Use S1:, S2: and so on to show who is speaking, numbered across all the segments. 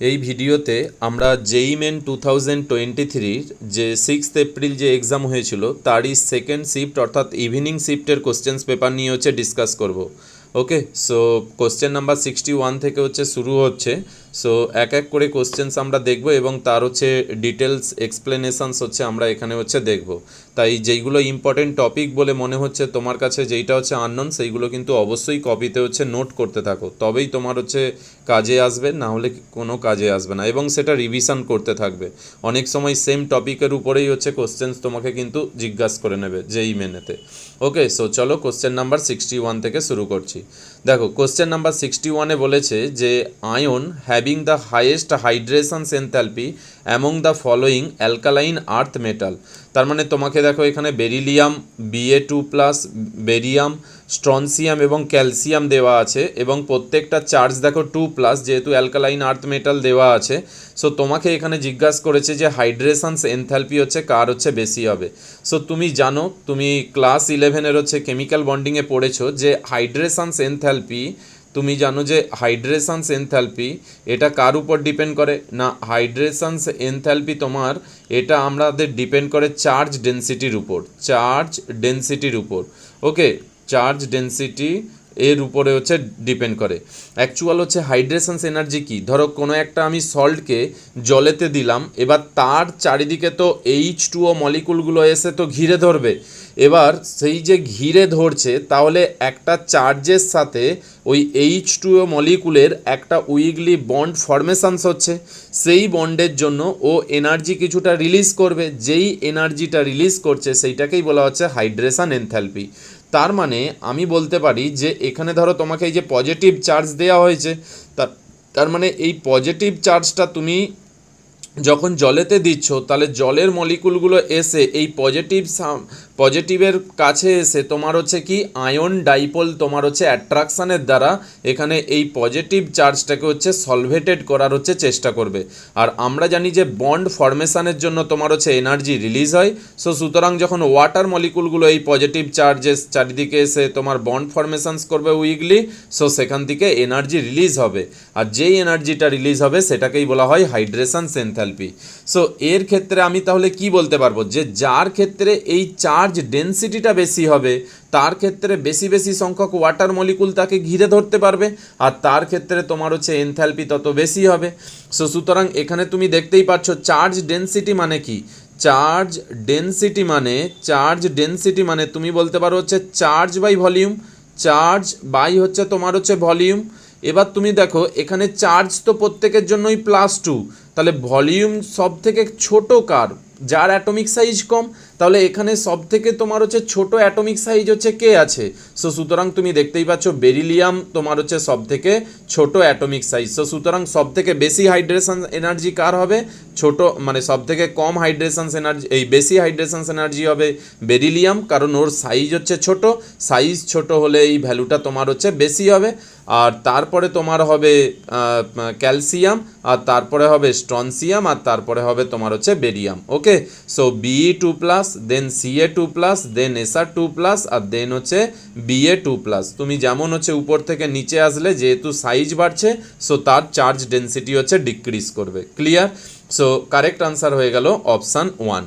S1: এই ভিডিওতে আমরা জেই মেন 2023 যে 6 এপ্রিল যে এক্সাম হয়েছিল তারই সেকেন্ড শিফট অর্থাৎ ইভিনিং শিফটের কোশ্চেন্স পেপার নিয়ে ডিসকাস করব। ওকে, সো কোশ্চেন নাম্বার 61 থেকে শুরু হচ্ছে। সো এক এক করে কোশ্চেন্স আমরা দেখব এবং তার ডিটেলস এক্সপ্লেনেশনস আমরা এখানে দেখব। তাই যেইগুলো ইম্পর্টেন্ট টপিক বলে মনে হচ্ছে তোমার কাছে, যেইটা আননোন, সেইগুলো কিন্তু অবশ্যই কপিতে নোট করতে থাকো, তবেই তোমার কাজে আসবে, না হলে কোনো কাজে আসবে না, এবং সেটা রিভিশন করতে থাকবে। অনেক সময় সেম টপিকের উপরেই কোশ্চেন্স তোমাকে কিন্তু জিজ্ঞাসা করে নেবে যেই মেনেতে। ওকে, সো চলো কোশ্চেন নাম্বার 61 থেকে শুরু করছি। দেখো, কোশ্চেন নাম্বার 61-এ বলেছে যে ion having the highest hydrations enthalpy among the following alkaline earth metal. তার মানে তোমাকে দেখো এখানে বেরিলিয়াম, Ba2+, বেরিয়াম, স্ট্রনসিয়াম এবং ক্যালসিয়াম দেওয়া আছে, এবং প্রত্যেকটা চার্জ দেখো 2+, যেহেতু অ্যালকালাইন আর্থ মেটাল দেওয়া আছে। সো তোমাকে এখানে জিজ্ঞাসা করেছে যে হাইড্রেশনস এনথ্যালপি কার বেশি হবে। সো তুমি জানো, তুমি ক্লাস 11-এর কেমিক্যাল বন্ডিংয়ে পড়েছো যে হাইড্রেশনস এনথ্যালপি, তুমি জানো যে হাইড্রেশনস এনথ্যালপি এটা কার উপর ডিপেন্ড করে না, হাইড্রেশনস এনথ্যালপি তোমার এটা আমাদের ডিপেন্ড করে চার্জ ডেনসিটির উপর, চার্জ ডেনসিটির উপর। ওকে, চার্জ ডেনসিটি এর উপরে ডিপেন্ড করে। অ্যাকচুয়াল হাইড্রেশনস এনার্জি কি, ধরো কোনো একটা আমি সল্টকে জলেতে দিলাম, এবার তার চারিদিকে তো H2O মলিকুলগুলো এসে তো ঘিরে ধরবে। এবার সেই যে ঘিরে ধরছে, তাহলে একটা চার্জের সাথে ওই H2O মলিকুলের একটা উইকলি বন্ড ফর্মেশনস হচ্ছে। সেই বন্ডের জন্য ও এনার্জি কিছুটা রিলিজ করবে, যেই এনার্জিটা রিলিজ করছে সেইটাকেই বলা হচ্ছে হাইড্রেশন এনথ্যালপি। তার মানে আমি বলতে পারি যে এখানে ধরো তোমাকে এই যে পজিটিভ চার্জ দেওয়া হয়েছে, তার মানে এই পজিটিভ চার্জটা তুমি যখন জলেতে দিচ্ছ, তাহলে জলের মলিকুলগুলো এসে এই পজিটিভের কাছে এসে তোমার কি আয়ন ডাইপোল তোমার অ্যাট্রাকশানের দ্বারা এখানে এই পজিটিভ চার্জটাকে সলভেটেড করার চেষ্টা করবে। আর আমরা জানি যে বন্ড ফর্মেশনের জন্য তোমার এনার্জি রিলিজ হয়। সো সুতরাং যখন ওয়াটার মলিকুলগুলো এই পজিটিভ চার্জেস চারিদিকে এসে তোমার বন্ড ফর্মেশনস করবে উইকলি, সো সেখান থেকে এনার্জি রিলিজ হবে, আর যেই এনার্জিটা রিলিজ হবে সেটাকেই বলা হয় হাইড্রেশন এনথ্যালপি। সো এর ক্ষেত্রে আমি তাহলে কি বলতে পারবো, যে যার ক্ষেত্রে এই চার্জ ডেনসিটিটা বেশি হবে তার ক্ষেত্রে বেশি বেশি সংখ্যক ওয়াটার মলিকুল তাকে ঘিরে ধরতে পারবে, আর তার ক্ষেত্রে তোমার এনথ্যালপি তত বেশি হবে। সো সুতরাং এখানে তুমি দেখতেই পাচ্ছ চার্জ ডেনসিটি মানে কি, চার্জ ডেনসিটি মানে তুমি বলতে পারো charge by volume, charge by তোমার ভলিউম। এবার তুমি দেখো এখানে চার্জ তো প্রত্যেকের জন্যই +2, তাহলে ভলিউম সব থেকে ছোটো কার, যার অ্যাটমিক সাইজ কম, তাহলে এখানে সব থেকে তোমার ছোটো অ্যাটমিক সাইজ কে আছে। সো সুতরাং তুমি দেখতেই পাচ্ছ বেরিলিয়াম তোমার সব থেকে ছোটো অ্যাটমিক সাইজ। সো সুতরাং সব থেকে বেশি হাইড্রেশন এনার্জি কার হবে, ছোটো মানে সব থেকে কম হাইড্রেশনস এনার্জি, এই বেশি হাইড্রেশনস এনার্জি হবে বেরিলিয়াম, কারণ ওর সাইজ ছোটো, সাইজ ছোটো হলে এই ভ্যালুটা তোমার বেশি হবে। আর তারপরে তোমার হবে ক্যালসিয়াম, আর তারপরে হবে স্ট্রনসিয়াম, আর তারপরে হবে তোমার বেরিয়াম। ওকে, সো Be2+, দেন Ca2+, দেন Sr2+, আর দেন Ba2+। তুমি যেমন উপর থেকে নিচে আসলে যেহেতু সাইজ বাড়ছে, সো তার চার্জ ডেনসিটি ডিক্রিজ করবে। ক্লিয়ার? সো কারেক্ট আনসার হয়ে গেল অপশান 1।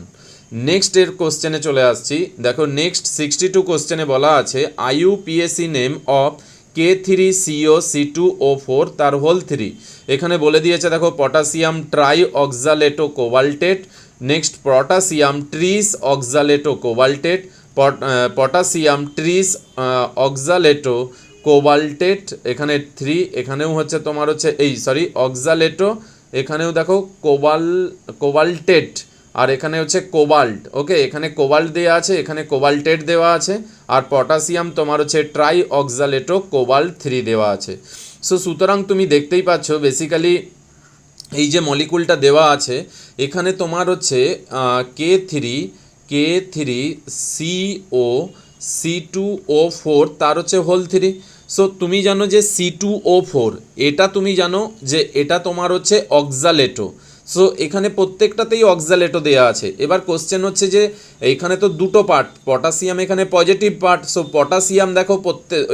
S1: নেক্সট এর কোশ্চেনে চলে আসছি। দেখো নেক্সট 62 কোশ্চেনে বলা আছে IUPAC name of K3CO C2O4 তার হোল 3। এখানে বলে দিয়েছে দেখো potassium tri oxalato cobaltate, next potassium tris oxalato cobaltate, potassium tris oxalato cobaltate, এখানে 3, এখানেও তোমার অক্সালেটো, এখানেও দেখো কোবাল্টেট, আর এখানে কোবাল্ট। ওকে, এখানে কোবাল্ট দেওয়া আছে, এখানে কোবাল্টেট দেওয়া আছে, আর পটাশিয়াম তোমার ট্রাই অক্সালেটো কোবাল্ট 3 দেওয়া আছে। সো সুতরাং তুমি দেখতেই পাচ্ছ বেসিক্যালি এই যে মলিকুলটা দেওয়া আছে এখানে তোমার K3CO C2O4 তার হোল 3। সো তুমি জানো যে C2O4 এটা তুমি জানো যে এটা তোমার অক্সালেটো। সো এখানে প্রত্যেকটাতেই অক্সালেটও দেওয়া আছে। এবার কোশ্চেন হচ্ছে যে এখানে তো দুটো পার্ট, পটাশিয়াম এখানে পজিটিভ পার্ট, সো পটাশিয়াম দেখো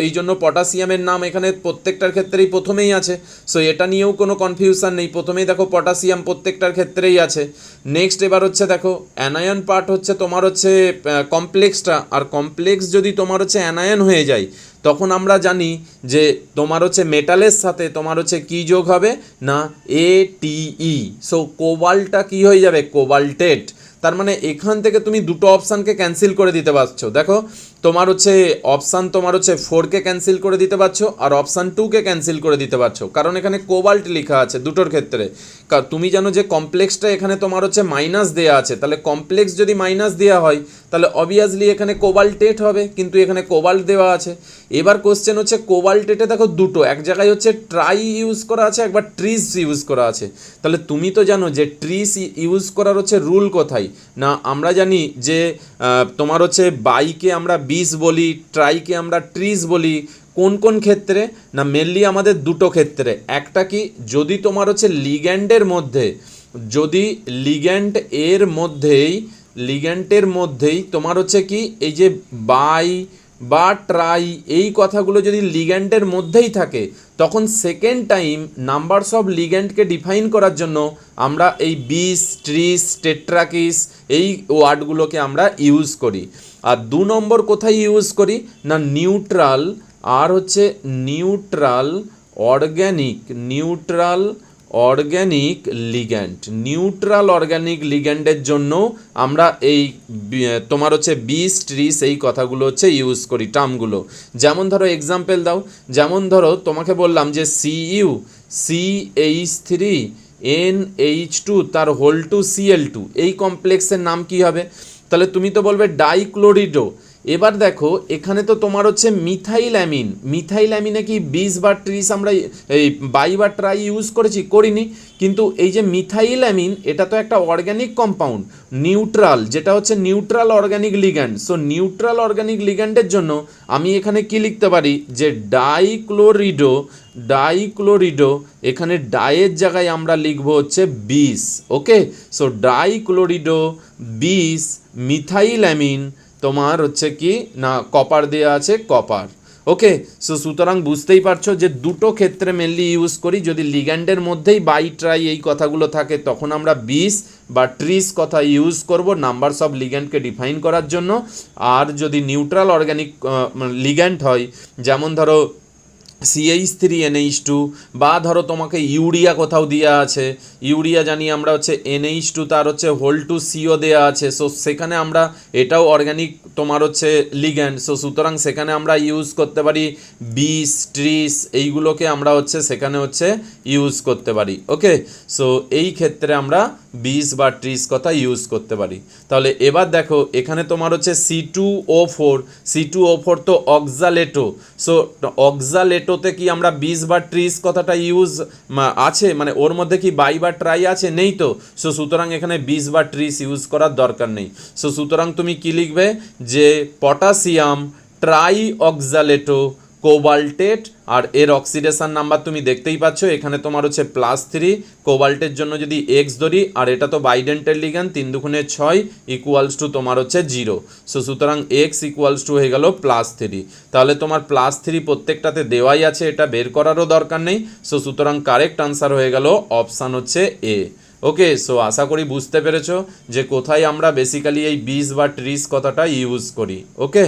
S1: এই জন্য পটাশিয়ামের নাম এখানে প্রত্যেকটার ক্ষেত্রেই প্রথমেই আছে। সো এটা নিয়েও কোনো কনফিউশন নেই, প্রথমেই দেখো পটাশিয়াম প্রত্যেকটার ক্ষেত্রেই আছে। নেক্সট এবার হচ্ছে দেখো অ্যানায়ন পার্ট হচ্ছে তোমার হচ্ছে কমপ্লেক্সটা, আর কমপ্লেক্স যদি তোমার হচ্ছে অ্যানায়ন হয়ে যায় তখন আমরা জানি যে তোমার হচ্ছে মেটালের সাথে তোমার হচ্ছে কী যোগ হবে না ATE। সো কোবাল্টটা কী হয়ে যাবে, কোবাল্টেট। তার মানে এখান থেকে তুমি দুটো অপশানকে ক্যান্সেল করে দিতে পারছো। দেখো তোমার হচ্ছে অপশান তোমার হচ্ছে 4কে ক্যান্সেল করে দিতে পারছো আর অপশান 2কে ক্যান্সেল করে দিতে পারছো, কারণ এখানে কোবাল্ট লেখা আছে দুটোর ক্ষেত্রে। তুমি জানো যে কমপ্লেক্সটা এখানে তোমার হচ্ছে মাইনাস দেওয়া আছে, তাহলে কমপ্লেক্স যদি মাইনাস দেওয়া হয় তাহলে অবভিয়াসলি এখানে কোবাল্টেট হবে, কিন্তু এখানে কোবাল্ট দেওয়া আছে। এবার কোশ্চেন হচ্ছে কোবাল্টেটে দেখো দুটো, এক জায়গায় হচ্ছে ট্রাই ইউজ করা আছে, একবার ট্রিস ইউজ করা আছে। তাহলে তুমি তো জানো যে ট্রিস ইউজ করার হচ্ছে রুল কোথায় না, আমরা জানি যে তোমার হচ্ছে বাইকে আমরা 20 বলি, ট্রাইকে আমরা ট্রিস বলি। কোন কোন ক্ষেত্রে না, মেনলি আমাদের দুটো ক্ষেত্রে। একটা কি, যদি তোমার হচ্ছে লিগ্যান্ডের মধ্যে, যদি লিগ্যান্ডের মধ্যেই তোমার হচ্ছে কি এই যে বাই বা ট্রাই এই কথাগুলো যদি লিগ্যান্ডের মধ্যেই থাকে, তখন সেকেন্ড টাইম নাম্বারস অফ লিগ্যান্ডকে ডিফাইন করার জন্য আমরা এই 20, ট্রিস, টেট্রাকিস এই ওয়ার্ডগুলোকে আমরা ইউজ করি। আর 2 নম্বর কোথায় ইউজ করি না, নিউট্রাল আর হচ্ছে নিউট্রাল অর্গ্যানিক লিগ্যান্ডের জন্য আমরা এই তোমার হচ্ছে 20, ট্রিস এই কথাগুলো হচ্ছে ইউজ করি, টার্মগুলো। যেমন ধরো এক্সাম্পল দাও, যেমন ধরো তোমাকে বললাম যে CuCH3NH2 তার হোল টু Cl2 এই কমপ্লেক্সের নাম কি হবে? তাহলে তুমি তো বলবে ডাইক্লোরিডো। এবার দেখো এখানে তো তোমার হচ্ছে মিথাইল অ্যামিনে কি 20 বা ট্রিস আমরা এই বাই বা ট্রাই ইউজ করিনি, কিন্তু এই যে মিথাইল অ্যামিন এটা তো একটা অর্গ্যানিক কম্পাউন্ড, নিউট্রাল, যেটা হচ্ছে neutral organic ligand. So neutral organic লিগ্যান্ডের জন্য আমি এখানে কি লিখতে পারি যে ডাইক্লোরিডো, এখানে ডাইয়ের জায়গায় আমরা লিখবো হচ্ছে 20। ওকে, সো ডাইক্লোরিডো 20 মিথাইল অ্যামিন তোমার হচ্ছে কি না কপার দেওয়া আছে, কপার। ওকে, সো সুতরাং বুঝতেই পারছো যে দুটো ক্ষেত্রে মেনলি ইউজ করি। যদি লিগ্যান্ডের মধ্যেই বাই ট্রাই এই কথাগুলো থাকে তখন আমরা 20 বা ট্রিস কথা ইউজ করব নাম্বারস অফ লিগ্যান্ডকে ডিফাইন করার জন্য। আর যদি নিউট্রাল অর্গ্যানিক লিগ্যান্ড হয়, যেমন ধরো CH3NH2, বা ধরো তোমাকে ইউরিয়া কোথাও দেওয়া আছে, ইউরিয়া জানি আমরা হচ্ছে NH2 তার হচ্ছে হোল টু CO দেওয়া আছে। সো সেখানে আমরা এটাও অর্গ্যানিক তোমার হচ্ছে লিগ্যান্ড, সো সুতরাং সেখানে আমরা ইউজ করতে পারি 20, ট্রিস এইগুলোকে আমরা হচ্ছে সেখানে হচ্ছে ইউজ করতে পারি। ওকে, সো এই ক্ষেত্রে আমরা 20 বা ট্রিস কথা ইউজ করতে পারি। তাহলে এবার দেখো এখানে তোমার হচ্ছে C2O4 তো অক্সালেটো। সো অক্সালেটোতে কি আমরা 20 বা ট্রিস কথাটা ইউজ আছে, মানে ওর মধ্যে কি বাই বা ট্রাই আছে, নেই তো। সো সুতরাং এখানে 20 বা ট্রিস ইউজ করার দরকার নেই। সো সুতরাং তুমি কি লিখবে যে পটাশিয়াম ট্রাই অক্সালেটো কোবাল্টেট, আর এর অক্সিডেশন নাম্বার তুমি দেখতেই পাচ্ছ এখানে তোমার হচ্ছে +3। কোবাল্টের জন্য যদি X ধরি, আর এটা তো বাইডেন্টের লিগ্যান্ড, 3 দুগুণে 6 = তোমার হচ্ছে 0। সো সুতরাং X = হয়ে গেল +3। তাহলে তোমার +3 প্রত্যেকটাতে দেওয়াই আছে, এটা বের করারও দরকার নেই। সো সুতরাং কারেক্ট আনসার হয়ে গেল অপশান হচ্ছে A। ওকে, সো আশা করি বুঝতে পেরেছো যে কোথায় আমরা বেসিক্যালি এই 20 বা ট্রিস কথাটা ইউজ করি। ওকে,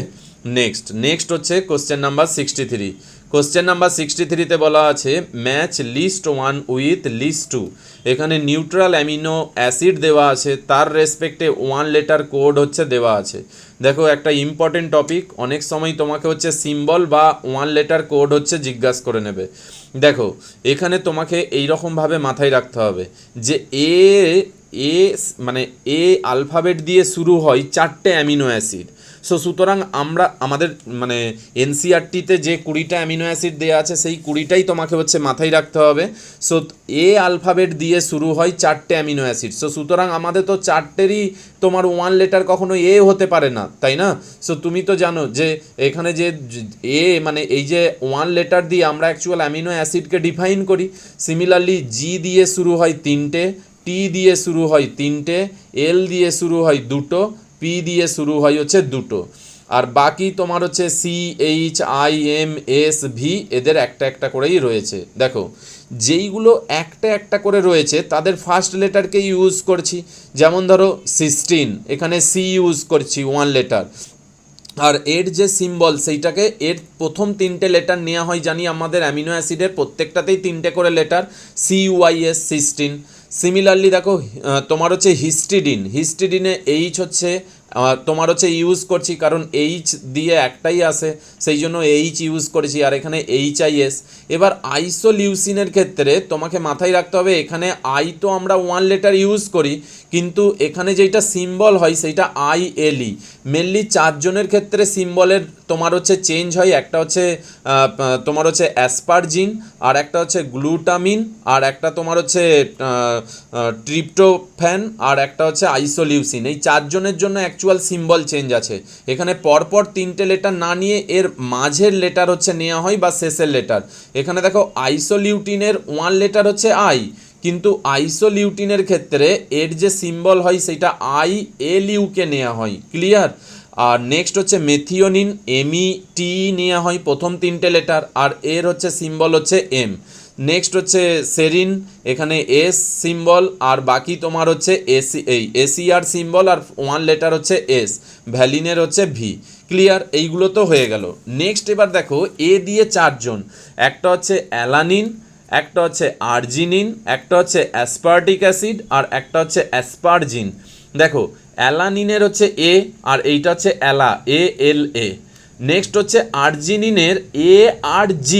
S1: নেক্সট হচ্ছে কোশ্চেন নাম্বার 63। কোশ্চেন নাম্বার 63তে বলা আছে ম্যাচ লিস্ট 1 উইথ লিস্ট 2। এখানে নিউট্রাল অ্যামিনো অ্যাসিড দেওয়া আছে, তার রেসপেক্টে 1 লেটার কোড হচ্ছে দেওয়া আছে। দেখো একটা ইম্পর্টেন্ট টপিক, অনেক সময় তোমাকে হচ্ছে সিম্বল বা 1 লেটার কোড হচ্ছে জিজ্ঞাসা করে নেবে। দেখো এখানে তোমাকে এইরকমভাবে মাথায় রাখতে হবে যে মানে এ আলফাবেট দিয়ে শুরু হয় 4টে অ্যামিনো অ্যাসিড। সো সুতরাং আমরা আমাদের মানে এনসিআরটিতে যে 20টা অ্যামিনো অ্যাসিড দেওয়া আছে সেই 20টাই তোমাকে হচ্ছে মাথায় রাখতে হবে। সো এ আলফাবেট দিয়ে শুরু হয় 4টে অ্যামিনো অ্যাসিড। সো সুতরাং আমাদের তো 4টেরই তোমার 1 লেটার কখনো এ হতে পারে না, তাই না? সো তুমি তো জানো যে এখানে যে এ মানে এই যে 1 লেটার দিয়ে আমরা অ্যাকচুয়াল অ্যামিনো অ্যাসিডকে ডিফাইন করি। সিমিলারলি জি দিয়ে শুরু হয় 3টে, টি দিয়ে শুরু হয় তিনটে, এল দিয়ে শুরু হয় দুটো, পি দিয়ে শুরু হয় হচ্ছে দুটো, আর বাকি তোমার হচ্ছে C, H, I, M, S, V এদের একটা একটা করেই রয়েছে। দেখো যেইগুলো একটা একটা করে রয়েছে তাদের ফার্স্ট লেটারকে ইউজ করছি, যেমন ধরো 16 এখানে সি ইউজ করছি 1 লেটার, আর এর যে সিম্বল সেইটাকে এর প্রথম তিনটে লেটার নেওয়া হয়, জানি আমাদের অ্যামিনো অ্যাসিডের প্রত্যেকটাতেই তিনটে করে লেটার, CYS 16। সিমিলারলি দেখো তোমার হচ্ছে হিস্টিডিনে এইচ হচ্ছে তোমার হচ্ছে ইউজ করছি, কারণ এইচ দিয়ে একটাই আসে সেই জন্য এইচ ইউজ করেছি, আর এখানে HIS। এবার আইসোলিউসিনের ক্ষেত্রে তোমাকে মাথায় রাখতে হবে, এখানে আই তো আমরা 1 লেটার ইউজ করি, কিন্তু এখানে যেটা সিম্বল হয় সেইটা ILE। মেনলি 4 জনের ক্ষেত্রে সিম্বলের তোমার হচ্ছে চেঞ্জ হয়, একটা হচ্ছে তোমার হচ্ছে অ্যাসপারজিন, আর একটা হচ্ছে গ্লুটামিন, আর একটা তোমার হচ্ছে ট্রিপ্টোফ্যান, আর একটা হচ্ছে আইসোলিউসিন। এই 4 জনের জন্য অ্যাকচুয়াল সিম্বল চেঞ্জ আছে। এখানে পরপর তিনটে লেটার না নিয়ে এর মাঝের লেটার হচ্ছে নেওয়া হয় বা শেষের লেটার। এখানে দেখো আইসোলিউটিনের 1 লেটার হচ্ছে আই, কিন্তু আইসোলিউটিনের ক্ষেত্রে এর যে সিম্বল হয় সেটা ILU কে নেওয়া হয়। ক্লিয়ার? আর নেক্সট হচ্ছে মেথিওনিন, MET নেওয়া হয় প্রথম তিনটে লেটার, আর এর হচ্ছে সিম্বল হচ্ছে M। নেক্সট হচ্ছে সেরিন, এখানে S সিম্বল, আর বাকি তোমার হচ্ছে ACR সিম্বল, আর 1 লেটার হচ্ছে S। ভ্যালিনের হচ্ছে V। ক্লিয়ার? এইগুলো তো হয়ে গেল। নেক্সট এবার দেখো এ দিয়ে 4 জন, একটা হচ্ছে অ্যালানিন, একটা হচ্ছে আর্জিনিন, একটা হচ্ছে অ্যাসপার্টিক অ্যাসিড, আর একটা হচ্ছে অ্যাসপারজিন। দেখো অ্যালানিনের হচ্ছে এ, আর এইটা হচ্ছে ALA। নেক্সট হচ্ছে আর্জিনিনের ARG,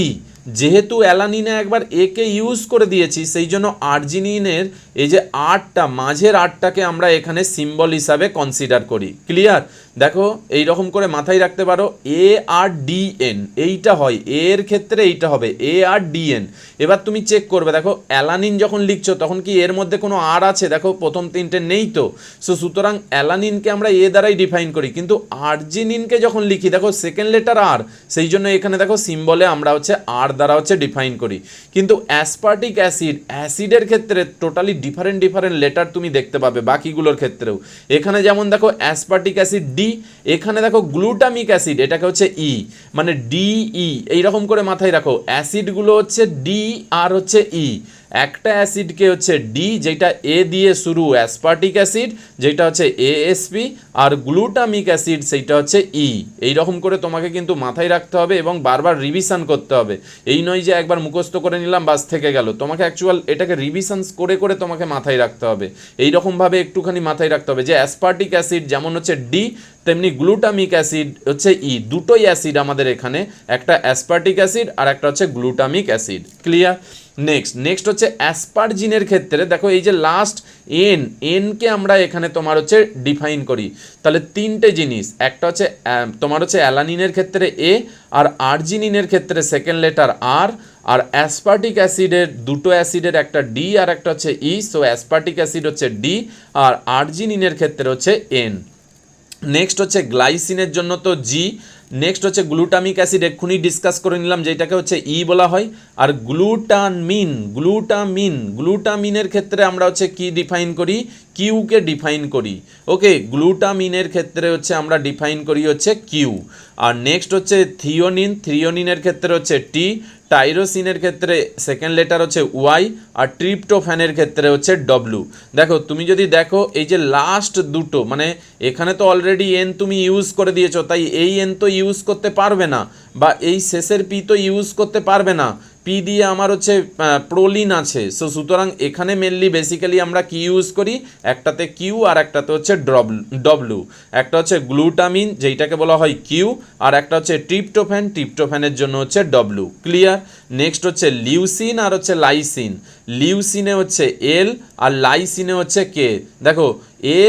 S1: যেহেতু অ্যালানিনে একবার একে ইউজ করে দিয়েছি সেই জন্য আর্জিনিনের এই যে আরটা, মাঝের আরটাকে আমরা এখানে সিম্বল হিসাবে কনসিডার করি। ক্লিয়ার? দেখো এই রকম করে মাথায় রাখতে পারো, ARDN এইটা হয়, এর ক্ষেত্রে এইটা হবে ARDN। এবার তুমি চেক করবে, দেখো অ্যালানিন যখন লিখছো তখন কি এর মধ্যে কোনো আর আছে? দেখো প্রথম তিনটে নেই তো, সুতরাং অ্যালানিনকে আমরা এ দ্বারাই ডিফাইন করি, কিন্তু আর্জিনিনকে যখন লিখি দেখো সেকেন্ড লেটার আর, সেই জন্য এখানে দেখো সিম্বলে আমরা হচ্ছে আর দ্বারা হচ্ছে ডিফাইন করি। কিন্তু অ্যাসপার্টিক অ্যাসিডের ক্ষেত্রে টোটালি ডিফারেন্ট লেটার তুমি দেখতে পাবে বাকিগুলোর ক্ষেত্রেও। এখানে যেমন দেখো অ্যাসপার্টিক অ্যাসিড ডি, এখানে দেখো গ্লুটামিক অ্যাসিড এটাকে হচ্ছে ই, মানে DE। এইরকম করে মাথায় রাখো, অ্যাসিডগুলো হচ্ছে ডি আর হচ্ছে ই। একটা অ্যাসিডকে হচ্ছে ডি, যেটা এ দিয়ে শুরু অ্যাসপার্টিক অ্যাসিড, যেটা হচ্ছে ASP, আর গ্লুটামিক অ্যাসিড সেইটা হচ্ছে ই। এইরকম করে তোমাকে কিন্তু মাথায় রাখতে হবে এবং বারবার রিভিশন করতে হবে। এই নয় যে একবার মুখস্থ করে নিলাম বাস থেকে গেল, তোমাকে অ্যাকচুয়াল এটাকে রিভিশন করে করে তোমাকে মাথায় রাখতে হবে। এইরকমভাবে একটুখানি মাথায় রাখতে হবে যে অ্যাসপার্টিক অ্যাসিড যেমন হচ্ছে ডি, তেমনি গ্লুটামিক অ্যাসিড হচ্ছে ই। দুটোই অ্যাসিড আমাদের এখানে, একটা অ্যাসপার্টিক অ্যাসিড আর একটা হচ্ছে গ্লুটামিক অ্যাসিড। ক্লিয়ার? নেক্সট হচ্ছে অ্যাসপারজিনের ক্ষেত্রে দেখো এই যে লাস্ট এনকে আমরা এখানে তোমার হচ্ছে ডিফাইন করি। তাহলে তিনটে জিনিস, একটা হচ্ছে তোমার হচ্ছে অ্যালানিনের ক্ষেত্রে এ, আর আর্জিনিনের ক্ষেত্রে সেকেন্ড লেটার আর, আর অ্যাসপার্টিক অ্যাসিডের দুটো অ্যাসিডের একটা ডি আর একটা হচ্ছে ই, সো অ্যাসপার্টিক অ্যাসিড হচ্ছে ডি, আর আর্জিনিনের ক্ষেত্রে হচ্ছে এন। নেক্সট হচ্ছে গ্লাইসিনের জন্য তো জি। নেক্সট হচ্ছে গ্লুটামিক অ্যাসিড, এক্ষুনি ডিসকাস করে নিলাম যেটাকে হচ্ছে ই বলা হয়। আর গ্লুটামিনের ক্ষেত্রে আমরা হচ্ছে কি ডিফাইন করি? কিউকে ডিফাইন করি। ওকে, গ্লুটামিনের ক্ষেত্রে হচ্ছে আমরা ডিফাইন করি হচ্ছে কিউ। আর নেক্সট হচ্ছে থ্রিওনিনের ক্ষেত্রে হচ্ছে টি, টাইরোসিনের ক্ষেত্রে সেকেন্ড লেটার হচ্ছে ওয়াই, আর ট্রিপ্টোফ্যানের ক্ষেত্রে হচ্ছে ডব্লু। দেখো তুমি যদি দেখো এই যে লাস্ট দুটো, মানে এখানে তো অলরেডি এন তুমি ইউজ করে দিয়েছো, তাই এই এন তো ইউজ করতে পারবে না, বা এই শেষের পি তো ইউজ করতে পারবে না। পি দিয়ে আমার হচ্ছে প্রোলিন আছে, সো সুতরাং এখানে মেনলি বেসিক্যালি আমরা কি ইউজ করি? একটাতে কিউ আর একটাতে হচ্ছে ডব্লু। একটা হচ্ছে গ্লুটামিন যেইটাকে বলা হয় কিউ, আর একটা হচ্ছে ট্রিপ্টোফ্যানের জন্য হচ্ছে ডব্লু। ক্লিয়ার? নেক্সট হচ্ছে লিউসিন আর হচ্ছে লাইসিন। লিউসিনে হচ্ছে এল আর লাইসিনে হচ্ছে কে। দেখো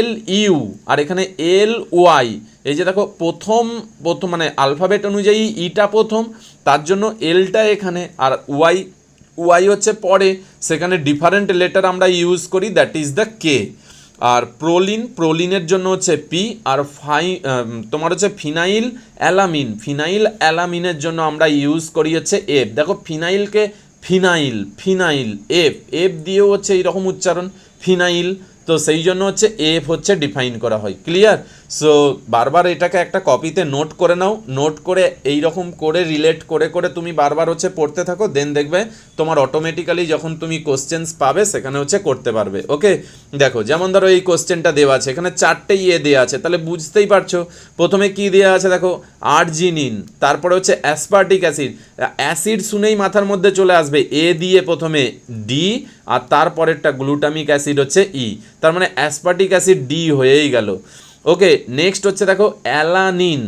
S1: LU আর এখানে LY, এই যে দেখো প্রথম মানে আলফাবেট অনুযায়ী ইটা প্রথম, তার জন্য এলটা এখানে, আর ওয়াই হচ্ছে পরে, সেখানে ডিফারেন্ট লেটার আমরা ইউজ করি, দ্যাট ইজ দ্য কে। আর প্রোলিনের জন্য হচ্ছে পি, আর তোমার হচ্ছে ফিনাইল অ্যালামিনের জন্য আমরা ইউজ করি হচ্ছে এফ। দেখো ফিনাইলকে ফিনাইল, ফিনাইল, এফ, এফ দিয়েও হচ্ছে এইরকম উচ্চারণ ফিনাইল, তো সেই জন্য হচ্ছে এফ হচ্ছে ডিফাইন করা হয়। ক্লিয়ার? সো বারবার এটাকে একটা কপিতে নোট করে নাও, নোট করে এই রকম করে রিলেট করে করে তুমি বারবার হচ্ছে পড়তে থাকো, দেন দেখবে তোমার অটোমেটিক্যালি যখন তুমি কোশ্চেন্স পাবে সেখানে হচ্ছে করতে পারবে। ওকে, দেখো যেমন ধরো এই কোশ্চেনটা দেওয়া আছে, এখানে 4টে ইয়ে দেওয়া আছে, তাহলে বুঝতেই পারছো প্রথমে কি দেওয়া আছে, দেখো আর্জিনিন, তারপরে হচ্ছে অ্যাসপার্টিক অ্যাসিড, অ্যাসিড শুনেই মাথার মধ্যে চলে আসবে এ দিয়ে প্রথমে ডি, আর তারপরেরটা গ্লুটামিক অ্যাসিড হচ্ছে ই, তার মানে অ্যাসপার্টিক অ্যাসিড ডি হয়েই গেল। ওকে, নেক্সট হচ্ছে দেখো অ্যালানিন,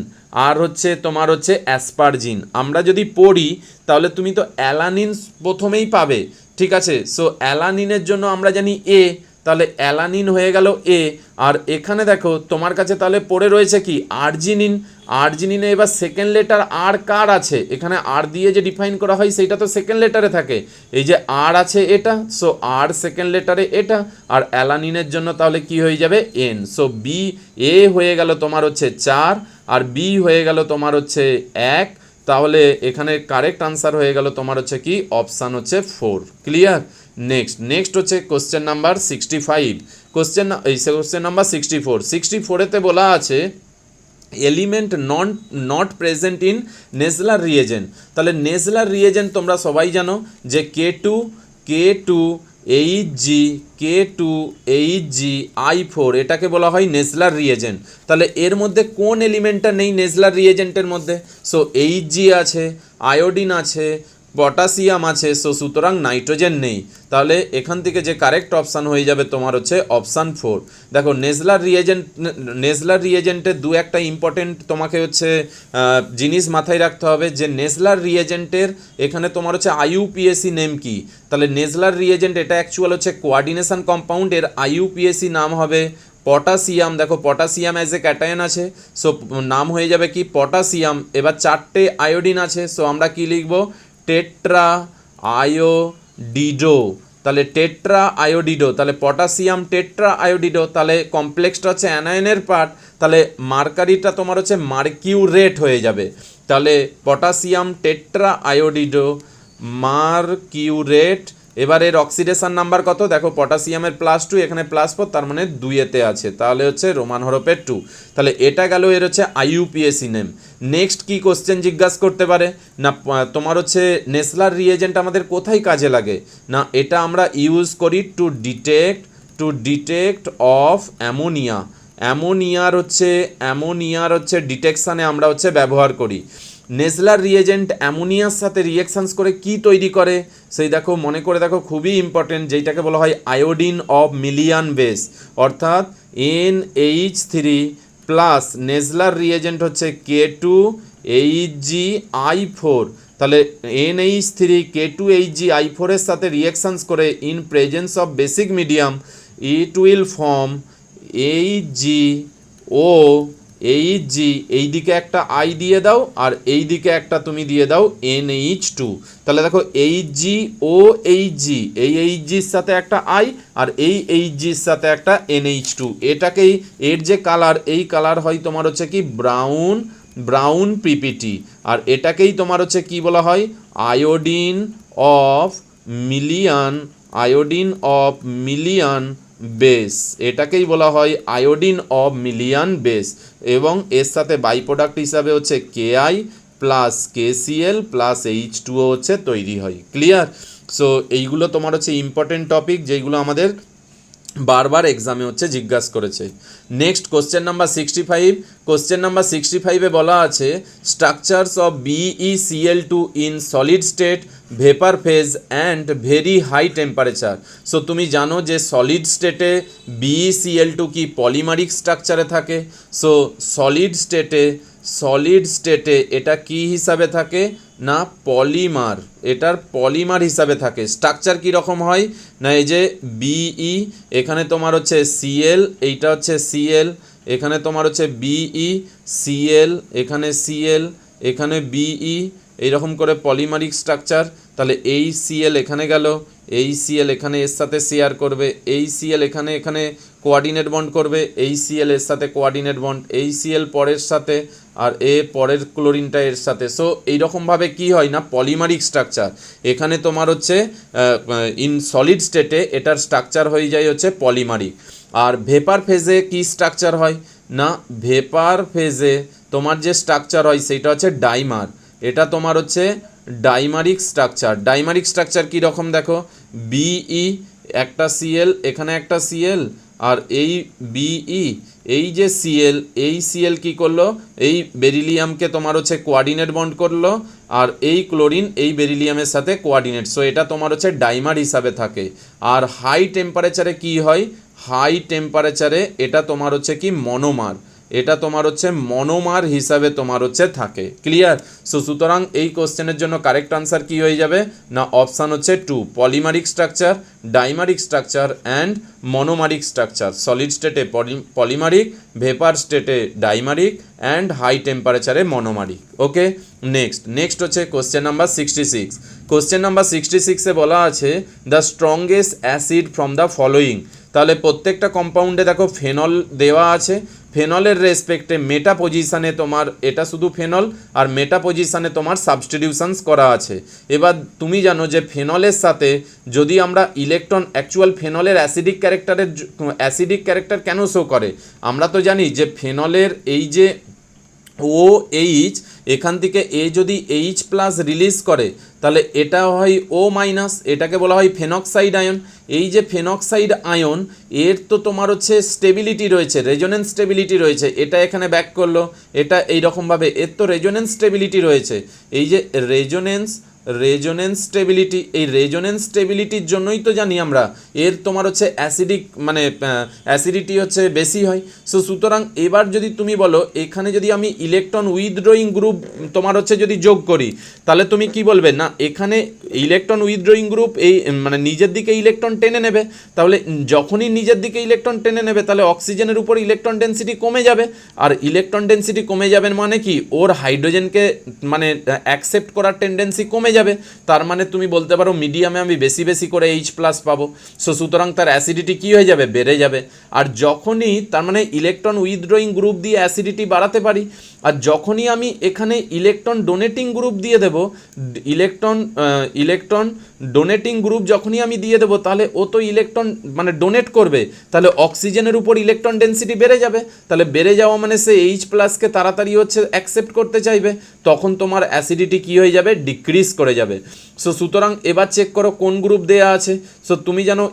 S1: আর হচ্ছে তোমার হচ্ছে অ্যাসপারজিন। আমরা যদি পড়ি তাহলে তুমি তো অ্যালানিন প্রথমেই পাবে, ঠিক আছে? সো অ্যালানিনের জন্য আমরা জানি এ, তাহলে অ্যালানিন হয়ে গেল এ। আর এখানে দেখো তোমার কাছে তাহলে পড়ে রয়েছে কি আর্জিনিন, আর্জিনিনে এবার সেকেন্ড লেটার আর কার আছে, এখানে আর দিয়ে যে ডিফাইন করা হয় সেইটা তো সেকেন্ড লেটারে থাকে, এই যে আর আছে এটা, সো আর সেকেন্ড লেটারে এটা, আর অ্যালানিনের জন্য তাহলে কি হয়ে যাবে এন, সো বি, এ হয়ে গেল তোমার হচ্ছে 4 আর বি হয়ে গেল তোমার হচ্ছে 1, তাহলে এখানে কারেক্ট আনসার হয়ে গেল তোমার হচ্ছে কি অপশান হচ্ছে 4। ক্লিয়ার? নেক্সট হচ্ছে কোশ্চেন নাম্বার 65, কোশ্চেন নাম্বার 64, 64এতে বলা আছে element not present in Nessler reagent. তাহলে নেজলার রিয়েজেন্ট তোমরা সবাই জানো যে K2 Hg, K2 Hg I4, এটাকে বলা হয় নেজলার রিয়েজেন্ট। তাহলে এর মধ্যে কোন এলিমেন্টটা নেই নেজলার রিয়েজেন্টের মধ্যে? সো Hg আছে, আয়োডিন আছে, পটাশিয়াম আছে, সো সুতরাং নাইট্রোজেন নেই। তাহলে এখান থেকে যে কারেক্ট অপশান হয়ে যাবে তোমার হচ্ছে অপশান 4। দেখো নেজলার রিয়েজেন্টের দু একটা ইম্পর্টেন্ট তোমাকে হচ্ছে জিনিস মাথায় রাখতে হবে, যে নেজলার রিয়েজেন্টের এখানে তোমার হচ্ছে IUPAC নেম কি। তাহলে নেজলার রিয়েজেন্ট এটা অ্যাকচুয়াল হচ্ছে কোয়ার্ডিনেশন কম্পাউন্ডের IUPAC নাম হবে পটাশিয়াম। দেখো পটাশিয়াম অ্যাজ এ ক্যাটায়ন আছে, সো নাম হয়ে যাবে কি পটাশিয়াম। এবার 4টে আয়োডিন আছে, সো আমরা কি লিখব টেট্রা আয়োডিডো, তাহলে টেট্রা আয়োডিডো, তাহলে পটাশিয়াম টেট্রা আয়োডিডো, তাহলে কমপ্লেক্সটা হচ্ছে অ্যানায়নের পার্ট, তাহলে মার্কারিটা তোমার হচ্ছে মার্কিউরেট হয়ে যাবে। তাহলে পটাশিয়াম টেট্রা আয়োডিডো মার্কিউরেট। এবার এর অক্সিডেশন নাম্বার কত, দেখো পটাশিয়ামের +2, এখানে +4, তার মানে 2-এতে আছে, তাহলে হচ্ছে রোমান হরফের 2। তাহলে এটা গেল এর হচ্ছে IUPAC নেম। নেক্সট কি কোশ্চেন জিজ্ঞাসা করতে পারে না, তোমার হচ্ছে নেসলার রিয়েজেন্ট আমাদের কোথায় কাজে লাগে না, এটা আমরা ইউজ করি টু ডিটেক্ট অফ অ্যামোনিয়া। অ্যামোনিয়ার হচ্ছে ডিটেকশানে আমরা হচ্ছে ব্যবহার করি। নেজলার রিয়েজেন্ট অ্যামোনিয়ার সাথে রিয়েকশানস করে কি তৈরি করে, সেই দেখো মনে করে দেখো, খুবই ইম্পর্টেন্ট, যেইটাকে বলা হয় আয়োডিন অফ মিলিয়ান বেস, অর্থাৎ NH3 প্লাস নেজলার রিয়েজেন্ট হচ্ছে K2 HgI4। তাহলে NH3 K2 HgI4 এর সাথে রিয়েকশানস করে in presence of basic medium it will form HgO Hg, এই দিকে একটা আই দিয়ে দাও আর এই দিকে একটা তুমি দিয়ে দাও NH2। তাহলে দেখো HgO Hg, এই Hgর সাথে একটা আই আর এই Hgর সাথে একটা NH2, এটাকেই এর যে কালার, এই কালার হয় তোমার হচ্ছে কি ব্রাউন পিপিটি, আর এটাকেই তোমার হচ্ছে কি বলা হয় আয়োডিন অফ মিলিয়ন বেস, এটাকেই বলা হয় আয়োডিন অফ মিলিয়ন বেস। এবং এর সাথে বাই প্রোডাক্ট হিসাবে হচ্ছে Ki plus KCl plus H2O হচ্ছে তৈরি হয়। ক্লিয়ার? সো এইগুলো তোমার হচ্ছে ইম্পর্টেন্ট টপিক, যেইগুলো আমাদের বারবার এক্সামে হচ্ছে জিজ্ঞাসা করেছে। Next question number 65, question number 65-এ বলা আছে structures of BeCl2 in solid state, vapour phase and very high temperature. So তুমি জানো যে সলিড স্টেটে BeCl2 কি পলিমারিক স্ট্রাকচারে থাকে। সো সলিড স্টেটে এটা কি হিসাবে থাকে না পলিমার, এটার পলিমার হিসাবে থাকে। স্ট্রাকচার কীরকম হয় না, এই যে BE, এখানে তোমার হচ্ছে Cl, এইটা হচ্ছে Cl, এখানে তোমার হচ্ছে BE Cl, এখানে Cl, এখানে BE, এইরকম করে পলিমারিক স্ট্রাকচার। তাহলে এই Cl এখানে গেল, এই Cl এখানে এর সাথে শেয়ার করবে, এই Cl এখানে কোয়ার্ডিনেট বন্ড করবে, এই Cl এর সাথে কোয়ার্ডিনেট বন্ড, এই Cl পরের সাথে, আর এ পরের ক্লোরিনটা এর সাথে। সো এইরকমভাবে কি হয় না, পলিমারিক স্ট্রাকচার। এখানে তোমার হচ্ছে ইন সলিড স্টেটে এটার স্ট্রাকচার হয়ে যায় হচ্ছে পলিমারিক। আর ভেপার ফেজে কি স্ট্রাকচার হয় না, ভেপার ফেজে তোমার যে স্ট্রাকচার হয় সেটা হচ্ছে ডাইমার। এটা তোমার হচ্ছে ডাইমারিক স্ট্রাকচার। ডাইমারিক স্ট্রাকচার কী রকম দেখো, বিই একটা সিএল, এখানে একটা সিএল, আর এই বিই এই যে সিএল, এই সিএল কি করলো, এই বেরিলিয়ামকে তোমার হচ্ছে কোয়ার্ডিনেট বন্ড করলো, আর এই ক্লোরিন এই বেরিলিয়ামের সাথে কোয়ার্ডিনেট। সো এটা তোমার হচ্ছে ডাইমার হিসাবে থাকে। আর হাই টেম্পারেচারে কি হয়, হাই টেম্পারেচারে এটা তোমার হচ্ছে কি মনোমার, এটা তোমার হচ্ছে মনোমার হিসাবে তোমার হচ্ছে থাকে। ক্লিয়ার? সো সুতরাং এই কোশ্চেনের জন্য কারেক্ট আনসার কি হয়ে যাবে না, অপশান হচ্ছে 2, polymeric structure, dimeric structure and monomeric structure. Solid স্টেটে পলিমারিক, ভেপার স্টেটে ডাইমারিক অ্যান্ড হাই টেম্পারেচারে মনোমারিক। ওকে, নেক্সট হচ্ছে কোশ্চেন নাম্বার 66। কোশ্চেন নাম্বার 66-এ বলা আছে the strongest acid from the following. তাহলে প্রত্যেকটা কম্পাউন্ডে দেখো ফেনল দেওয়া আছে, ফেনলের রেসপেক্টে মেটা পজিশানে তোমার এটা শুধু ফেনল, আর মেটা পজিশানে তোমার সাবস্টিটিউশনস করা আছে। এবার তুমি জানো যে ফেনলের সাথে যদি আমরা ইলেকট্রন, অ্যাকচুয়াল ফেনলের অ্যাসিডিক ক্যারেক্টার কেন শো করে, আমরা তো জানি যে ফেনলের এই যে ও এইচ, এখান থেকে এ যদি এইচ প্লাস রিলিজ করে তাহলে এটা হয় ও মাইনাস, এটাকে বলা হয় ফেনক্সাইড আয়ন। এই যে ফেনক্সাইড আয়ন এর তো তোমার হচ্ছে স্টেবিলিটি রয়েছে, রেজোনেন্স স্টেবিলিটি রয়েছে, এটা এখানে ব্যাক করলো, এটা এইরকমভাবে এর তো রেজোনেন্স স্টেবিলিটি রয়েছে। এই যে রেজোনেন্স স্টেবিলিটি, এই রেজোনেন্স স্টেবিলিটির জন্যই তো জানি আমরা এর তোমার হচ্ছে অ্যাসিডিক মানে অ্যাসিডিটি হচ্ছে বেশি হয়। সো সুতরাং এবার যদি তুমি বলো এখানে যদি আমি ইলেকট্রন উইথড্রয়িং গ্রুপ তোমার হচ্ছে যদি যোগ করি, তাহলে তুমি কি বলবে না এখানে ইলেকট্রন উইথড্রয়িং গ্রুপ এই মানে নিজের দিকে ইলেকট্রন টেনে নেবে। তাহলে যখনই নিজের দিকে ইলেকট্রন টেনে নেবে তাহলে অক্সিজেনের উপর ইলেকট্রন ডেন্সিটি কমে যাবে, আর ইলেকট্রন ডেন্সিটি কমে যাবে মানে কি, ওর হাইড্রোজেনকে মানে অ্যাকসেপ্ট করার টেন্ডেন্সি কমে যাবে। তার মানে তুমি বলতে পারো মিডিয়ামে আমি বেশি বেশি করে এইচ প্লাস পাবো। সো সুতরাং তার অ্যাসিডিটি কী হয়ে যাবে, বেড়ে যাবে। আর যখনই তার মানে ইলেকট্রন উইথড্রয়িং গ্রুপ দিয়ে অ্যাসিডিটি বাড়াতে পারি, আর যখনই আমি এখানে ইলেকট্রন ডোনেটিং গ্রুপ দিয়ে দেব, ইলেকট্রন ডোনেটিং গ্রুপ যখনই আমি দিয়ে দেবো তাহলে ও তো ইলেকট্রন মানে ডোনেট করবে, তাহলে অক্সিজেনের উপর ইলেকট্রন ডেন্সিটি বেড়ে যাবে। তাহলে বেড়ে যাওয়া মানে সে এইচ প্লাসকে তাড়াতাড়ি হচ্ছে অ্যাকসেপ্ট করতে চাইবে, তখন তোমার অ্যাসিডিটি কী হয়ে যাবে, ডিক্রিজ করে যাবে। সো সুতরাং এবার চেক করো কোন গ্রুপ দেয়া আছে। সো তুমি জানো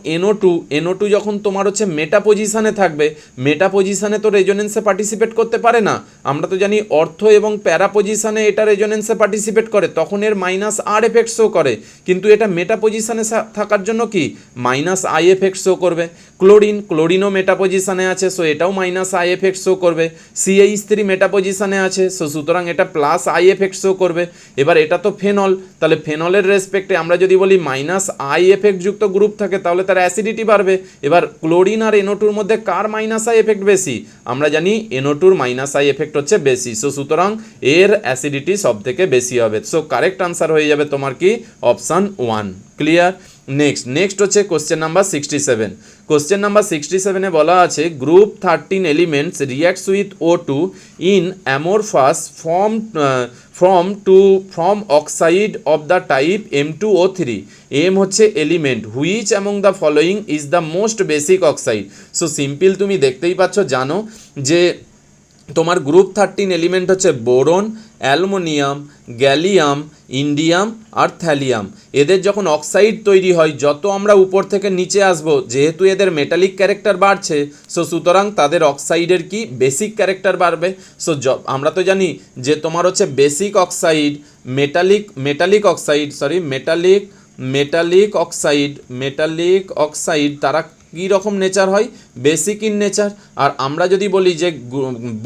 S1: NO2 যখন তোমার হচ্ছে মেটা পজিশানে থাকবে, মেটা পজিশানে তো রেজোনেন্সে পার্টিসিপেট করতে পারে না। আমরা তো জানি অর্থ এবং প্যারা পজিশানে এটা রেজোনেন্সে পার্টিসিপেট করে, তখন এর -R এফেক্ট শো করে, কিন্তু এটা মেটা পজিশানে থাকার জন্য কি -I এফেক্ট শো করবে। ক্লোরিনও মেটা পজিশানে আছে, সো এটাও -I এফেক্ট শো করবে। CH3 মেটা পজিশানে আছে, সো সুতরাং এটা +I এফেক্ট শো করবে। এবার এটা তো ফেনল, তাহলে ফেনলের রেসপেক্টে আমরা যদি বলি -I এফেক্ট যুক্ত গ্রুপ থাকে তাহলে তার অ্যাসিডিটি বাড়বে। এবার ক্লোরিন আর NO2-র মধ্যে কার -I এফেক্ট বেশি, আমরা জানি NO2-র -I এফেক্ট হচ্ছে বেশি। সো সুতরাং এর অ্যাসিডিটি সব থেকে বেশি হবে। সো কারেক্ট আনসার হয়ে যাবে তোমার কি অপশান 1। ক্লিয়ার? নেক্সট হচ্ছে কোশ্চেন নাম্বার 67। কোশ্চেন নাম্বার 67-এ বলা আছে group 13 elements reacts with O2 in amorphous from oxide of the type M2O3। M হচ্ছে element, which among the following is the most basic oxide. So simple, তুমি দেখতেই পাচ্ছ, জানো যে তোমার গ্রুপ 13 এলিমেন্ট হচ্ছে বোরন, অ্যালুমিনিয়াম, গ্যালিয়াম, ইন্ডিয়াম আর thallium. এদের যখন অক্সাইড তৈরি হয়, যত আমরা উপর থেকে নিচে আসবো, যেহেতু এদের মেটালিক ক্যারেক্টার বাড়ছে, সো সুতরাং তাদের অক্সাইডের কি বেসিক ক্যারেক্টার বাড়বে। সো আমরা তো জানি যে তোমার হচ্ছে বেসিক অক্সাইড, মেটালিক অক্সাইড তারা কী রকম নেচার হয়, বেসিক ইন নেচার। আর আমরা যদি বলি যে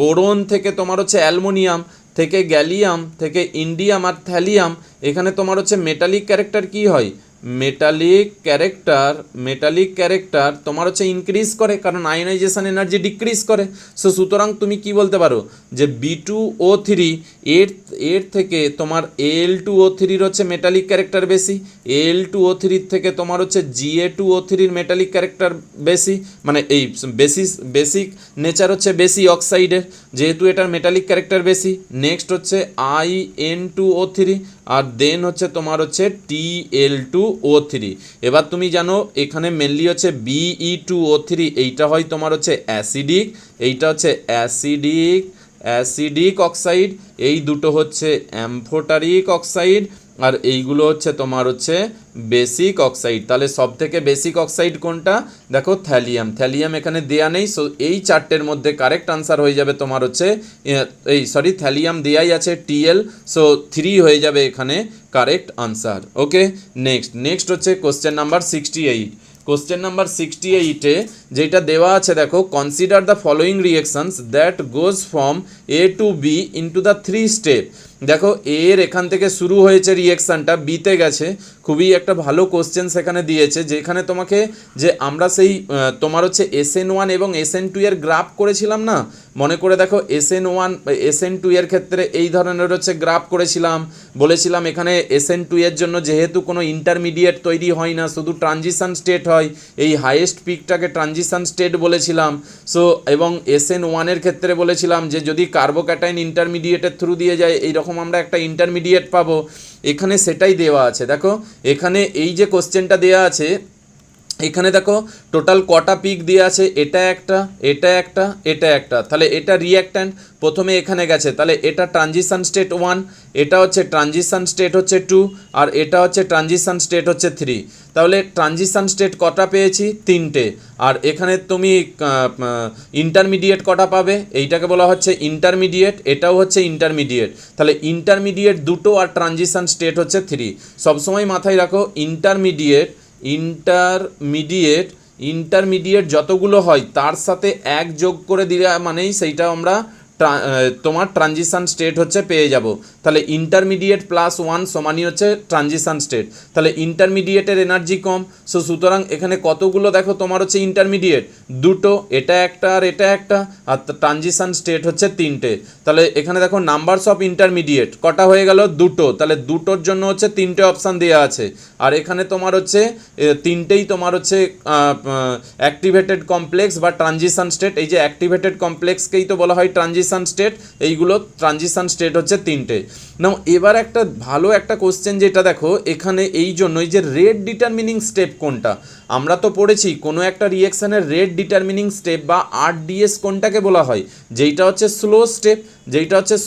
S1: বোরন থেকে তোমার হচ্ছে অ্যালুমিনিয়াম, থেকে গ্যালিয়াম, থেকে ইন্ডিয়াম আর থ্যালিয়াম, এখানে তোমার হচ্ছে মেটালিক ক্যারেক্টার কী হয়, মেটালিক ক্যারেক্টার তোমার হচ্ছে ইনক্রিজ করে, কারণ আয়নাইজেশন এনার্জি ডিক্রিজ করে। সো সুতরাং তুমি কি বলতে পারো যে B2O3 এর থেকে তোমার Al2O3 হচ্ছে মেটালিক ক্যারেক্টার বেশি, Al2O3 থেকে তোমার হচ্ছে Ga2O3 মেটালিক ক্যারেক্টার বেশি, মানে এই বেসিক নেচার হচ্ছে বেশি অক্সাইডের, যেহেতু এটার মেটালিক ক্যারেক্টার বেশি। নেক্সট হচ্ছে In2O3, আর দেন হচ্ছে তোমার হচ্ছে Tl2O3। এবার তুমি জানো এখানে মেনলি হচ্ছে Be2O3, এইটা হয় তোমার হচ্ছে অ্যাসিডিক, এইটা হচ্ছে অ্যাসিডিক অক্সাইড, এই দুটো হচ্ছে অ্যাম্ফোটারিক অক্সাইড, আর এইগুলো হচ্ছে তোমার হচ্ছে বেসিক অক্সাইড। তাহলে সব থেকে বেসিক অক্সাইড কোনটা? দেখো থ্যালিয়াম এখানে দেয়া নেই। সো এই চারটের মধ্যে কারেক্ট আনসার হয়ে যাবে তোমার হচ্ছে থ্যালিয়াম দেয়াই আছে Tl, সো 3 হয়ে যাবে এখানে কারেক্ট আনসার। ওকে, নেক্সট হচ্ছে কোশ্চেন নাম্বার 68। কোশ্চেন নাম্বার 68-এ যেটা দেওয়া আছে দেখো, consider the following reactions that goes from A to B into the 3 step. দেখো এর এখান থেকে শুরু হয়েছে রিয়েকশানটা, বিতে গেছে। খুবই একটা ভালো কোশ্চেন সেখানে দিয়েছে, যেখানে তোমাকে যে আমরা সেই তোমার হচ্ছে SN1 এবং SN2 এর গ্রাফ করেছিলাম না, মনে করে দেখো SN1 SN2 এর ক্ষেত্রে এই ধরনের হচ্ছে গ্রাফ করেছিলাম, বলেছিলাম এখানে SN2 এর জন্য যেহেতু কোনো ইন্টারমিডিয়েট তৈরি হয় না, শুধু ট্রানজিশন স্টেট হয়, এই হাইয়েস্ট পিকটাকে ট্রানজিশন স্টেট বলেছিলাম। সো এবং SN1 এর ক্ষেত্রে বলেছিলাম যে যদি কার্বোক্যাটাইন ইন্টারমিডিয়েটের থ্রু দিয়ে যায় এইরকম আমরা একটা ইন্টারমিডিয়েট পাবো। এখানে সেটাই দেওয়া আছে। দেখো এখানে এই যে কোশ্চেনটা দেওয়া আছে, এখানে দেখো টোটাল কটা পিক দেওয়া আছে, এটা একটা, এটা একটা, এটা একটা, তাহলে এটা রিঅ্যাক্ট্যান্ট প্রথমে এখানে গেছে, তাহলে এটা ট্রানজিশন স্টেট 1, এটা হচ্ছে ট্রানজিশন স্টেট হচ্ছে 2, আর এটা হচ্ছে ট্রানজিশন স্টেট হচ্ছে 3। তাহলে ট্রানজিশন স্টেট কটা পেয়েছি? 3টে। আর এখানে তুমি ইন্টারমিডিয়েট কটা পাবে? এইটাকে বলা হচ্ছে ইন্টারমিডিয়েট, এটাও হচ্ছে ইন্টারমিডিয়েট। তাহলে ইন্টারমিডিয়েট 2টো আর ট্রানজিশন স্টেট হচ্ছে 3। সবসময় মাথায় রাখো ইন্টারমিডিয়েট যতগুলো হয় তার সাথে 1 যোগ করে দিলে মানেই সেইটা আমরা তোমার ট্রানজিশন স্টেট হচ্ছে পেয়ে যাব। তাহলে ইন্টারমিডিয়েট প্লাস 1 সমানই হচ্ছে ট্রানজিশন স্টেট। তাহলে ইন্টারমিডিয়েটের এনার্জি কম, সো সুতরাং এখানে কতগুলো দেখো তোমার হচ্ছে ইন্টারমিডিয়েট? 2টো, এটা একটা আর এটা একটা, আর ট্রানজিশন স্টেট হচ্ছে 3টে। তাহলে এখানে দেখো নাম্বারস অফ ইন্টারমিডিয়েট কটা হয়ে গেল? 2টো। তাহলে 2টোর জন্য হচ্ছে 3টে অপশান দেওয়া আছে, আর এখানে তোমার হচ্ছে 3টেই তোমার হচ্ছে অ্যাক্টিভেটেড কমপ্লেক্স বা ট্রানজিশন স্টেট। এই যে অ্যাক্টিভেটেড কমপ্লেক্সকেই তো বলা হয় ট্রানজিশন স্টেট, এইগুলো ট্রানজিশন স্টেট হচ্ছে 3টে। নাও এবার একটা ভালো একটা কোশ্চেন যেটা দেখো এখানে, এই জন্যই যে রেট ডিটারমিনিং স্টেপ কোনটা, আমরা তো পড়েছি কোনো একটা রিয়েকশানের রেট ডিটারমিনিং স্টেপ বা RDS কোনটাকে বলা হয়, যেইটা হচ্ছে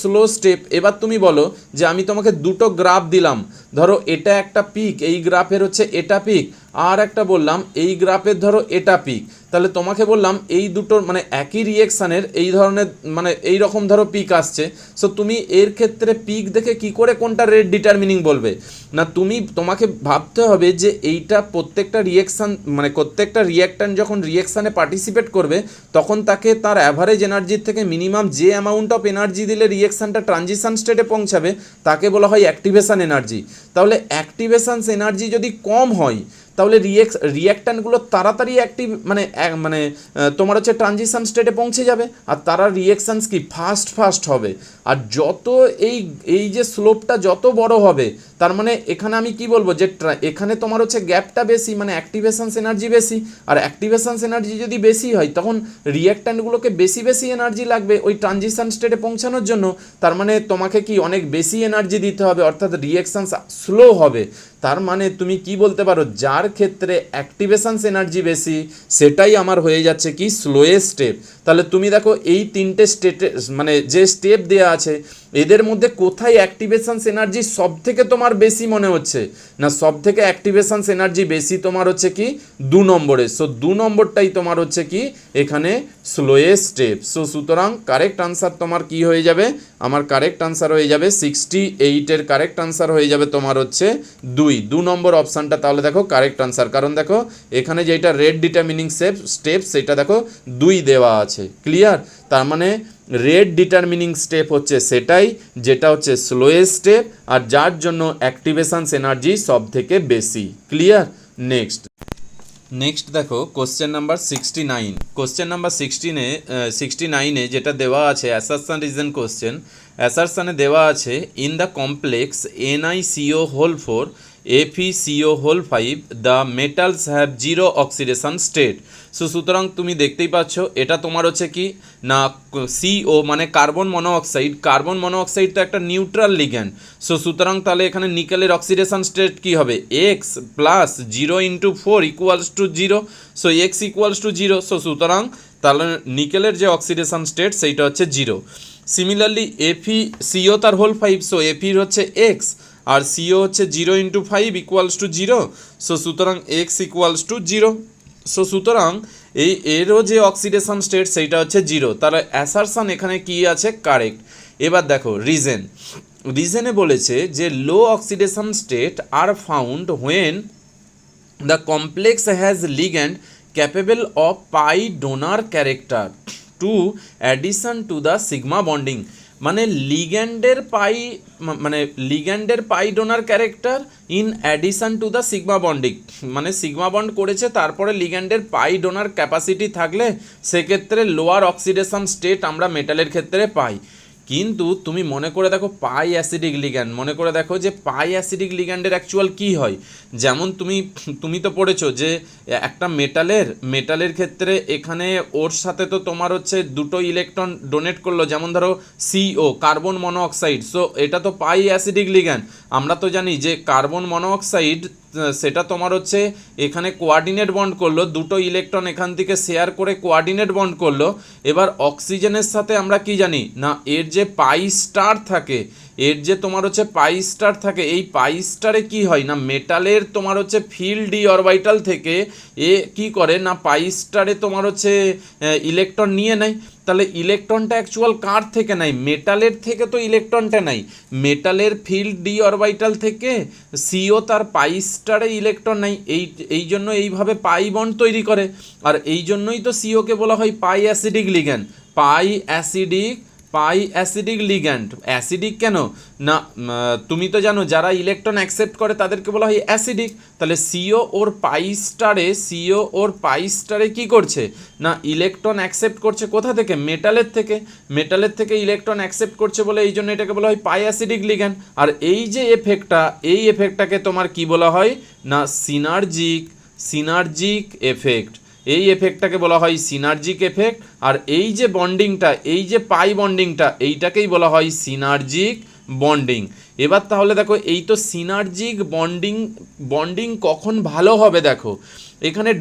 S1: স্লো স্টেপ। এবার তুমি বলো যে আমি তোমাকে দুটো গ্রাফ দিলাম, ধরো এটা একটা পিক, এই গ্রাফের হচ্ছে এটা পিক, আর একটা বললাম এই গ্রাফের ধরো এটা পিক। তাহলে তোমাকে বললাম এই দুটোর মানে একই রিয়েকশানের এই ধরনের মানে এই রকম ধরো পিক আসছে, সো তুমি এর ক্ষেত্রে পিক দেখে কি করে কোনটা রেট ডিটারমিনিং বলবে? না তোমাকে ভাবতে হবে যে এইটা প্রত্যেকটা রিয়েকশান মানে প্রত্যেকটা রিয়েক্ট্যান্ট যখন রিয়েকশানে পার্টিসিপেট করবে তখন তাকে তার অ্যাভারেজ এনার্জির থেকে মিনিমাম যে অ্যামাউন্ট অফ এনার্জি দিলে রিয়েকশানটা ট্রানজিশন স্টেটে পৌঁছাবে তাকে বলা হয় অ্যাক্টিভেশন এনার্জি। তাহলে অ্যাক্টিভেশন এনার্জি যদি কম হয় তাহলে রিয়েক্ট্যান্টগুলো তাড়াতাড়ি অ্যাক্টিভ মানে তোমার হচ্ছে ট্রানজিশন স্টেটে পৌঁছে যাবে, আর তারা রিয়েকশানস কি ফাস্ট হবে। আর যত এই যে স্লোপটা যত বড় হবে, তার মানে এখানে আমি কি বলবো যে এখানে তোমার হচ্ছে গ্যাপটা বেশি, মানে অ্যাক্টিভেশনস এনার্জি বেশি। আর অ্যাক্টিভেশনস এনার্জি যদি বেশি হয় তখন রিয়েক্ট্যান্টগুলোকে বেশি এনার্জি লাগবে ওই ট্রানজিশন স্টেটে পৌঁছানোর জন্য। তার মানে তোমাকে কি অনেক বেশি এনার্জি দিতে হবে, অর্থাৎ রিয়েকশানস স্লো হবে। তার মানে তুমি কি বলতে পারো, যার ক্ষেত্রে অ্যাক্টিভেশনস এনার্জি বেশি সেটাই আমার হয়ে যাচ্ছে কি স্লোয়েস্ট স্টেপ। তাহলে তুমি দেখো এই 3টে স্টেটে মানে যে স্টেপ দেওয়া আছে এদের মধ্যে কোথায় অ্যাক্টিভেশনস এনার্জি সব থেকে তোমার বেশি মনে হচ্ছে? না, সব থেকে অ্যাক্টিভেশনস এনার্জি বেশি তোমার হচ্ছে কি 2 নম্বরে। সো 2 নম্বরটাই তোমার হচ্ছে কি এখানে স্লোয়েস্ট স্টেপ। সো সুতরাং কারেক্ট আনসার তোমার কি হয়ে যাবে? আমার কারেক্ট আনসার হয়ে যাবে 68-এর কারেক্ট আনসার হয়ে যাবে তোমার হচ্ছে 2 নম্বর অপশানটা। তাহলে দেখো কারেক্ট আনসার, কারণ দেখো এখানে যেটা রেট ডিটারমিনিং স্টেপ সেটা দেখো 2 দেওয়া আছে। ক্লিয়ার? তার মানে রেট ডিটারমিনিং স্টেপ হচ্ছে সেটাই যেটা হচ্ছে স্লোয়েস্ট স্টেপ আর যার জন্য অ্যাক্টিভেশনস এনার্জি সব থেকে বেশি। ক্লিয়ার? নেক্সট দেখো কোশ্চেন নাম্বার 69। কোশ্চেন নাম্বার 69 যেটা দেওয়া আছে অ্যাসারশন রিজন কোশ্চেন, অ্যাসারশনে দেওয়া আছে in the complex NiCO whole 4 FeCO whole 5 the metals have zero oxidation state. সুতরাং তুমি দেখতেই পাচ্ছ এটা তোমার হচ্ছে কি না CO মানে কার্বন মনোঅক্সাইড তো একটা নিউট্রাল লিগ্যান্ড। সুতরাং তাহলে এখানে নিকেলের অক্সিডেশন স্টেট কি হবে X plus 0 into 4 equals to 0। X equals two 0। সুতরাং তাহলে নিকেলের যে অক্সিডেশন স্টেট সেইটা হচ্ছে 0। সিমিলারলি FeCO তার হোল 5, Fe হচ্ছে X আর CO হচ্ছে 0 ইন্টু 5 ইকুয়ালস টু 0। সুতরাং X ইকুয়ালস টু 0। সুতরাং এরও যে অক্সিডেশন স্টেট সেইটা হচ্ছে 0। তাহলে অ্যাসারশন এখানে কি আছে? কারেক্ট। এবার দেখো রিজনে বলেছে যে low oxidation state are found when the complex has ligand capable of pi donor character to addition to the sigma bonding. মানে লিগ্যান্ডের pi donor character in addition to the sigma bonding, মানে sigma bond করেছে তারপরে লিগ্যান্ডের pi donor capacity থাকলে সেক্ষেত্রে lower oxidation state আমরা মেটালের ক্ষেত্রে পাই। কিন্তু তুমি মনে করে দেখো পাই অ্যাসিডিক লিগ্যান্ড, মনে করে দেখো যে পাই অ্যাসিডিক লিগ্যান্ডের অ্যাকচুয়াল কী হয়। যেমন তুমি তো পড়েছো যে একটা মেটালের ক্ষেত্রে এখানে ওর সাথে তো তোমার হচ্ছে দুটো ইলেকট্রন ডোনেট করলো, যেমন ধরো CO কার্বন মনোঅক্সাইড। এটা তো পাই অ্যাসিডিক লিগ্যান্ড। আমরা তো জানি যে কার্বন মনোঅক্সাইড সেটা তোমার হচ্ছে এখানে কোয়ার্ডিনেট বন্ড করলো, দুটো ইলেকট্রন এখান থেকে শেয়ার করে কোয়ার্ডিনেট বন্ড করলো। এবার অক্সিজেনের সাথে আমরা কি জানি না এর যে পাই স্টার থাকে, এই পাই স্টারে কি হয় না মেটালের তোমার হচ্ছে ফিল্ড ডি অরবিটাল থেকে এ কি করে না পাই স্টারে তোমার হচ্ছে ইলেকট্রন নিয়ে নেয়। তাহলে ইলেকট্রনটা অ্যাকচুয়াল কার থেকে নাই? মেটালের থেকে তো ইলেকট্রনটা নাই, মেটালের ফিল্ড ডি অরবিটাল থেকে CO তার পাই স্টারে ইলেকট্রন নাই, এই জন্য এইভাবে পাই বন্ড তৈরি করে। আর এই জন্যই তো COকে বলা হয় পাই অ্যাসিডিক লিগ্যান্ড। পাই অ্যাসিডিক লিগ্যান্ড। অ্যাসিডিক কেন না তুমি তো জানো যারা ইলেকট্রন অ্যাকসেপ্ট করে তাদেরকে বলা হয় অ্যাসিডিক। তাহলে CO ওর পাই স্টারে কি করছে না ইলেকট্রন অ্যাকসেপ্ট করছে কোথা থেকে? মেটালের থেকে ইলেকট্রন অ্যাকসেপ্ট করছে বলে এই জন্য এটাকে বলা হয় পাই অ্যাসিডিক লিগ্যান্ড। আর এই যে এই এফেক্টটাকে তোমার কি বলা হয় না সিনার্জিক এফেক্ট। এই এফেক্টটাকে বলা হয় সিনার্জিক এফেক্ট। আর এই যে বন্ডিংটা, এই যে পাই বন্ডিংটা, এইটাকেই বলা হয় সিনার্জিক বন্ডিং। এবার তাহলে দেখো এই তো সিনার্জিক বন্ডিং কখন ভালো হবে? দেখো এখানে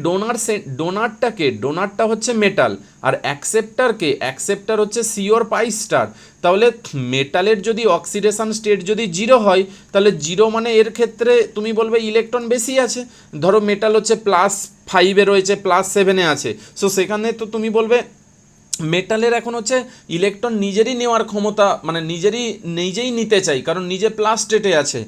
S1: ডোনারটা হচ্ছে মেটাল আর অ্যাকসেপ্টার হচ্ছে সিওর পাই স্টার। তাহলে মেটালের যদি অক্সিডেশন স্টেট যদি 0 হয় তাহলে 0 মানে এর ক্ষেত্রে তুমি বলবে ইলেকট্রন বেশি আছে। ধরো মেটাল হচ্ছে +5 রয়েছে, +7 আছে, সেখানে তো তুমি বলবে মেটালের এখন হচ্ছে ইলেকট্রন নিজেরই নেওয়ার ক্ষমতা, মানে নিজেই নিতে চাই কারণ নিজে প্লাস স্টেটে আছে।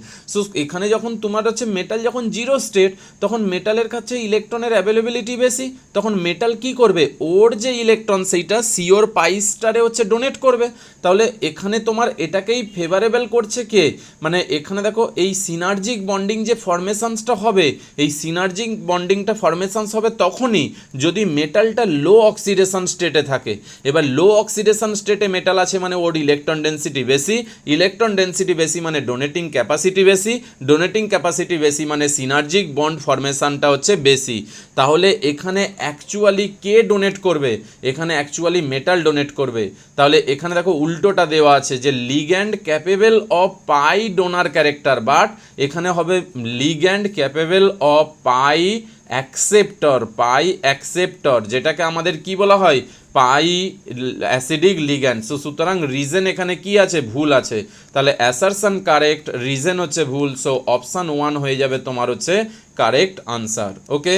S1: এখানে যখন তোমার হচ্ছে মেটাল যখন 0 স্টেট তখন মেটালের কাছে ইলেকট্রনের অ্যাভেলেবিলিটি বেশি, তখন মেটাল কি করবে ওর যে ইলেকট্রন সেইটা সিওর পাই স্টারে হচ্ছে ডোনেট করবে। তাহলে এখানে তোমার এটাকেই ফেভারেবল করছে কে? মানে এখানে দেখো এই সিনার্জিক বন্ডিং যে ফরমেশনসটা হবে, এই সিনার্জিক বন্ডিংটা ফরমেশনস হবে তখনই যদি মেটালটা লো অক্সিডেশন স্টেটে থাকে। এবার লো অক্সিডেশন স্টেটে মেটাল আছে মানে ওর ইলেকট্রন ডেন্সিটি বেশি মানে ডোনেটিং ক্যাপাসিটি বেশি মানে সিনার্জিক বন্ড ফরমেশনটা হচ্ছে বেশি। তাহলে এখানে অ্যাকচুয়ালি কে ডোনেট করবে? এখানে অ্যাকচুয়ালি মেটাল ডোনেট করবে। তাহলে এখানে দেখো উল্টোটা দেওয়া আছে যে ligand capable of pi donor character, but এখানে হবে ligand capable of pi acceptor, যেটাকে আমাদের কি বলা হয় পাই অ্যাসিডিক লিগ্যান্ড। সুতরাং রিজন এখানে কি আছে? ভুল আছে। তাহলে অ্যাসারশন কারেক্ট, রিজন হচ্ছে ভুল। অপশান 1 হয়ে যাবে তোমার হচ্ছে কারেক্ট আনসার। ওকে,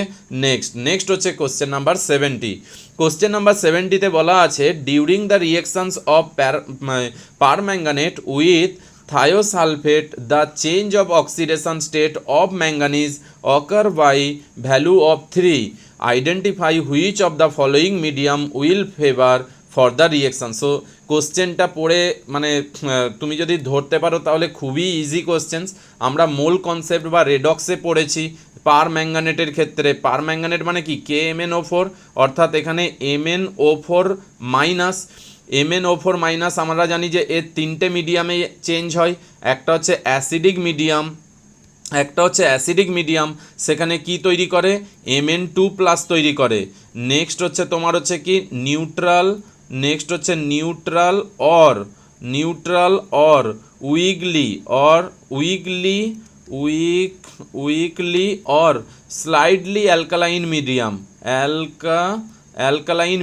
S1: নেক্সট হচ্ছে কোশ্চেন নাম্বার 70। কোশ্চেন নাম্বার 70তে বলা আছে during the reactions of permanganate with thiosulfate the change of oxidation state of manganese occur by value of 3. Identify which of the following medium will favor for the reaction. So কোশ্চেনটা পড়ে মানে তুমি যদি ধরতে পারো তাহলে খুবই ইজি কোশ্চেন্স। আমরা মোল কনসেপ্ট বা রেডক্সে পড়েছি পার ম্যাঙ্গানেটের ক্ষেত্রে। পার ম্যাঙ্গানেট মানে কি, KMnO4, অর্থাৎ এখানে MnO4 মাইনাস। MnO4 মাইনাস আমরা জানি যে এর তিনটে মিডিয়ামে চেঞ্জ হয়, একটা হচ্ছে অ্যাসিডিক মিডিয়াম, সেখানে কি তৈরি করে, Mn2 প্লাস তৈরি করে। নেক্সট হচ্ছে তোমার হচ্ছে কি neutral, neutral or weakly or slightly alkaline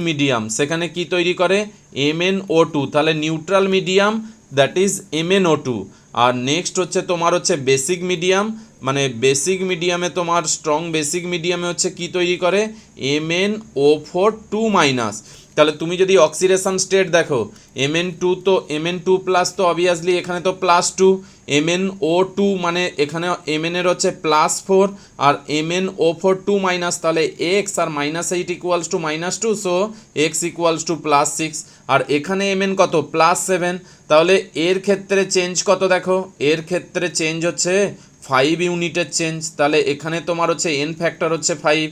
S1: medium, সেখানে কি তৈরি করে, MnO2। তাহলে neutral medium that is MnO2। আর নেক্সট হচ্ছে তোমার হচ্ছে বেসিক মিডিয়াম, মানে বেসিক মিডিয়ামে তোমার স্ট্রং বেসিক মিডিয়ামে হচ্ছে কি তৈরি করে, MnO4 2 মাইনাস। তাহলে তুমি যদি অক্সিডেশন স্টেট দেখো, Mn2 প্লাস, তো অবভিয়াসলি এখানে তো +2, MnO2 মানে এখানে Mn এর হচ্ছে +4 আর MnO4 2 মাইনাস, তাহলে x আর -8 equals to -2, so x equals to +6। আর এখানে Mn কত, +7। তাহলে এর ক্ষেত্রে চেঞ্জ কত দেখো, এর ক্ষেত্রে চেঞ্জ হচ্ছে 5 ইউনিটের চেঞ্জ। তাহলে এখানে তোমার হচ্ছে n ফ্যাক্টর হচ্ছে 5।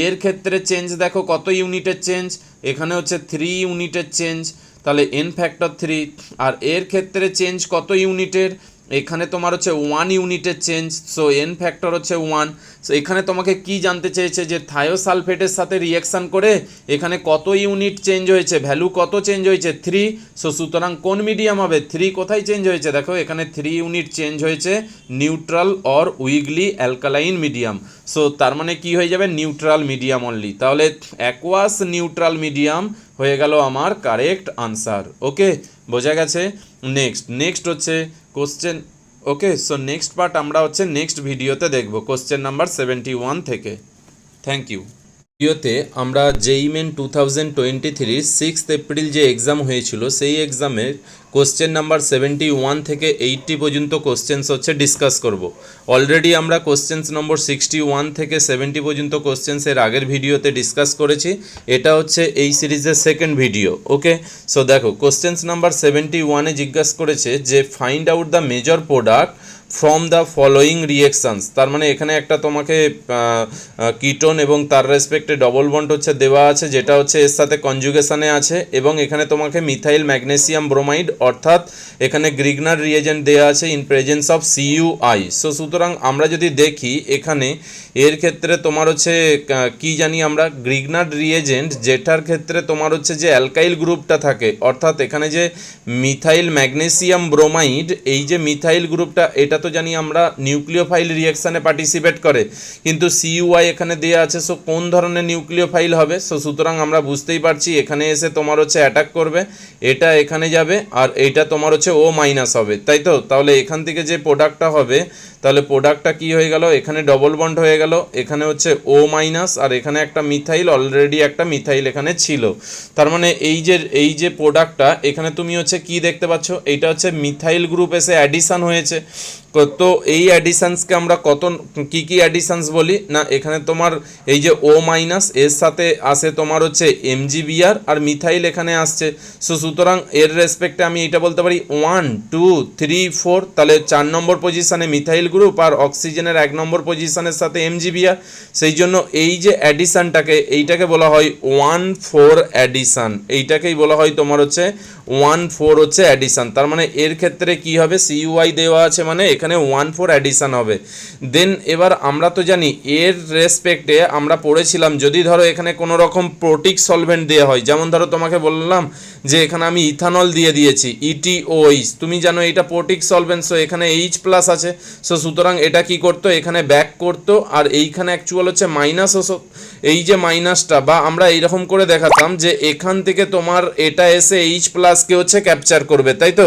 S1: এর ক্ষেত্রে চেঞ্জ দেখো কত ইউনিটের চেঞ্জ, এখানে হচ্ছে 3 ইউনিটের চেঞ্জ, তাহলে n ফ্যাক্টর 3। আর এর ক্ষেত্রে চেঞ্জ কত ইউনিটের, এখানে তোমার হচ্ছে 1 ইউনিটের চেঞ্জ, সো n ফ্যাক্টর হচ্ছে 1। সো এখানে তোমাকে কি জানতে চেয়েছে যে থায়োসালফেটের সাথে রিয়াকশান করে এখানে কত ইউনিট চেঞ্জ হয়েছে, ভ্যালু কত চেঞ্জ হয়েছে, 3। সো সুতরাং কোন মিডিয়াম হবে, 3 কোথায় চেঞ্জ হয়েছে, দেখো এখানে 3 ইউনিট চেঞ্জ হয়েছে neutral or weekly alkaline medium. So তার মানে কি হয়ে যাবে, নিউট্রাল মিডিয়াম অনলি। তাহলে অ্যাকোয়াস নিউট্রাল মিডিয়াম হয়ে গেল আমার কারেক্ট আনসার। ওকে, বোঝা গেছে। নেক্সট হচ্ছে question. Okay, so next part আমরা হচ্ছে নেক্সট ভিডিওতে দেখব, কোশ্চেন নাম্বার 71 থেকে। Thank you. ভিডিওতে আমরা জেইই মেন 2023 6 এপ্রিল যে এক্সাম হয়েছিল সেই এক্সামের কোশ্চেন নাম্বার 71 থেকে 80 পর্যন্ত কোশ্চেন্স হচ্ছে ডিসকাস করব। অলরেডি আমরা কোশ্চেন্স নম্বর 61 থেকে 70 পর্যন্ত কোশ্চেন্সের আগের ভিডিওতে ডিসকাস করেছি। এটা হচ্ছে এই সিরিজের সেকেন্ড ভিডিও। ওকে, সো দেখো কোশ্চেন্স নাম্বার 71-এ জিজ্ঞাসা করেছে যে find out the major product from the following reactions. তার মানে এখানে একটা তোমাকে কিটোন এবং তার রেসপেক্টে ডবল বন্ড হচ্ছে দেওয়া আছে, যেটা হচ্ছে এর সাথে কনজুগেশনে আছে, এবং এখানে তোমাকে মিথাইল ম্যাগনেসিয়াম ব্রোমাইড অর্থাৎ এখানে গ্রিগনার রিয়েজেন্ট দেওয়া আছে in presence of CuI। So সুতরাং আমরা যদি দেখি এখানে এর ক্ষেত্রে তোমার হচ্ছে কি জানি আমরা, গ্রিগনার রিয়েজেন্ট যেটার ক্ষেত্রে তোমার হচ্ছে যে অ্যালকাইল গ্রুপটা থাকে, অর্থাৎ এখানে যে মিথাইল ম্যাগনেসিয়াম ব্রোমাইড, এই যে মিথাইল গ্রুপটা এটা তো জানি আমরা নিউক্লিওফাইল রিয়াকশানে পার্টিসিপেট করে, কিন্তু CuI এখানে দেওয়া আছে। সো কোন ধরনের নিউক্লিওফাইল হবে, সো সুতরাং আমরা বুঝতেই পারছি এখানে এসে তোমার হচ্ছে অ্যাটাক করবে, এটা এখানে যাবে আর এইটা তোমার হচ্ছে O মাইনাস হবে, তাই তো। তাহলে এখান থেকে যে প্রোডাক্টটা হবে, তাহলে প্রোডাক্টটা কি হয়ে গেল, এখানে ডবল বন্ড হয়ে গেল, এখানে হচ্ছে O মাইনাস আর এখানে একটা মিথাইল, অলরেডি একটা মিথাইল এখানে ছিল। তার মানে এই যে প্রোডাক্টটা এখানে তুমি হচ্ছে কি দেখতে পাচ্ছ, এইটা হচ্ছে মিথাইল গ্রুপ এসে অ্যাডিশন হয়েছে। তো এই অ্যাডিশানসকে আমরা কি অ্যাডিশানস বলি না, এখানে তোমার এই যে O মাইনাস এর সাথে আসে তোমার হচ্ছে MgBr আর মিথাইল এখানে আসছে। সো সুতরাং এর রেসপেক্টে আমি এটা বলতে পারি 1 2 3 4, তাহলে 4 নম্বর পজিশানে মিথাইল গ্রুপ আর অক্সিজেনের 1 নম্বর পজিশানের সাথে MgBr। সেই জন্য এই যে এইটাকে বলা হয় 1-4 অ্যাডিশান, এইটাকেই বলা হয় তোমার হচ্ছে 1-4 হচ্ছে অ্যাডিশান। তার মানে এর ক্ষেত্রে কি হবে, CuI দেওয়া আছে মানে এখানে 1-4 অ্যাডিশান হবে। দেন এবার আমরা তো জানি এর রেসপেক্টে আমরা পড়েছিলাম, যদি ধরো এখানে কোনো রকম প্রোটিক সলভেন্ট দেওয়া হয়, যেমন ধরো তোমাকে বললাম যে এখানে আমি ইথানল দিয়ে দিয়েছি ETOH, তুমি জানো এটা প্রোটিক সলভেন্ট, সো এখানে H প্লাস আছে। সো সুতরাং এটা কি করতো, এখানে ব্যাক করতো, আর এইখানে অ্যাকচুয়াল হচ্ছে মাইনাস হতো। এই যে মাইনাসটা, বা আমরা এইরকম করে দেখাতাম যে এখান থেকে তোমার এটা এসে H প্লাসকে হচ্ছে ক্যাপচার করবে, তাই তো।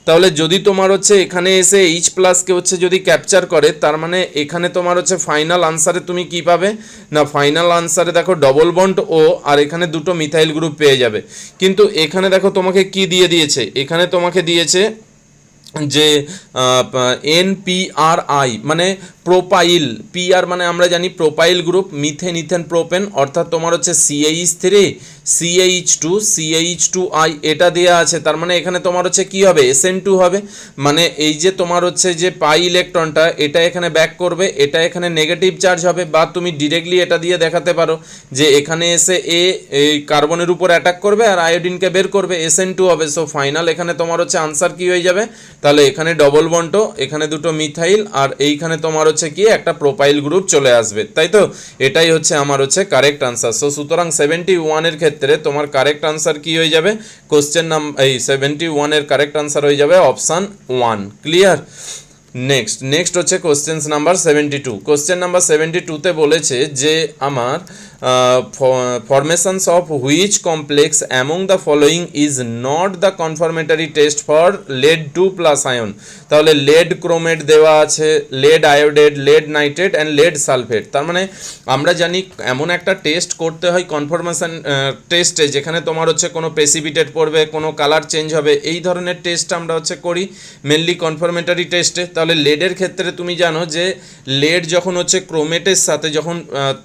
S1: তাহলে যদি তোমার হচ্ছে এখানে এসে H প্লাসকে হচ্ছে যদি ক্যাপচার করে, তার মানে এখানে তোমার হচ্ছে ফাইনাল আনসারে তুমি কি পাবে না, ফাইনাল আনসারে দেখো ডবল বন্ড O আর এখানে দুটো মিথাইল গ্রুপ পেয়ে যাবে। কিন্তু এখানে দেখো তোমাকে কি দিয়ে দিয়েছে, এখানে তোমাকে দিয়েছে যে NPRI মানে প্রোপাইল, PR মানে আমরা জানি propyl group, methane ethane propane, অর্থাৎ তোমার হচ্ছে CH3 CH2 CH2I এটা দেওয়া আছে। তার মানে এখানে তোমার হচ্ছে কি হবে, SN2 হবে। মানে এই যে তোমার হচ্ছে যে পাই ইলেকট্রনটা এটা এখানে ব্যাক করবে, এটা এখানে নেগেটিভ চার্জ হবে, বা তুমি ডিরেক্টলি এটা দিয়ে দেখাতে পারো যে এখানে এসে এই কার্বনের উপর অ্যাটাক করবে আর আয়োডিনকে বের করবে, SN2 হবে। সো ফাইনাল এখানে তোমার হচ্ছে আনসার কি হয়ে যাবে, তাহলে এখানে ডবল বন্ডও, এখানে দুটো মিথাইল, আর এইখানে তোমার হচ্ছে কি একটা প্রোপাইল গ্রুপ চলে আসবে, তাই তো? এটাই হচ্ছে আমার হচ্ছে কারেক্ট আনসার। সো সুতরাং 71 এর ক্ষেত্রে তোমার কারেক্ট আনসার কি হয়ে যাবে, কোশ্চেন নাম্বার এই 71 এর কারেক্ট আনসার হয়ে যাবে অপশান 1। ক্লিয়ার? নেক্সট হচ্ছে কোশ্চেন নাম্বার 72। কোশ্চেন নাম্বার 72তে বলেছে যে আমার formations of which complex among the following is not the confirmatory test for lead 2+ ion. তাহলে lead ক্রোমেট দেওয়া আছে, lead আয়োডেড, lead nitrate and lead sulphate. তার মানে আমরা জানি এমন একটা টেস্ট করতে হয় কনফার্মেশন টেস্টে, যেখানে তোমার হচ্ছে কোনো প্রেসিপিটেট পড়বে, কোনো কালার চেঞ্জ হবে, এই ধরনের টেস্ট আমরা হচ্ছে করি মেনলি কনফার্মেটরি টেস্টে। তাহলে লেডের ক্ষেত্রে তুমি জানো যে লেড যখন হচ্ছে ক্রোমেটের সাথে যখন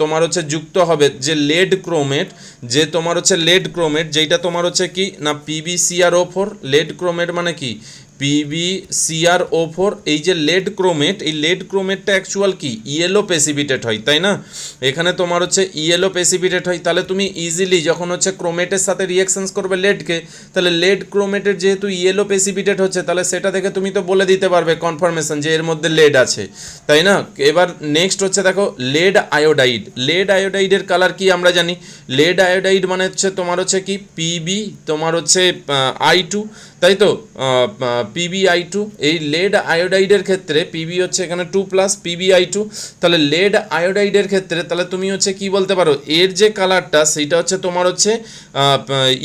S1: তোমার হচ্ছে যুক্ত হবে, যে লেড ক্রোমেট, যে তোমার হচ্ছে লেড ক্রোমেট যেটা তোমার হচ্ছে কি না PbCrO4, লেড ক্রোমেট মানে কি PbCrO4। এই যে লেড ক্রোমেট, এই লেড ক্রোমেটটা অ্যাকচুয়াল কি ইয়েলো প্রেসিপিটেট হয়, তাই না? এখানে তোমার হচ্ছে ইয়েলো প্রেসিপিটেট হয়। তাহলে তুমি ইজিলি যখন হচ্ছে ক্রোমেটের সাথে রিঅ্যাকশনস করবে লেডকে, তাহলে লেড ক্রোমেটের যেহেতু ইয়েলো প্রেসিপিটেট হচ্ছে, তাহলে সেটা দেখে তুমি তো বলে দিতে পারবে কনফার্মেশন যে এর মধ্যে লেড আছে, তাই না? এবার নেক্সট হচ্ছে দেখো লেড আয়োডাইড। লেড আয়োডাইডের কালার কি আমরা জানি, লেড আয়োডাইড মানে হচ্ছে তোমার হচ্ছে কি Pb, তোমার হচ্ছে I2, তাই তো? PbI2। এই লেড আয়োডাইডের ক্ষেত্রে Pb হচ্ছে এখানে 2+, PbI2। তাহলে লেড আয়োডাইডের ক্ষেত্রে তাহলে তুমি হচ্ছে কি বলতে পারো, এর যে কালারটা সেইটা হচ্ছে তোমার হচ্ছে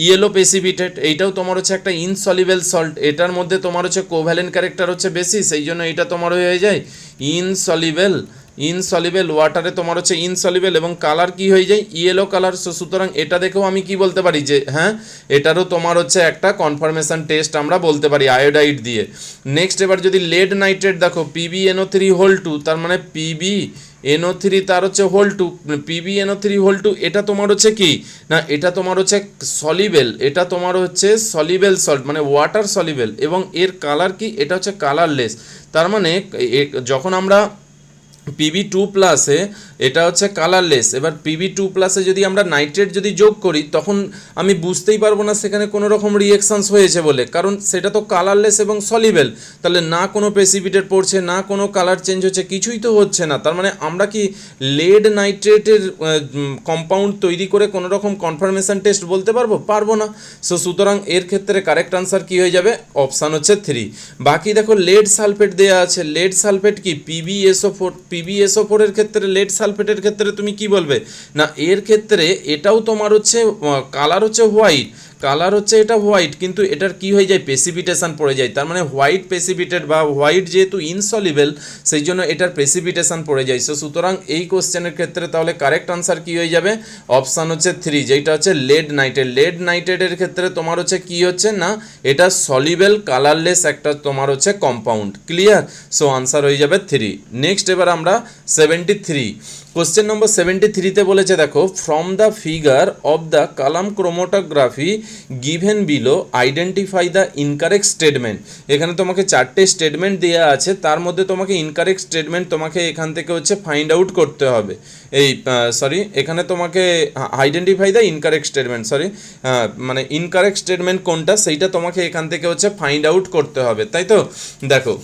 S1: ইয়েলো প্রেসিপিটেট। এইটাও তোমার হচ্ছে একটা ইনসলিবল সল্ট, এটার মধ্যে তোমার হচ্ছে কোভ্যালেন্ট ক্যারেক্টার হচ্ছে বেশি, সেই জন্য এটা তোমার হয়ে যায় ইনসলিবল ওয়াটারে তোমার হচ্ছে ইনসলিবল, এবং কালার কি হয়ে যায় ইয়েলো কালার। সুতরাং এটা দেখেও আমি কি বলতে পারি যে হ্যাঁ এটারও তোমার হচ্ছে একটা কনফার্মেশন টেস্ট আমরা বলতে পারি আয়োডাইড দিয়ে। নেক্সট এবার যদি লেড নাইট্রেট দেখো PbNO3 2, তার মানে PbNO3 তার হচ্ছে হোল 2, PbNO3 2 এটা তোমার হচ্ছে কি না এটা তোমার হচ্ছে সলিবেল, এটা তোমার হচ্ছে সলিবেল সল্ট মানে ওয়াটার সলিবেল, এবং এর কালার কি এটা হচ্ছে কালারলেস। তার মানে যখন আমরা Pb2+-এ এটা হচ্ছে কালারলেস, এবার Pb2+-এ যদি আমরা নাইট্রেট যদি যোগ করি তখন আমি বুঝতেই পারবো না সেখানে কোনো রকম রিঅ্যাকশনস হয়েছে বলে, কারণ সেটা তো কালারলেস এবং সলিবেল। তাহলে না কোনো প্রেসিপিটেট পড়ছে, না কোনো কালার চেঞ্জ হচ্ছে, কিছুই তো হচ্ছে না। তার মানে আমরা কি লেড নাইট্রেটের কম্পাউন্ড তৈরি করে কোনো রকম কনফার্মেশন টেস্ট বলতে পারবো না। সুতরাং এর ক্ষেত্রে কারেক্ট আনসার কি হয়ে যাবে, অপশান হচ্ছে 3। বাকি দেখো লেড সালফেট দেওয়া আছে, লেড সালফেট কি PbSO4 এর ক্ষেত্রে লেড সালফেটের ক্ষেত্রে তুমি কি বলবে না এর ক্ষেত্রে এটাও তোমার হচ্ছে কালার হচ্ছে এটা হোয়াইট, কিন্তু এটার কি হয়ে যায় প্রেসিপিটেশন পড়ে যায়। তার মানে হোয়াইট প্রেসিপিটেড বা হোয়াইট যেহেতু ইনসলিবল সেই জন্য এটার প্রেসিপিটেশন পড়ে যায়। সুতরাং এই কোশ্চেনের ক্ষেত্রে তাহলে কারেক্ট আনসার কি হয়ে যাবে, অপশান হচ্ছে 3, যেটা হচ্ছে লেড নাইট্রেটের ক্ষেত্রে তোমার হচ্ছে কি হচ্ছে না এটা সলিবেল কালারলেস একটা তোমার হচ্ছে কম্পাউন্ড। ক্লিয়ার? সো আনসার হয়ে যাবে 3। নেক্সট এবার আমরা 73 কোশ্চেন নম্বর 73তে বলেছে দেখো from the figure of the Kalam chromatography given below identify the incorrect statement. এখানে তোমাকে 4টে স্টেটমেন্ট দেওয়া আছে, তার মধ্যে তোমাকে ইনকারেক্ট স্টেটমেন্ট তোমাকে এখান থেকে হচ্ছে ফাইন্ড আউট করতে হবে। এখানে তোমাকে আইডেন্টিফাই দ্য ইনকারেক্ট স্টেটমেন্ট, মানে ইনকারেক্ট স্টেটমেন্ট কোনটা সেইটা তোমাকে এখান থেকে হচ্ছে ফাইন্ড আউট করতে হবে, তাই তো? দেখো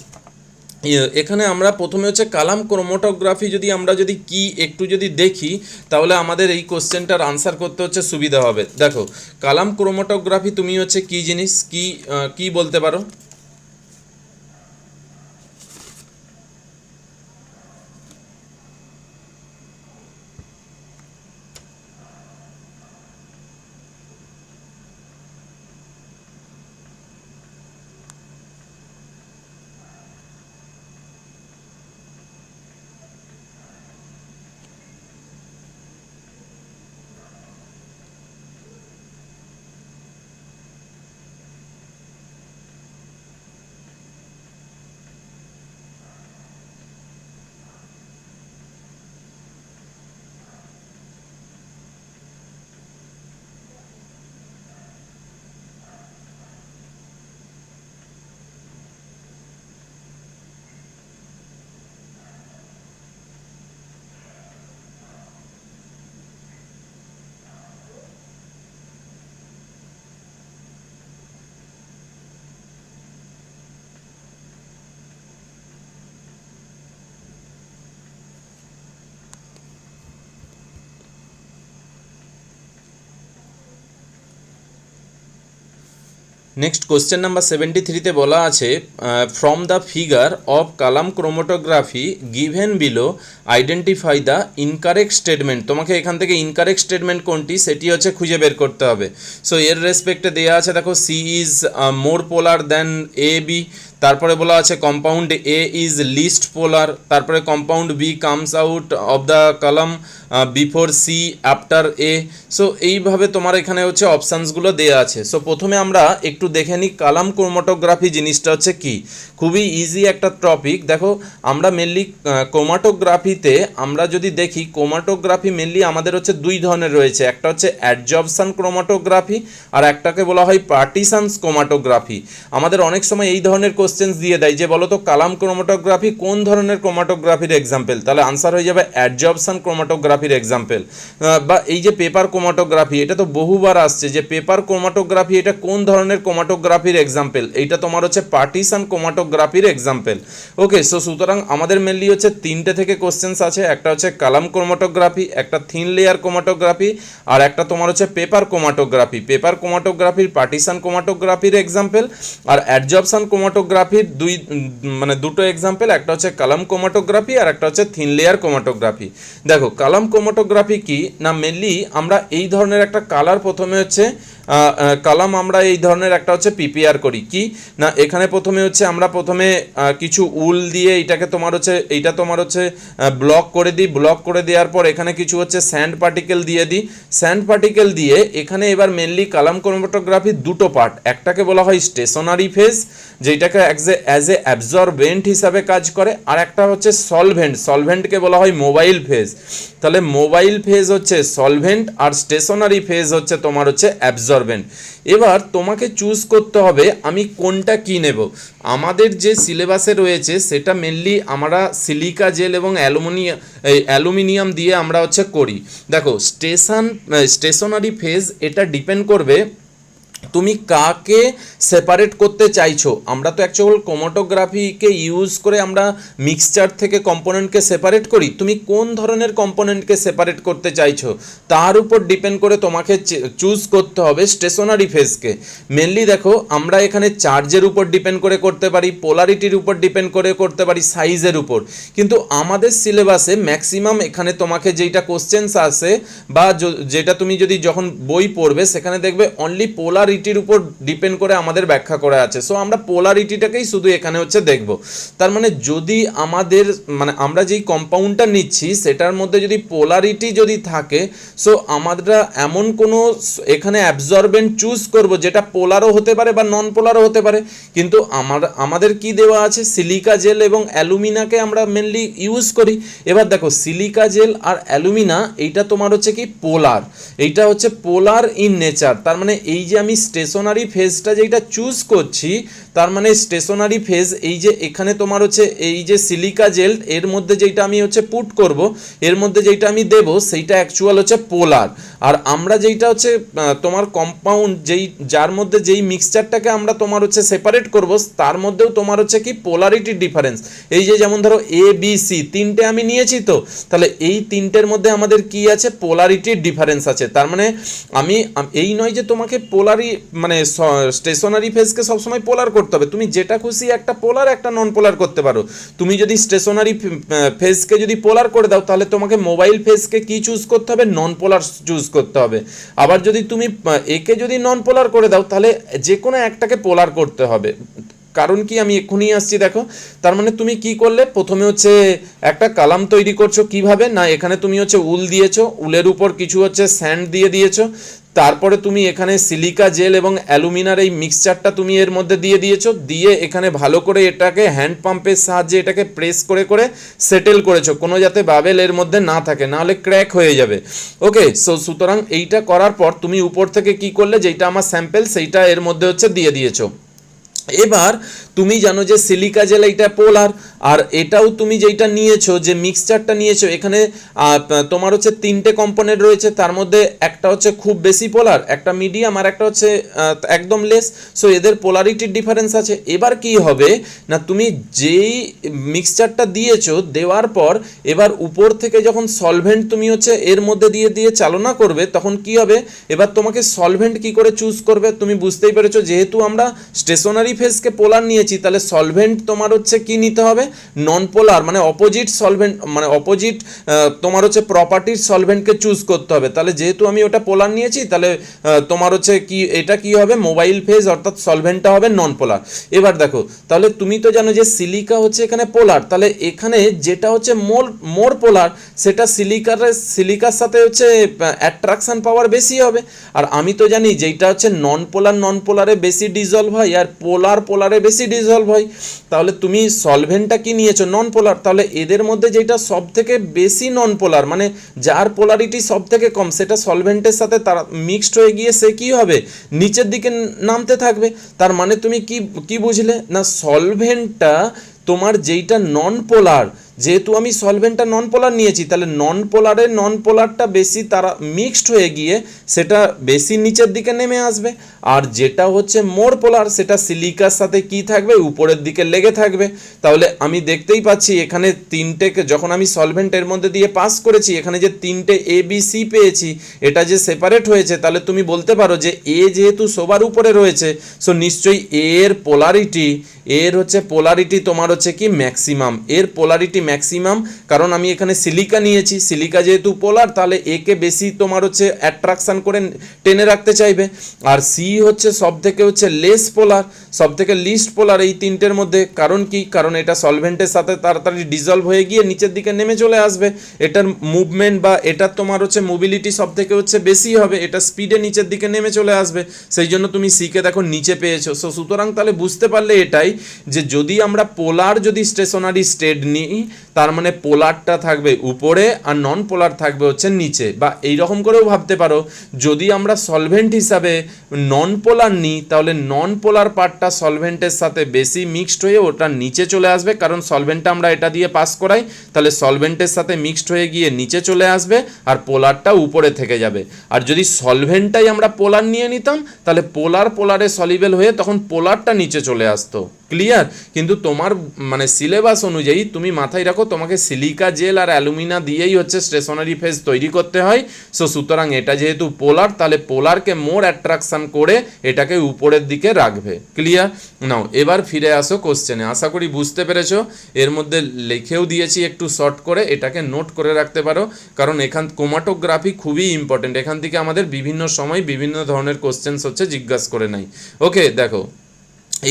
S1: এখানে আমরা প্রথমে হচ্ছে কালাম ক্রোমাটোগ্রাফি যদি কি একটু যদি দেখি তাহলে আমাদের এই কোশ্চেনটার আনসার করতে হচ্ছে সুবিধা হবে। দেখো কালাম ক্রোমাটোগ্রাফি তুমি হচ্ছে কি জিনিস কি বলতে পারো? নেক্সট কোশ্চেন নাম্বার 73-তে বলা আছে from the figure of Kalam chromatography given below identify the incorrect statement. তোমাকে এখান থেকে ইনকারেক্ট স্টেটমেন্ট কোনটি সেটি হচ্ছে খুঁজে বের করতে হবে। সো এর রেসপেক্টে দেওয়া আছে, দেখো C is more polar then A B, তারপরে বলা আছে compound A is least polar, তারপরে compound B comes out of the column before C after A. So এইভাবে তোমার এখানে হচ্ছে অপশানসগুলো দেওয়া আছে। সো প্রথমে আমরা একটু দেখে নিই কালাম ক্রোমাটোগ্রাফি জিনিসটা হচ্ছে কি। খুবই ইজি একটা টপিক। দেখো আমরা মেনলি ক্রোমাটোগ্রাফিতে আমরা যদি দেখি, ক্রোমাটোগ্রাফি মেনলি আমাদের হচ্ছে দুই ধরনের রয়েছে, একটা হচ্ছে অ্যাডজর্পশন ক্রোমাটোগ্রাফি আর একটাকে বলা হয় পার্টিশনস ক্রোমাটোগ্রাফি। আমাদের অনেক সময় এই ধরনের কোশ্চেন্স দিয়ে দেয় যে বলো তো কালাম ক্রোমাটোগ্রাফি কোন ধরনের ক্রোমাটোগ্রাফির এক্সাম্পল, তাহলে আনসার হয়ে যাবে অ্যাডজর্পশন ক্রোমাটোগ্রাফির এক্সাম্পল। বা এই যে পেপার ক্রোমাটোগ্রাফি, এটা তো বহুবার আসছে যে পেপার ক্রোমাটোগ্রাফি এটা কোন ধরনের ক্রোমাটোগ্রাফির এক্সাম্পল, এইটা তোমার হচ্ছে পার্টিশন ক্রোমাটোগ্রাফির এক্সাম্পল। ওকে, সো সুতরাং আমাদের মেনলি হচ্ছে তিনটে থেকে কোশ্চেন্স আছে, একটা হচ্ছে কালাম ক্রোমাটোগ্রাফি, একটা থিন লেয়ার ক্রোমাটোগ্রাফি, আর একটা তোমার হচ্ছে পেপার ক্রোমাটোগ্রাফি। পেপার ক্রোমাটোগ্রাফির পার্টিশন ক্রোমাটোগ্রাফির এক্সাম্পল আর অ্যাডজর্পশন ক্রোমাটোগ্রাফির দুটো এক্সাম্পল, একটা হচ্ছে কালাম ক্রোমাটোগ্রাফি আর একটা হচ্ছে থিন লেয়ার ক্রোমাটোগ্রাফি। দেখো কালাম ক্রোমাটোগ্রাফি কি না, মেনলি আমরা এই ধরনের একটা কালার প্রথমে হচ্ছে কালাম আমরা এই ধরনের একটা হচ্ছে প্রিপেয়ার করি কি না, এখানে প্রথমে হচ্ছে আমরা প্রথমে কিছু উল দিয়ে এইটাকে তোমার হচ্ছে এইটা তোমার হচ্ছে ব্লক করে দিই, ব্লক করে দেওয়ার পর এখানে কিছু হচ্ছে স্যান্ড পার্টিকেল দিয়ে দিই, স্যান্ড পার্টিকেল দিয়ে এখানে এবার মেনলি কালাম ক্রোমাটোগ্রাফির দুটো পার্ট, একটাকে বলা হয় স্টেশনারি ফেজ যেটাকে অ্যাজ এ অ্যাবজর্বেন্ট হিসাবে কাজ করে, আর একটা হচ্ছে সলভেন্ট, সলভেন্টকে বলা হয় মোবাইল ফেজ। তাহলে মোবাইল ফেজ হচ্ছে সলভেন্ট আর স্টেশনারি ফেজ হচ্ছে তোমার হচ্ছে অ্যাবজর্বেন্ট। এবার তোমাকে চুজ করতে হবে আমি কোনটা কি নেব। আমাদের যে সিলেবাসে রয়েছে সেটা মেনলি আমরা সিলিকা জেল এবং অ্যালুমিনিয়াম দিয়ে আমরা হচ্ছে করি। দেখো স্টেশনারি ফেজ এটা ডিপেন্ড করবে তুমি কাকে সেপারেট করতে চাইছো। আমরা তো অ্যাকচুয়াল ক্রোমাটোগ্রাফিকে ইউজ করে আমরা মিক্সচার থেকে কম্পোনেন্টকে সেপারেট করি, তুমি কোন ধরনের কম্পোনেন্টকে সেপারেট করতে চাইছো তার উপর ডিপেন্ড করে তোমাকে চুজ করতে হবে স্টেশনারি ফেজকে। মেনলি দেখো আমরা এখানে চার্জের উপর ডিপেন্ড করে করতে পারি, পোলারিটির উপর ডিপেন্ড করে করতে পারি, সাইজের উপর, কিন্তু আমাদের সিলেবাসে ম্যাক্সিমাম এখানে তোমাকে যেইটা কোশ্চেন্স আসে বা যেটা তুমি যদি যখন বই পড়বে সেখানে দেখবে অনলি পোলারিটির উপর ডিপেন্ড করে আমাদের ব্যাখ্যা করা আছে। সো আমরা পোলারিটিটাকেই শুধু এখানে হচ্ছে দেখব। তার মানে যদি আমাদের আমরা যেই কম্পাউন্ডটা নিচ্ছি সেটার মধ্যে যদি পোলারিটি যদি থাকে, সো আমরা এমন কোনো এখানে অ্যাবজর্বেন্ট চুজ করব যেটা পোলারও হতে পারে বা নন পোলারও হতে পারে। কিন্তু আমাদের কি দেওয়া আছে, সিলিকা জেল এবং অ্যালুমিনাকে আমরা মেনলি ইউজ করি। এবার দেখো সিলিকা জেল আর অ্যালুমিনা এইটা তোমার হচ্ছে কি পোলার, এইটা হচ্ছে পোলার ইন নেচার। তার মানে এই যে আমি স্টেশনারি ফেজটা যেটা চুজ করছি, তার মানে স্টেশনারি ফেজ এই যে এখানে তোমার হচ্ছে এই যে সিলিকা জেল এর মধ্যে যেটা আমি হচ্ছে পুট করব, এর মধ্যে যেটা আমি দেব সেইটা অ্যাকচুয়াল হচ্ছে পোলার। আর আমরা যেইটা হচ্ছে তোমার কম্পাউন্ড যার মধ্যে যেই মিক্সচারটাকে আমরা তোমার হচ্ছে সেপারেট করব তার মধ্যেও তোমার হচ্ছে কি পোলারিটির ডিফারেন্স। এই যে যেমন ধরো এ বি সি তিনটে আমি নিয়েছি, তো তাহলে এই তিনটের মধ্যে আমাদের কি আছে, পোলারিটির ডিফারেন্স আছে। তার মানে আমি এই নয় যে তোমাকে স্টেশনারি ফেজকে সবসময় পোলার করতে হবে, তুমি যেটা খুশি একটা পোলার একটা নন পোলার করতে পারো। তুমি যদি স্টেশনারি ফেজকে যদি পোলার করে দাও তাহলে তোমাকে মোবাইল ফেজকে কি চুজ করতে হবে, নন পোলার চুজ করতে হবে। আবার যদি তুমি একে যদি নন পোলার করে দাও তাহলে যে কোনো একটাকে পোলার করতে হবে। কারণ কি আমি এক্ষুনি আসছি দেখো। তার মানে তুমি কি করলে, প্রথমে হচ্ছে একটা কালাম তৈরি করছো কিভাবে না, এখানে তুমি হচ্ছে উল দিয়েছো, উলের উপর কিছু হচ্ছে স্যান্ড দিয়ে দিয়েছো, তারপরে তুমি এখানে সিলিকা জেল এবং অ্যালুমিনার এই মিক্সচারটা তুমি এর মধ্যে দিয়ে দিয়েছো, দিয়ে এখানে ভালো করে এটাকে হ্যান্ড পাম্পের সাহায্যে এটাকে প্রেস করে করে সেটেল করেছো, কোনো যাতে বাবেল এর মধ্যে না থাকে, নাহলে ক্র্যাক হয়ে যাবে। ওকে, সো সুতরাং এইটা করার পর তুমি উপর থেকে কি করলে, যেইটা আমার স্যাম্পেল সেইটা এর মধ্যে হচ্ছে দিয়ে দিয়েছো। এবার তুমি জানো যে সিলিকা জেল এইটা পোলার, আর এটাও তুমি যেইটা নিয়েছো যে মিক্সচারটা নিয়েছো এখানে তোমার হচ্ছে তিনটে কম্পোনেন্ট রয়েছে, তার মধ্যে একটা হচ্ছে খুব বেশি পোলার, একটা মিডিয়াম, আর একটা হচ্ছে একদম লেস। সো এদের পোলারিটির ডিফারেন্স আছে। এবার কি হবে না, তুমি যেই মিক্সচারটা দিয়েছো দেওয়ার পর এবার উপর থেকে যখন সলভেন্ট তুমি হচ্ছে এর মধ্যে দিয়ে দিয়ে চালনা করবে তখন কি হবে, এবার তোমাকে সলভেন্ট কি করে চুজ করবে তুমি বুঝতেই পেরেছো। যেহেতু আমরা স্টেশনারি ফেজকে পোলার নিয়েছি তাহলে সলভেন্ট তোমার হচ্ছে কি নিতে হবে, নন পোলার মানে অপোজিট সলভেন্ট, মানে অপোজিট তোমার হচ্ছে প্রপার্টির সলভেন্টকে চুজ করতে হবে। তাহলে যেহেতু আমি ওটা পোলার নিয়েছি তাহলে তোমার হচ্ছে কি এটা কি হবে মোবাইল ফেজ, অর্থাৎ সলভেন্টটা হবে নন পোলার। এবার দেখো তাহলে তুমি তো জানো যে সিলিকা হচ্ছে এখানে পোলার, তাহলে এখানে যেটা হচ্ছে মোর পোলার সেটা সিলিকার সাথে হচ্ছে অ্যাট্রাকশন পাওয়ার বেশি হবে। আর আমি তো জানি যেটা হচ্ছে নন পোলারে বেশি ডিজলভ হয় আর পোলারে বেশি ডিজলভ হয়। তাহলে তুমি সলভেন্টটা কি নিয়েছো নন পোলার, তাহলে এদের মধ্যে যেটা সব থেকে বেশি নন পোলার মানে যার পোলারিটি সব থেকে কম সেটা সলভেন্টের সাথে তারা মিক্সড হয়ে গিয়ে সে কি হবে নিচের দিকে নামতে থাকবে। তার মানে তুমি কি বুঝলে না, সলভেন্টটা তোমার যেইটা নন পোলার, যেহেতু আমি সলভেন্টটা নন পোলার নিয়েছি তাহলে নন পোলারটা বেশি তারা মিক্সড হয়ে গিয়ে সেটা বেশি নিচের দিকে নেমে আসবে, আর যেটা হচ্ছে মোর পোলার সেটা সিলিকার সাথে কি থাকবে উপরের দিকে লেগে থাকবে। তাহলে আমি দেখতেই পাচ্ছি এখানে তিনটেকে যখন আমি সলভেন্টের মধ্যে দিয়ে পাস করেছি এখানে যে তিনটে এ বি সি পেয়েছি এটা যে সেপারেট হয়েছে, তাহলে তুমি বলতে পারো যে এ যেহেতু সবার উপরে রয়েছে সো নিশ্চয়ই এর পোলারিটি তোমার হচ্ছে কি ম্যাক্সিমাম, এর পোলারিটি ম্যাক্সিমাম, কারণ আমি এখানে সিলিকা নিয়েছি, সিলিকা যেহেতু পোলার তাহলে একে বেশি তোমার হচ্ছে অ্যাট্রাকশন করে টেনে রাখতে চাইবে। আর সি হচ্ছে সব থেকে হচ্ছে লেস পোলার, সব থেকে লিস্ট পোলার এই তিনটের মধ্যে। কারণ কি, কারণ এটা সলভেন্টের সাথে তাড়াতাড়ি ডিজলভ হয়ে গিয়ে নিচের দিকে নেমে চলে আসবে, এটার মুভমেন্ট বা এটার তোমার হচ্ছে মোবিলিটি সব থেকে হচ্ছে বেশি হবে, এটা স্পিডে নিচের দিকে নেমে চলে আসবে, সেই জন্য তুমি সিকে দেখো নিচে পেয়েছো। সো সুতরাং তাহলে বুঝতে পারলে এটাই যে যদি আমরা পোলার যদি স্টেশনারি স্টেট নিই তার মানে পোলারটা থাকবে উপরে আর নন পোলার থাকবে হচ্ছে নিচে, বা এইরকম করেও ভাবতে পারো যদি আমরা সলভেন্ট হিসাবে নন পোলার নিই তাহলে নন পোলার পার্টটা সলভেন্টের সাথে বেশি মিক্সড হয়ে ওটা নিচে চলে আসবে, কারণ সলভেন্টটা আমরা এটা দিয়ে পাস করাই তাহলে সলভেন্টের সাথে মিক্সড হয়ে গিয়ে নিচে চলে আসবে আর পোলারটা উপরে থেকে যাবে। আর যদি সলভেন্টটাই আমরা পোলার নিয়ে নিতাম তাহলে পোলারে সলিবেল হয়ে তখন পোলারটা নিচে চলে আসতো। ক্লিয়ার? কিন্তু তোমার মানে সিলেবাস অনুযায়ী তুমি মাথায় রাখো তোমাকে সিলিকা জেল আর অ্যালুমিনা দিয়েই হচ্ছে স্টেশনারি ফেজ তৈরি করতে হয়। সো সুতরাং এটা যেহেতু পোলার তাহলে পোলারকে মোর অ্যাট্রাকশন করে এটাকে উপরের দিকে রাখবে। ক্লিয়ার? নাও এবার ফিরে আসো কোশ্চেনে, আশা করি বুঝতে পেরেছো। এর মধ্যে লিখেও দিয়েছি একটু শর্ট করে, এটাকে নোট করে রাখতে পারো কারণ এখান ক্রোমাটোগ্রাফি খুবই ইম্পর্টেন্ট, এখান থেকে আমাদের বিভিন্ন সময় বিভিন্ন ধরনের কোশ্চেন্স হচ্ছে জিজ্ঞাসা করে নেয়। ওকে দেখো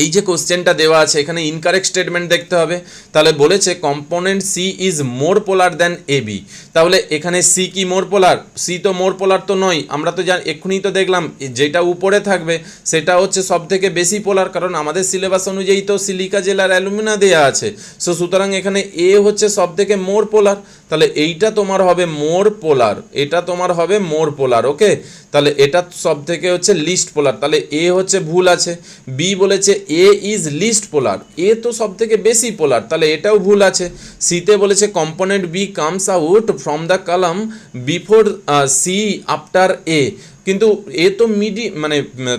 S1: এই যে কোশ্চেনটা দেওয়া আছে এখানে ইনকারেক্ট স্টেটমেন্ট দেখতে হবে। তাহলে বলেছে component C is more polar than A B, তাহলে এখানে সি কি মোর পোলার? সি তো মোর পোলার তো নয়, আমরা তো এক্ষুনি তো দেখলাম যেটা উপরে থাকবে সেটা হচ্ছে সব থেকে বেশি পোলার, কারণ আমাদের সিলেবাস অনুযায়ী তো সিলিকা জেল আর অ্যালুমিনা দেওয়া আছে। সো সুতরাং এখানে এ হচ্ছে সব থেকে মোর পোলার, তাহলে এইটা তোমার হবে মোর পোলার, এটা তোমার হবে মোর পোলার। ওকে, তাহলে এটা সব থেকে হচ্ছে লিস্ট পোলার, তাহলে এ হচ্ছে ভুল আছে। বি বলেছে এ ইজ লিস্ট পোলার, এ তো সব থেকে বেশি পোলার, তাহলে এটাও ভুল আছে। সিতে বলেছে component B comes out from the column before C after A, কিন্তু এ তো মানে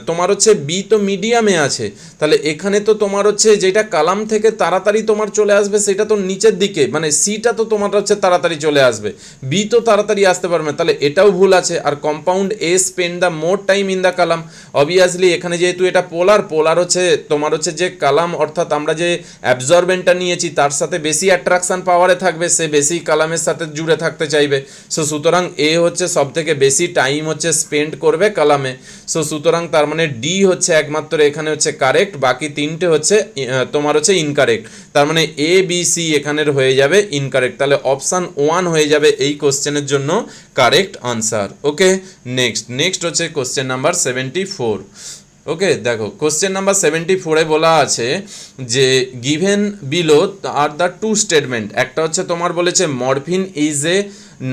S1: তোমার হচ্ছে বি তো মিডিয়ামে আছে, তাহলে এখানে তো তোমার হচ্ছে যেটা কালাম থেকে তাড়াতাড়ি তোমার চলে আসবে সেটা তো নিচের দিকে, মানে সিটা তো তোমার হচ্ছে তাড়াতাড়ি চলে আসবে, বি তো তাড়াতাড়ি আসতে পারবে না, তাহলে এটাও ভুল আছে। আর compound A spend the more time in the column, obviously এখানে যেহেতু এটা পোলার হচ্ছে তোমার হচ্ছে যে কালাম অর্থাৎ আমরা যে অ্যাবজর্বেন্টটা নিয়েছি তার সাথে বেশি অ্যাট্রাকশন পাওয়ারে থাকবে, সে বেশি কালামের সাথে জুড়ে থাকতে চাইবে। সো সুতরাং এ হচ্ছে সব থেকে বেশি টাইম হচ্ছে স্পেন্ড করবে কালামে। সো সুতরাং তার মানে ডি হচ্ছে একমাত্র এখানে হচ্ছে কারেক্ট, বাকি তিনটে হচ্ছে তোমার হচ্ছে ইনকারেক্ট, তার মানে এ বি সি এখানের হয়ে যাবে ইনকারেক্ট, তাহলে অপশান 1 হয়ে যাবে এই কোশ্চেনের জন্য কারেক্ট আনসার। ওকে, নেক্সট হচ্ছে কোশ্চেন নাম্বার 74। ওকে দেখো কোশ্চেন নাম্বার 74-এ বলা আছে যে given below are the two statement, একটা হচ্ছে তোমার বলেছে morphine is a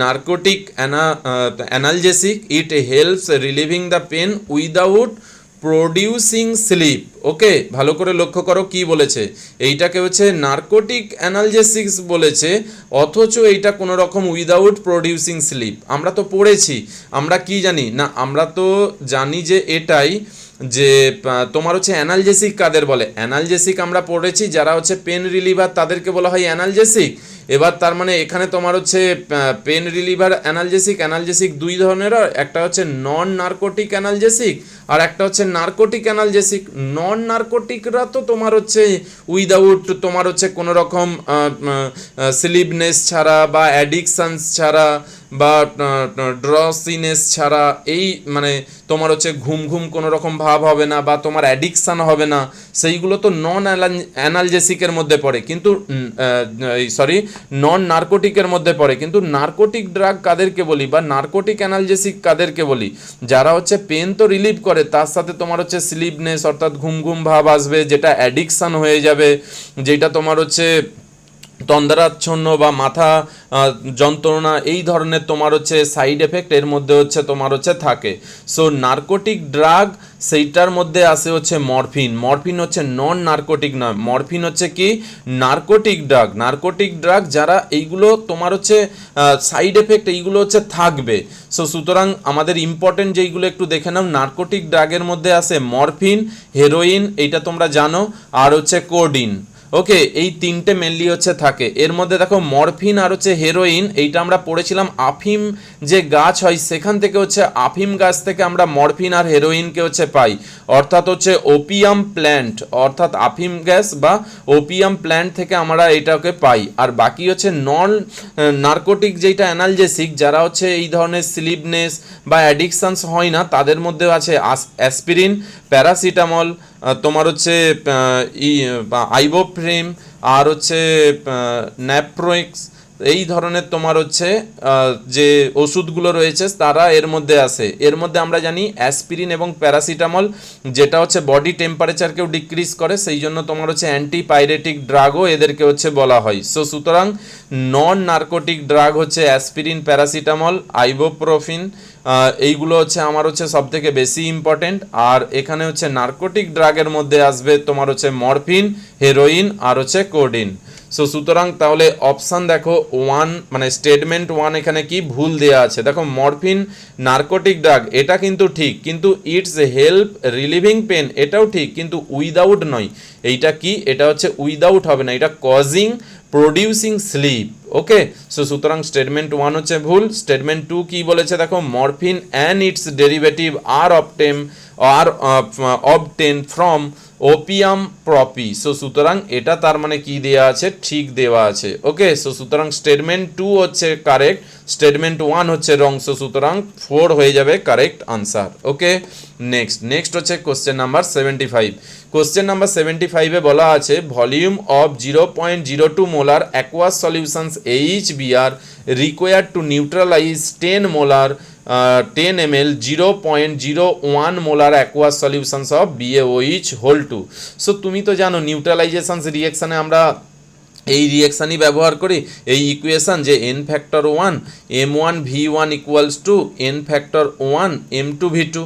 S1: narcotic analgesic, it helps relieving the pain without producing sleep. Okay, ভালো করে লক্ষ্য করো কি বলেছে, এইটাকে হচ্ছে নার্কোটিক অ্যানালজেসিক্স বলেছে, অথচ এইটা কোনো রকম উইদাউট প্রডিউসিং স্লিপ। আমরা তো পড়েছি, আমরা কি জানি না, আমরা তো জানি যে এটাই যে তোমার হচ্ছে অ্যানালজেসিক কাদের বলে, অ্যানালজেসিক আমরা পড়েছি যারা হচ্ছে পেন রিলিভার তাদেরকে বলা হয় অ্যানালজেসিক। এবার তার মানে এখানে তোমার হচ্ছে পেন রিলিভার অ্যানালজেসিক, অ্যানালজেসিক দুই ধরনের, একটা হচ্ছে নন নার্কোটিক অ্যানালজেসিক আর একটা হচ্ছে নার্কোটিক অ্যানালজেসিক। নন নার্কোটিকরা তো তোমার হচ্ছে উইদাউট তোমার হচ্ছে কোনো রকম স্লিপনেস ছাড়া বা অ্যাডিকশানস ছাড়া বা ড্রসিনেস ছাড়া, এই মানে তোমার হচ্ছে ঘুম ঘুম কোনো রকম ভাব হবে না বা তোমার অ্যাডিকশান হবে না, সেইগুলো তো নন অ্যানালজেসিকের মধ্যে পড়ে, কিন্তু সরি নন নার্কোটিকের মধ্যে পড়ে। কিন্তু নার্কোটিক ড্রাগ কাদেরকে বলি বা নার্কোটিক অ্যানালজেসিক কাদেরকে বলি, যারা হচ্ছে পেন তো রিলিভ করে, তার সাথে তোমার হচ্ছে স্লিপনেস অর্থাৎ ঘুম ঘুম ভাব আসবে, যেটা অ্যাডিকশান হয়ে যাবে, যেটা তোমার হচ্ছে তন্দ্রাচ্ছন্ন বা মাথা যন্ত্রণা, এই ধরনের তোমার হচ্ছে সাইড এফেক্ট এর মধ্যে হচ্ছে তোমার হচ্ছে থাকে। সো নার্কোটিক ড্রাগ সেইটার মধ্যে আসে হচ্ছে মরফিন। মরফিন হচ্ছে নন নার্কোটিক নয়, মরফিন হচ্ছে কি নার্কোটিক ড্রাগ। নার্কোটিক ড্রাগ যারা এইগুলো তোমার হচ্ছে সাইড এফেক্ট এইগুলো হচ্ছে থাকবে। সো সুতরাং আমাদের ইম্পর্টেন্ট যেইগুলো একটু দেখে নাও, নার্কোটিক ড্রাগের মধ্যে আসে মরফিন, হেরোইন, এইটা তোমরা জানো, আর হচ্ছে কোডিন। ওকে, এই তিনটে মেনলি হচ্ছে থাকে। এর মধ্যে দেখো মরফিন আর হচ্ছে হেরোইন, এইটা আমরা পড়েছিলাম আফিম যে গাছ হয় সেখান থেকে হচ্ছে আফিম গাছ থেকে আমরা মরফিন আর হেরোইনকে হচ্ছে পাই, অর্থাৎ হচ্ছে ওপিয়াম প্ল্যান্ট, অর্থাৎ আফিম গ্যাস বা ওপিয়াম প্ল্যান্ট থেকে আমরা এটাকে পাই। আর বাকি হচ্ছে নন নার্কোটিক যেটা অ্যানালজেসিক, যারা হচ্ছে এই ধরনের স্লিপনেস বা অ্যাডিকশানস হয় না, তাদের মধ্যে আছে অ্যাসপিরিন, প্যারাসিটামল, তোমার হচ্ছে আইবোফ্রেম আর হচ্ছে ন্যাপ্রোক্স, এই ধরনের তোমার হচ্ছে যে ওষুধগুলো রয়েছে তারা এর মধ্যে আসে। এর মধ্যে আমরা জানি অ্যাসপিরিন এবং প্যারাসিটামল যেটা হচ্ছে বডি টেম্পারেচারকেও ডিক্রিজ করে, সেই জন্য তোমার হচ্ছে অ্যান্টিপাইরেটিক ড্রাগও এদেরকে হচ্ছে বলা হয়। সো সুতরাং নন নার্কোটিক ড্রাগ হচ্ছে অ্যাসপিরিন, প্যারাসিটামল, আইবোপ্রোফিন, এইগুলো হচ্ছে আমার হচ্ছে সব থেকে বেশি ইম্পর্টেন্ট। আর এখানে হচ্ছে নার্কোটিক ড্রাগের মধ্যে আসবে তোমার হচ্ছে মরফিন, হেরোইন আর হচ্ছে কোডিন। সো সুতরাং তাহলে অপশান দেখো ওয়ান, মানে স্টেটমেন্ট ওয়ান এখানে কি ভুল দেওয়া আছে। দেখো মরফিন নার্কোটিক ড্রাগ এটা কিন্তু ঠিক, কিন্তু ইটস হেল্প রিলিভিং পেন এটাও ঠিক, কিন্তু উইদাউট নয়। এইটা কি, এটা হচ্ছে উইদাউট হবে না, এটা causing producing sleep. Okay, so সুতরাং স্টেটমেন্ট ওয়ান হচ্ছে ভুল। স্টেটমেন্ট টু কি বলেছে দেখো, morphine and its derivative are obtain from opium প্রপি। সো সুতরাং এটা তার মানে কি দেওয়া আছে, ঠিক দেওয়া আছে। ওকে, সো সুতরাং স্টেটমেন্ট টু হচ্ছে কারেক্ট, স্টেটমেন্ট ওয়ান হচ্ছে রং। সো সুতরাং 4 হয়ে যাবে কারেক্ট আনসার। ওকে, নেক্সট হচ্ছে কোশ্চেন নাম্বার 75। কোশ্চেন নাম্বার 75-এ বলা আছে volume of 0.02 molar aqueous solutions HBr required to neutralize 10 molar 10 ml 0.01 molar aqueous solutions of BaOH whole 2। So তুমি তো জানো নিউট্রালাইজেশনস রিঅ্যাকশানে আমরা এই রিঅ্যাকশানই ব্যবহার করি, এই ইকুয়েশান যে n factor 1 m1 v1 equals to n factor 1 m2 v2।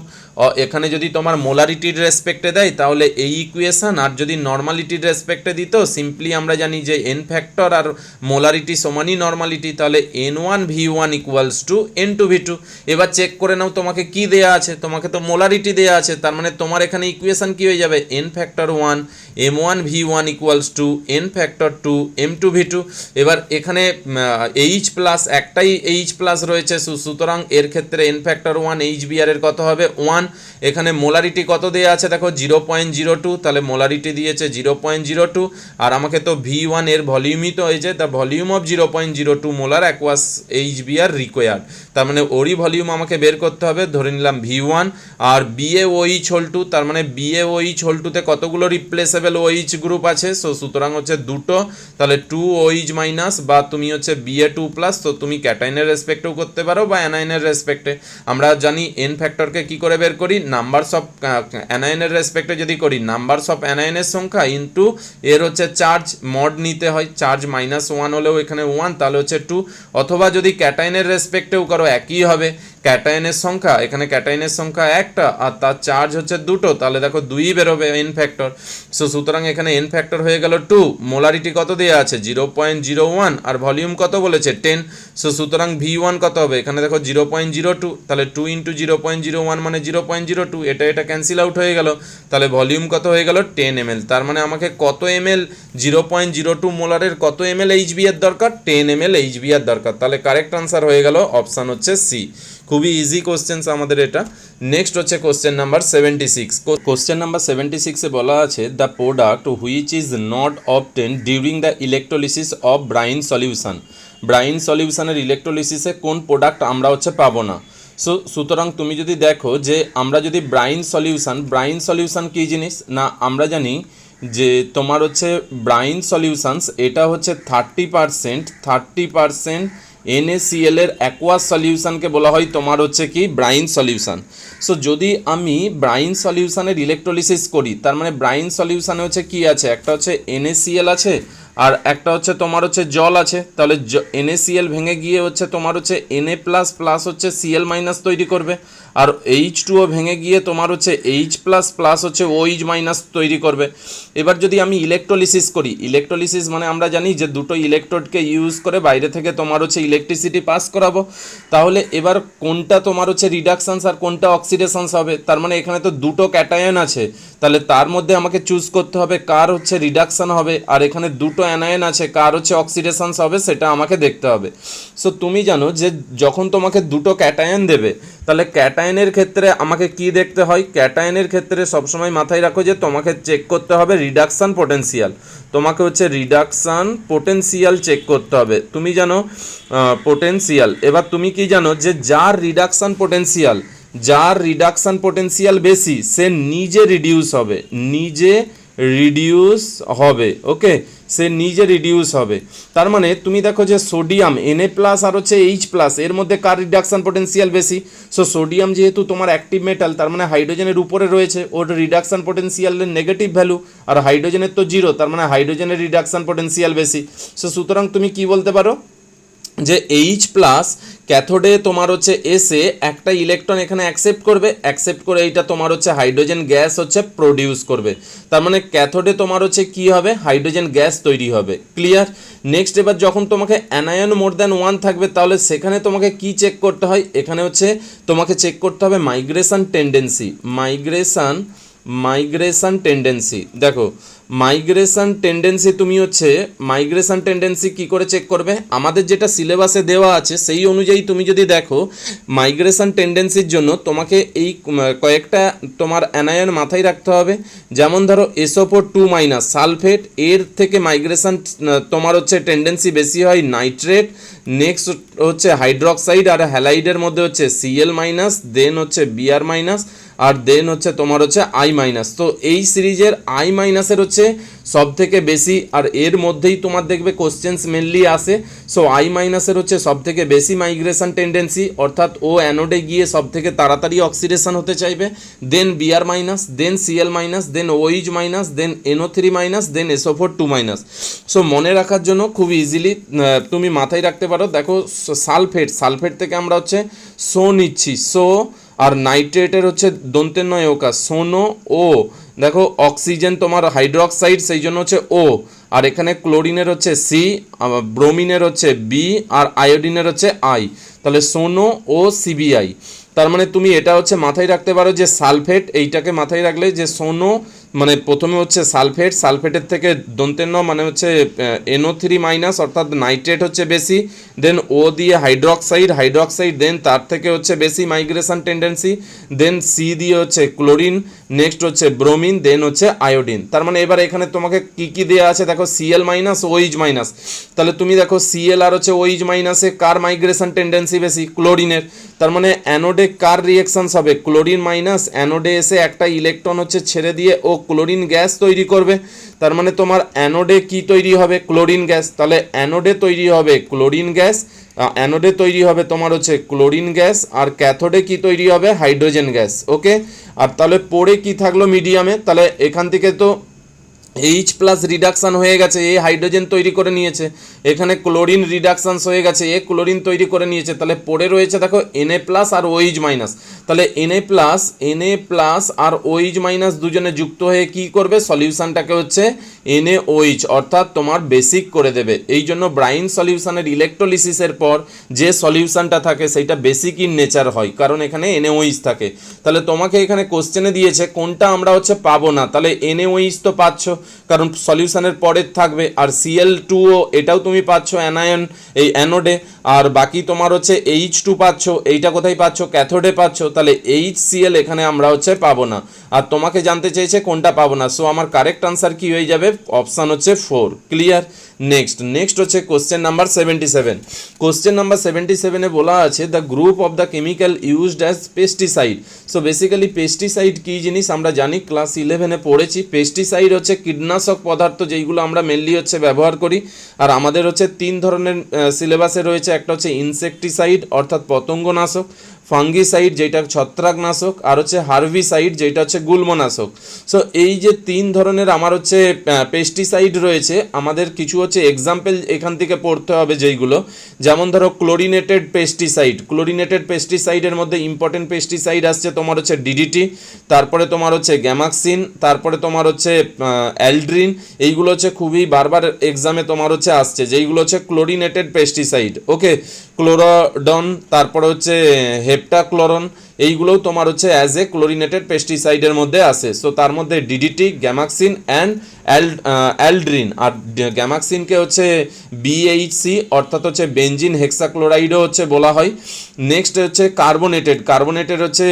S1: এখানে যদি তোমার মোলারিটির রেসপেক্টে দেয় তাহলে এই ইকুয়েশান, আর যদি নর্মালিটির রেসপেক্টে দিত সিম্পলি আমরা জানি যে n ফ্যাক্টর আর মোলারিটি সমানই নর্মালিটি, তাহলে n1 v1 equals to n2 v2। এবার চেক করে নাও তোমাকে কি দেয়া আছে, তোমাকে তো মোলারিটি দেয়া আছে, তার মানে তোমার এখানে ইকুয়েশান কি হয়ে যাবে n factor 1 m1 v1 equals to n factor 2 m2 v2। এবার এখানে H প্লাস একটাই H প্লাস রয়েছে, সুতরাং এর ক্ষেত্রে n ফ্যাক্টর 1 HBr এর কত হবে 1। এখানে মোলারিটি কত দেওয়া আছে দেখো 0.02, তাহলে মোলারিটি দিয়েছে 0.02, আর আমাকে তো V1 এর ভলিউমই তো হয়েছে, the volume of 0.02 molar aqueous HBr required, তার মানে ওরই ভলিউম আমাকে বের করতে হবে। ধরে নিলাম V1 আর BaOH হোল 2, তার মানে BaOH হোল 2 তে কতগুলো রিপ্লেসেবল OH গ্রুপ আছে, সো সুতরাং হচ্ছে দুটো, তাহলে 2OH মাইনাস বা তুমি হচ্ছে Ba2 প্লাস, তো তুমি ক্যাটাইনের রেসপেক্টেও করতে পারো বা অ্যানাইনের রেসপেক্টে। আমরা জানি n ফ্যাক্টরকে কি করে বের করি, নাম্বারস অফ অ্যানাইনের রেসপেক্টে যদি করি নাম্বারস অফ অ্যানাইনের সংখ্যা ইন্টু এর হচ্ছে চার্জ, মড নিতে হয়, চার্জ -1 হলেও এখানে 1, তাহলে হচ্ছে 2, অথবা যদি ক্যাটাইনের রেসপেক্টেও করো একই হবে। ক্যাটায়নের সংখ্যা, এখানে ক্যাটায়নের সংখ্যা একটা আর তার চার্জ হচ্ছে দুটো, তাহলে দেখো 2 বেরোবে এন ফ্যাক্টর। সো সুতরাং এখানে এন ফ্যাক্টর হয়ে গেল 2, মোলারিটি কত দেওয়া আছে 0.01 আর ভলিউম কত বলেছে 10। সো সুতরাং V1 কত হবে, এখানে দেখো 0.02, তাহলে 2 ইন্টু 0.01 মানে 0.02, এটা ক্যান্সেল আউট হয়ে গেল, তাহলে ভলিউম কত হয়ে গেল 10 ml। তার মানে আমাকে কত ml 0.02 মোলারের কত ml এইচবি এর দরকার, 10 ml এইচবি এর দরকার। তাহলে কারেক্ট আনসার হয়ে গেল অপশান হচ্ছে সি। খুবই ইজি কোশ্চেন্স আমাদের এটা। নেক্সট হচ্ছে কোশ্চেন নাম্বার 76। কোশ্চেন নাম্বার 76-এ বলা আছে the product which is not obtain during the electrolysis of brine solution. Brine সলিউশনের ইলেকট্রোলিসিসে কোন প্রোডাক্ট আমরা হচ্ছে পাবো না। সো সুতরাং তুমি যদি দেখো যে আমরা যদি ব্রাইন সলিউশন কী জিনিস না, আমরা জানি যে তোমার হচ্ছে ব্রাইন সলিউশনস এটা হচ্ছে 30% NaCl এর অ্যাকোয়াস সলিউশনকে বলা হয় তোমার হচ্ছে কি ব্রাইন সলিউশন। সো যদি আমি ব্রাইন সলিউশনের ইলেকট্রোলিসিস করি, তার মানে ব্রাইন সলিউশনে হচ্ছে কি আছে, একটা হচ্ছে NaCl আছে আর একটা হচ্ছে তোমার হচ্ছে জল আছে। তাহলে NaCl ভেঙে গিয়ে হচ্ছে তোমার হচ্ছে Na প্লাস প্লাস হচ্ছে Cl মাইনাস তৈরি করবে, আর H2O ভেঙে গিয়ে তোমার হচ্ছে H প্লাস প্লাস হচ্ছে OH মাইনাস তৈরি করবে। এবার যদি আমি ইলেকট্রোলিসিস করি, ইলেকট্রোলিসিস মানে আমরা জানি যে দুটো ইলেকট্রোডকে ইউজ করে বাইরে থেকে তোমার হচ্ছে ইলেকট্রিসিটি পাস করাবো। তাহলে এবার কোনটা তোমার হচ্ছে রিডাকশানস আর কোনটা অক্সিডেশনস হবে, তার মানে এখানে তো দুটো ক্যাটায়ন আছে, তাহলে তার মধ্যে আমাকে চুজ করতে হবে কার হচ্ছে রিডাকশান হবে, আর এখানে দুটো অ্যানায়ন আছে কার হচ্ছে অক্সিডেশনস হবে সেটা আমাকে দেখতে হবে। সো তুমি জানো যে যখন তোমাকে দুটো ক্যাটায়ন দেবে, তাহলে ক্যাটায়নের ক্ষেত্রে আমাকে কি দেখতে হয়, ক্যাটায়নের ক্ষেত্রে সবসময় মাথায় রাখো যে তোমাকে চেক করতে হবে রিডাকশান পোটেনশিয়াল, তোমাকে হচ্ছে রিডাকশান পোটেনশিয়াল চেক করতে হবে। তুমি জানো পোটেনশিয়াল, এবার তুমি কি জানো যে যার রিডাকশান পোটেনশিয়াল বেশি সে নিজে রিডিউস হবে, ওকে, সে নিজে রিডিউস হবে। তার মানে তুমি দেখো যে সোডিয়াম Na প্লাস আর হচ্ছে H প্লাস এর মধ্যে কার রিডাকশান পোটেনশিয়াল বেশি। সো সোডিয়াম যেহেতু তোমার অ্যাক্টিভ মেটাল, তার মানে হাইড্রোজেনের উপরে রয়েছে, ওর রিডাকশান পোটেনশিয়ালের নেগেটিভ ভ্যালু, আর হাইড্রোজেনের তো 0, তার মানে হাইড্রোজেনের রিডাকশান পোটেনশিয়াল বেশি। সো সুতরাং তুমি কি বলতে পারো যে H প্লাস ক্যাথোডে তোমার হচ্ছে এসে একটা ইলেকট্রন এখানে অ্যাকসেপ্ট করে এইটা তোমার হচ্ছে হাইড্রোজেন গ্যাস হচ্ছে প্রডিউস করবে, তার মানে ক্যাথোডে তোমার হচ্ছে কি হবে হাইড্রোজেন গ্যাস তৈরি হবে। ক্লিয়ার। নেক্সট এবার যখন তোমাকে অ্যানায়ন মোর দ্যান 1 থাকবে, তাহলে সেখানে তোমাকে কি চেক করতে হয়, এখানে হচ্ছে তোমাকে চেক করতে হবে মাইগ্রেশন টেন্ডেন্সি। দেখো মাইগ্রেশন টেন্ডেন্সি কি করে চেক করবে, আমাদের যেটা সিলেবাসে দেওয়া আছে সেই অনুযায়ী তুমি যদি দেখো মাইগ্রেশন টেন্ডেন্সির জন্য তোমাকে এই কয়েকটা তোমার অ্যানায়ন মাথায় রাখতে হবে। যেমন ধরো SO4 সালফেট, এর থেকে মাইগ্রেশন তোমার হচ্ছে টেন্ডেন্সি বেশি হয় নাইট্রেট, নেক্সট হচ্ছে হাইড্রক্সাইড, আর হ্যালাইডের মধ্যে হচ্ছে Cl মাইনাস, দেন হচ্ছে Br মাইনাস, আর দেন হচ্ছে তোমার হচ্ছে I মাইনাস। তো এই সিরিজের I মাইনাসের হচ্ছে সব থেকে বেশি, আর এর মধ্যেই তোমার দেখবে কোশ্চেন্স মেনলি আসে। সো I মাইনাসের হচ্ছে সব থেকে বেশি মাইগ্রেশন টেন্ডেন্সি, অর্থাৎ ও অ্যানোডে গিয়ে সব থেকে তাড়াতাড়ি অক্সিডেশন হতে চাইবে, দেন Br মাইনাস, দেন Cl মাইনাস, দেন OH মাইনাস, দেন NO3 মাইনাস, দেন SO4 মাইনাস। সো মনে রাখার জন্য খুব ইজিলি তুমি মাথায় রাখতে পারো। দেখো সালফেট থেকে আমরা হচ্ছে সো নিচ্ছি, সো, আর নাইট্রেটের হচ্ছে দন্তের নয় ওকা সোনো ও, দেখো অক্সিজেন তোমার হাইড্রক্সাইড সেই জন্য হচ্ছে ও, আর এখানে ক্লোরিনের হচ্ছে সি, ব্রোমিনের হচ্ছে বি, আর আয়োডিনের হচ্ছে আই, তাহলে সোনো ও সিবিআই। তার মানে তুমি এটা হচ্ছে মাথায় রাখতে পারো যে সালফেট, এইটাকে মাথায় রাখলে যে সোনো মানে প্রথমে হচ্ছে সালফেটের থেকে দন্তের ন মানে হচ্ছে NO3 মাইনাস, অর্থাৎ নাইট্রেট হচ্ছে বেশি, দেন ও দিয়ে হাইড্রক্সাইড, দেন তার থেকে হচ্ছে বেশি মাইগ্রেশন টেন্ডেন্সি, দেন সি দিয়ে হচ্ছে ক্লোরিন, নেক্সট হচ্ছে ব্রোমিন, দেন হচ্ছে আয়োডিন। তার মানে এবার এখানে তোমাকে কি কি দেওয়া আছে দেখো Cl মাইনাস, OH মাইনাস, তাহলে তুমি দেখো Cl আর হচ্ছে OH মাইনাসে কার মাইগ্রেশন টেন্ডেন্সি বেশি, ক্লোরিনের। তার মানে অ্যানোডে কার রিঅ্যাকশনস হবে, ক্লোরিন মাইনাস, অ্যানোডে এসে একটা ইলেকট্রন হচ্ছে ছেড়ে দিয়ে ও ক্লোরিন গ্যাস তৈরি করবে, তার মানে তোমার অ্যানোডে কি তৈরি হবে, ক্লোরিন গ্যাস। তাহলে অ্যানোডে তৈরি হবে তোমার হচ্ছে ক্লোরিন গ্যাস, আর ক্যাথোডে কি তৈরি হবে হাইড্রোজেন গ্যাস, ওকে। আর তাহলে পরে কি থাকলো মিডিয়ামে, তাহলে এখান থেকে তো এইচ প্লাস রিডাকশান হয়ে গেছে, এ হাইড্রোজেন তৈরি করে নিয়েছে, এখানে ক্লোরিন রিডাকশানস হয়ে গেছে, এ ক্লোরিন তৈরি করে নিয়েছে, তাহলে পড়ে রয়েছে দেখো Na প্লাস আর OH মাইনাস। তাহলে Na প্লাস আর OH মাইনাস দুজনে যুক্ত হয়ে কি করবে, সলিউশনটাকে হচ্ছে NaOH অর্থাৎ তোমার বেসিক করে দেবে। এই জন্য ব্রাইন সলিউশনের ইলেকট্রোলিসিসের পর যে সলিউশনটা থাকে সেইটা বেসিক ইন নেচার হয়, কারণ এখানে NaOH থাকে। তাহলে তোমাকে এখানে কোশ্চেনে দিয়েছে কোনটা আমরা হচ্ছে পাবো না, তাহলে NaOH তো পাচ্ছ কারণ সলিউশনের পরের থাকবে, আর Cl2O এটাও তুমি পাচ্ছ অ্যানায়ন এই অ্যানোডে, আর বাকি তোমার হচ্ছে H2 পাচ্ছ, এইটা কোথায় পাচ্ছ, ক্যাথোডে পাচ্ছ, তাহলে HCl এখানে আমরা হচ্ছে পাবো না। আর তোমাকে জানতে চেয়েছে কোনটা পাবো না, সো আমার কারেক্ট আনসার কি হয়ে যাবে, অপশান হচ্ছে 4। ক্লিয়ার। নেক্সট হচ্ছে কোশ্চেন নাম্বার 77। কোশ্চেন নাম্বার 77-এ বলা আছে the group of the chemical used as pesticide. So basically pesticide কী জিনিস আমরা জানি, ক্লাস 11-এ পড়েছি। পেস্টিসাইড হচ্ছে কীটনাশক পদার্থ যেইগুলো আমরা মেনলি হচ্ছে ব্যবহার করি, আর আমাদের হচ্ছে 3 ধরনের সিলেবাসে রয়েছে। একটা হচ্ছে ইনসেকটিসাইড অর্থাৎ পতঙ্গনাশক, ফাঙ্গিসাইড যেটা ছত্রাকনাশক, আর হচ্ছে হার্বিসাইড যেটা হচ্ছে গুল্মনাশক। সো এই যে 3 ধরনের আমার হচ্ছে পেস্টিসাইড রয়েছে, আমাদের কিছু হচ্ছে এক্সাম্পল এখান থেকে পড়তে হবে যেইগুলো, যেমন ধরো ক্লোরিনেটেড পেস্টিসাইড। ক্লোরিনেটেড পেস্টিসাইডের মধ্যে ইম্পর্টেন্ট পেস্টিসাইড আসছে তোমার হচ্ছে DDT, তারপরে তোমার হচ্ছে গ্যামাক্সিন, তারপরে তোমার হচ্ছে অ্যালড্রিন। এইগুলো হচ্ছে খুবই বারবার এক্সামে তোমার হচ্ছে আসছে, যেইগুলো হচ্ছে ক্লোরিনেটেড পেস্টিসাইড। ওকে, ক্লোরোডন, তারপরে হচ্ছে হেপ্টাক্লোরন, এইগুলোও তোমার হচ্ছে অ্যাজ এ ক্লোরিনেটেড পেস্টিসাইডের মধ্যে আসে। সো তার মধ্যে DDT, গ্যামাক্সিন অ্যান্ড অ্যালড্রিন, আর গ্যামাক্সিনকে হচ্ছে BHC অর্থাৎ হচ্ছে বেনজিন হেক্সাক্লোরাইডও হচ্ছে বলা হয়। নেক্সট হচ্ছে কার্বোনেটেড হচ্ছে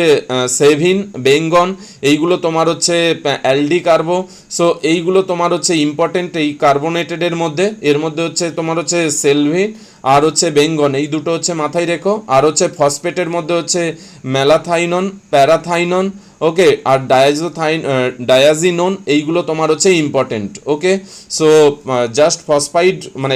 S1: সেভিন, বেঙ্গন, এইগুলো তোমার হচ্ছে অ্যালডি কার্বো। সো এইগুলো তোমার হচ্ছে ইম্পর্টেন্ট এই কার্বোনেটেডের মধ্যে। এর মধ্যে হচ্ছে তোমার হচ্ছে সেলভিন আর হচ্ছে বেঙ্গন, এই দুটো হচ্ছে মাথায় রেখো। আর হচ্ছে ফসফেটের মধ্যে হচ্ছে ম্যালাথাইনন, প্যারাথাইনন, ওকে, আর ডায়াজিনোন, এইগুলো তোমার হচ্ছে ইম্পর্টেন্ট। ওকে, সো জাস্ট ফসফাইড মানে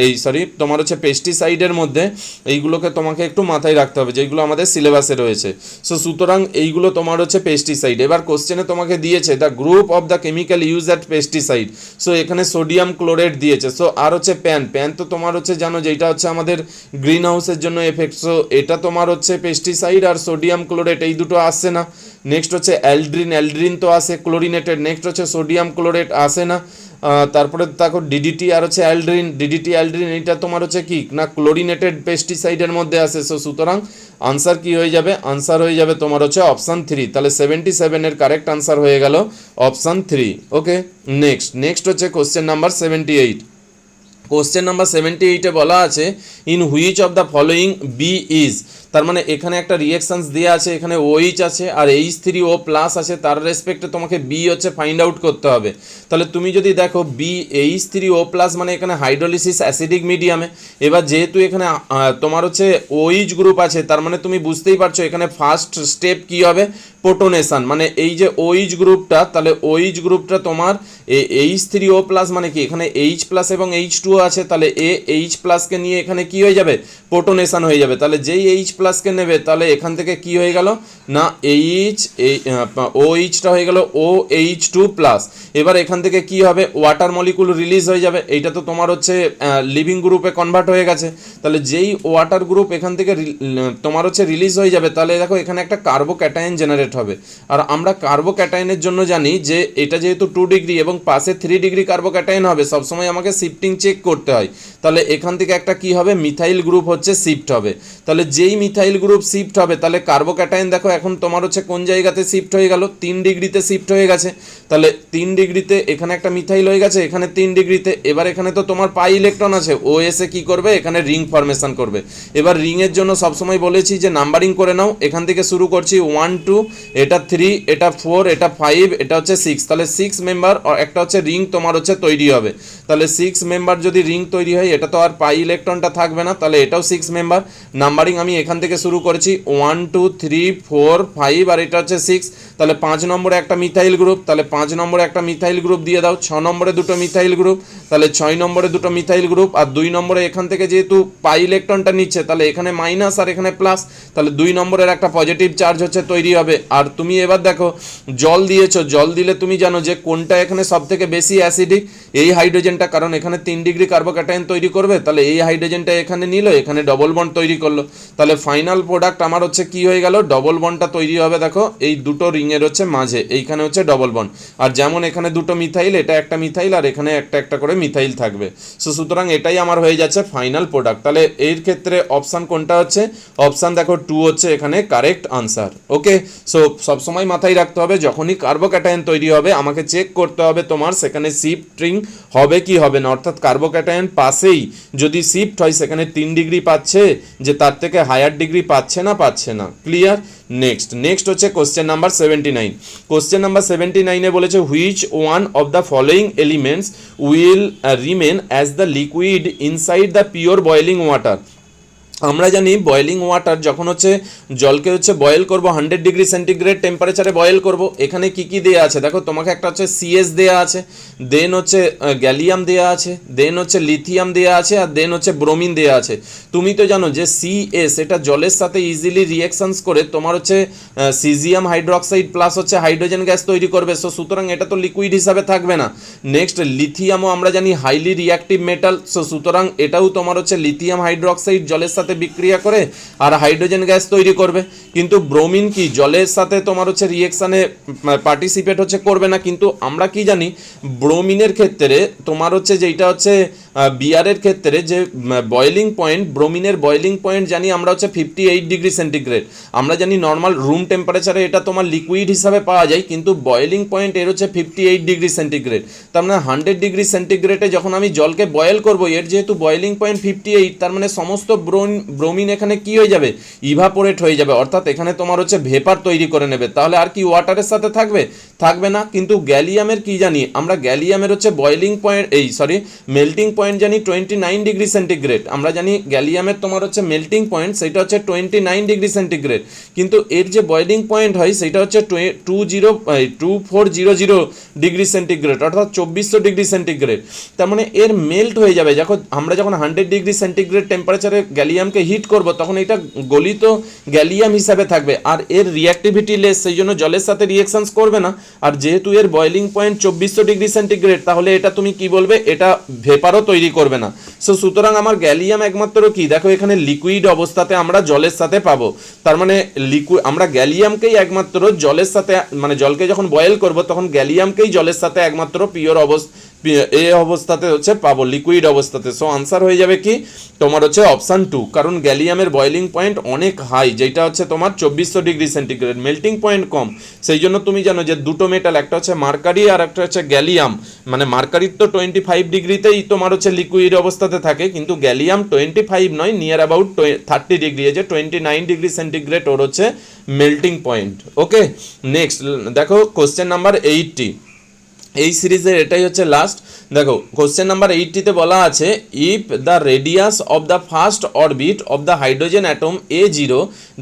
S1: তোমার হচ্ছে পেস্টিসাইডের মধ্যে এইগুলোকে তোমাকে একটু মাথায় রাখতে হবে যেগুলো আমাদের সিলেবাসে রয়েছে। সো সুতরাং এইগুলো তোমার হচ্ছে পেস্টিসাইড। এবার কোশ্চেনে তোমাকে দিয়েছে the group of the chemical use at pesticide. So এখানে সোডিয়াম ক্লোরেট দিয়েছে। সো আর হচ্ছে প্যান তো তোমার হচ্ছে জানো যেটা হচ্ছে আমাদের গ্রিন হাউসের জন্য এফেক্ট। সো এটা তোমার হচ্ছে পেস্টিসাইড, আর সোডিয়াম ক্লোরেট এই দুটো আসছে না। নেক্সট হচ্ছে অ্যালড্রিন তো আসে ক্লোরিনেটেড। নেক্সট হচ্ছে সোডিয়াম ক্লোরেট আসে না। তারপরে দেখো DDT আর হচ্ছে অ্যালড্রিন এইটা তোমার হচ্ছে কি না ক্লোরিনেটেড পেস্টিসাইডের মধ্যে আসে। সো সুতরাং আনসার কি হয়ে যাবে, আনসার হয়ে যাবে তোমার হচ্ছে অপশান 3। তাহলে 77-এর কারেক্ট আনসার হয়ে গেল অপশান 3। ওকে, নেক্সট হচ্ছে কোশ্চেন নাম্বার 78। কোশ্চেন নাম্বার 78-এ বলা আছে in which of the following B is. তার মানে এখানে একটা রিঅ্যাকশানস দেওয়া আছে, এখানে OH আছে আর H3O প্লাস আছে, তার রেসপেক্টে তোমাকে বি হচ্ছে ফাইন্ড আউট করতে হবে। তাহলে তুমি যদি দেখো H3O প্লাস মানে এখানে হাইড্রোলিসিস অ্যাসিডিক মিডিয়ামে। এবার যেহেতু এখানে তোমার হচ্ছে OH গ্রুপ আছে, তার মানে তুমি বুঝতেই পারছো এখানে ফার্স্ট স্টেপ কি হবে, প্রোটোনেশন। মানে এই যে OH গ্রুপটা, তাহলে OH গ্রুপটা তোমার H3O প্লাস মানে কি এখানে H প্লাস এবং H2O আছে, তাহলে H প্লাসকে নিয়ে এখানে কি হয়ে যাবে, প্রোটোনেশন হয়ে যাবে। তাহলে যেই H প্লাসকে নেবে তাহলে এখান থেকে কি হয়ে গেল না OHটা হয়ে গেল OH2 প্লাস। এবার এখান থেকে কি হবে, ওয়াটার মলিকুল রিলিজ হয়ে যাবে। এইটা তো তোমার হচ্ছে লিভিং গ্রুপে কনভার্ট হয়ে গেছে। তাহলে যেই ওয়াটার গ্রুপ এখান থেকে তোমার হচ্ছে রিলিজ হয়ে যাবে, তাহলে দেখো এখানে একটা কার্বোক্যাটায়ন জেনারেট হবে। আর আমরা কার্বোক্যাটায়নের জন্য জানি যে এটা যেহেতু 2 ডিগ্রি এবং পাশে 3 ডিগ্রি কার্বোক্যাটায়ন হবে, সবসময় আমাকে শিফটিং চেক করতে হয়। তাহলে এখান থেকে একটা কি হবে, মিথাইল গ্রুপ হচ্ছে শিফট হবে। তাহলে যেই মিথাইল গ্রুপ শিফট হবে, তাহলে কার্বোক্যাটায়ন দেখো এখন তোমার হচ্ছে কোন জায়গাতে শিফট হয়ে গেল, 3 ডিগ্রিতে শিফট হয়ে গেছে। তাহলে 3 ডিগ্রিতে এখানে একটা মিথাইল হয়ে গেছে, এখানে 3 ডিগ্রিতে। এবার এখানে তো তোমার পাই ইলেকট্রন আছে, ও এসে কি করবে, এখানে রিং ফরমেশন করবে। এবার রিংয়ের জন্য সবসময় বলেছি যে নাম্বারিং করে নাও, এখান থেকে শুরু করছি 1 2, এটা 3, এটা 4, এটা 5, এটা হচ্ছে 6। তাহলে 6 মেম্বার একটা হচ্ছে রিং তোমার হচ্ছে তৈরি হবে। তাহলে 6 মেম্বার যদি রিং তৈরি হয়, এটা তো আর পাই ইলেকট্রনটা থাকবে না, তাহলে এটাও 6 মেম্বার। নাম্বারিং আমি এখান থেকে শুরু করেছি 1 2 3 4 5 আর এটা হচ্ছে 6, তাহলে 5 নম্বরে একটা মিথাইল গ্রুপ, তাহলে 5 নম্বরে একটা মিথাইল গ্রুপ দিয়ে দাও। 6 নম্বরে দুটো মিথাইল গ্রুপ, তাহলে 6 নম্বরে দুটো মিথাইল গ্রুপ, আর 2 নম্বরে এখান থেকে যেহেতু পাই ইলেকট্রনটা নিচ্ছে তাহলে এখানে মাইনাস আর এখানে প্লাস, তাহলে 2 নম্বরের একটা পজিটিভ চার্জ হচ্ছে তৈরি হবে। আর তুমি এবার দেখো জল দিয়েছো, জল দিলে তুমি জানো যে কোনটা এখানে সব থেকে বেশি অ্যাসিডিক, এই হাইড্রোজেনটা, কারণ এখানে 3 ডিগ্রি কার্বোক্যাটায়ন তৈরি করবে, তাহলে এই হাইড্রোজেনটা এখানে নিল, এখানে ডবল বন্ড তৈরি করলো, তাহলে ফাইনাল প্রোডাক্ট আমার হচ্ছে কি হয়ে গেল, ডবল বন্ডটা তৈরি হবে। দেখো এই দুটো রিংয়ের হচ্ছে মাঝে এইখানে হচ্ছে ডবল বন্ড, আর যেমন এখানে দুটো মিথাইল, এটা একটা মিথাইল আর এখানে একটা একটা করে মিথাইল থাকবে। সো সুতরাং এটাই আমার হয়ে যাচ্ছে ফাইনাল প্রোডাক্ট। তাহলে এর ক্ষেত্রে অপশান কোনটা হচ্ছে, অপশান দেখো 2 হচ্ছে এখানে কারেক্ট আনসার। ওকে, সো সবসময় মাথায় রাখতে হবে যখনই কার্বোক্যাটায়ন তৈরি হবে আমাকে চেক করতে হবে তোমার সেখানে শিফট রিং হবে কি হবে না, অর্থাৎ কার্বোক্যাটায়ন পাশেই যদি শিফট হয় সেখানে 3 ডিগ্রি পাচ্ছে, যে তার থেকে হায়ার ডিগ্রি পাচ্ছে না। ক্লিয়ার? নেক্সট হচ্ছে কোশ্চেন নাম্বার 79। কোশ্চেন নাম্বার 79-এ বলেছে which one of the following elements will remain as the liquid inside the pure boiling water. আমরা জানি বয়েলিং ওয়াটার যখন হচ্ছে জলকে হচ্ছে বয়েল করব 100 ডিগ্রি সেন্টিগ্রেড টেম্পারেচারে বয়েল করব, এখানে কি কি দেয়া আছে দেখো, তোমাকে একটা হচ্ছে সিএস দেয়া আছে, দেন হচ্ছে গ্যালিয়াম দেয়া আছে, দেন হচ্ছে লিথিয়াম দেয়া আছে, আর দেন হচ্ছে ব্রোমিন দেয়া আছে। তুমি তো জানো যে সিএস এটা জলের সাথে ইজিলি রিঅ্যাকশনস করে তোমার হচ্ছে সিজিয়াম হাইড্রোক্সাইড প্লাস হচ্ছে হাইড্রোজেন গ্যাস তৈরি করবে, সো সুতরাং এটা তো লিকুইড হিসাবে থাকবে না। নেক্সট লিথিয়ামও আমরা জানি হাইলি রিঅ্যাক্টিভ মেটাল, সো সুতরাং এটাও তোমার হচ্ছে লিথিয়াম হাইড্রোক্সাইড জলের সাথে বিক্রিয়া করে আর হাইড্রোজেন গ্যাস তৈরি করবে। কিন্তু ব্রোমিন কি জলের সাথে তোমার হচ্ছে রিঅ্যাকশনে পার্টিসিপেট হচ্ছে করবে না, কিন্তু আমরা কি জানি ব্রোমিনের ক্ষেত্রে তোমার হচ্ছে যেটা হচ্ছে বিয়ারের ক্ষেত্রে যে বয়েলিং পয়েন্ট, ব্রোমিনের বয়েলিং পয়েন্ট জানি আমরা হচ্ছে 58 ডিগ্রি সেন্টিগ্রেড। আমরা জানি নর্মাল রুম টেম্পারেচারে এটা তোমার লিকুইড হিসাবে পাওয়া যায়, কিন্তু বয়েলিং পয়েন্ট এর হচ্ছে 58 ডিগ্রি সেন্টিগ্রেড। তার মানে 100 ডিগ্রি সেন্টিগ্রেডে যখন আমি জলকে বয়েল করব, এর যেহেতু বয়েলিং পয়েন্ট 58, তার মানে সমস্ত ব্রোমিন এখানে কি হয়ে যাবে, ইভাপোরেট হয়ে যাবে, অর্থাৎ এখানে তোমার হচ্ছে ভেপার তৈরি করে নেবে। তাহলে আর কি ওয়াটারের সাথে থাকবে না। কিন্তু গ্যালিয়ামের কি জানি আমরা, গ্যালিয়ামের হচ্ছে বয়েলিং পয়েন্ট মেল্টিং পয়েন্ট জানি 29 ডিগ্রি সেন্টিগ্রেড। আমরা জানি গ্যালিয়ামের তোমার হচ্ছে মেল্টিং পয়েন্ট সেটা হচ্ছে 29 ডিগ্রি সেন্টিগ্রেড, কিন্তু এর যে বয়েলিং পয়েন্ট হয় সেটা হচ্ছে 2400 ডিগ্রি সেন্টিগ্রেড, অর্থাৎ 2400 ডিগ্রি সেন্টিগ্রেড। তার মানে এর মেল্ট হয়ে যাবে। আমরা যখন 100 ডিগ্রি সেন্টিগ্রেড টেম্পারেচারে গ্যালিয়ামকে হিট করব তখন এটা গলিত গ্যালিয়াম হিসাবে থাকবে, আর এর রিঅ্যাক্টিভিটি লেস, সেই জন্য জলের সাথে রিঅ্যাকশনস করবে না। আর যেহেতু এর বয়েলিং পয়েন্ট 2400 ডিগ্রি সেন্টিগ্রেড, তাহলে এটা তুমি কি বলবে, এটা ভেপারও তৈরি করবে না। সো সুতরাং আমার গ্যালিয়াম একমাত্র কি দেখো এখানে লিকুইড অবস্থাতে আমরা জলের সাথে পাবো। তার মানে আমরা গ্যালিয়ামকেই একমাত্র জলের সাথে, মানে জলকে যখন বয়েল করব তখন গ্যালিয়ামকেই জলের সাথে একমাত্র পিওর এই অবস্থাতে হচ্ছে পাবো, লিকুইড অবস্থাতে। সো আনসার হয়ে যাবে কি তোমার হচ্ছে অপশান 2, কারণ গ্যালিয়ামের বয়েলিং পয়েন্ট অনেক হাই, যেটা হচ্ছে তোমার 2400 ডিগ্রি সেন্টিগ্রেড, মেল্টিং পয়েন্ট কম। সেই জন্য তুমি জানো যে দুটো মেটাল, একটা হচ্ছে মার্কারি আর একটা হচ্ছে গ্যালিয়াম, মানে মার্কারির তো 25 ডিগ্রিতেই তোমার হচ্ছে লিকুইড অবস্থাতে থাকে, কিন্তু গ্যালিয়াম 25 নয়, নিয়ার অ্যাবাউট 30 ডিগ্রি, যে 29 ডিগ্রি সেন্টিগ্রেড ওর হচ্ছে মেল্টিং পয়েন্ট। ওকে, নেক্সট দেখো কোশ্চেন নাম্বার 80। এই সিরিজের এটাই হচ্ছে লাস্ট। দেখো কোশ্চেন নাম্বার 80-তে বলা আছে if the radius of the first orbit of the hydrogen atom A0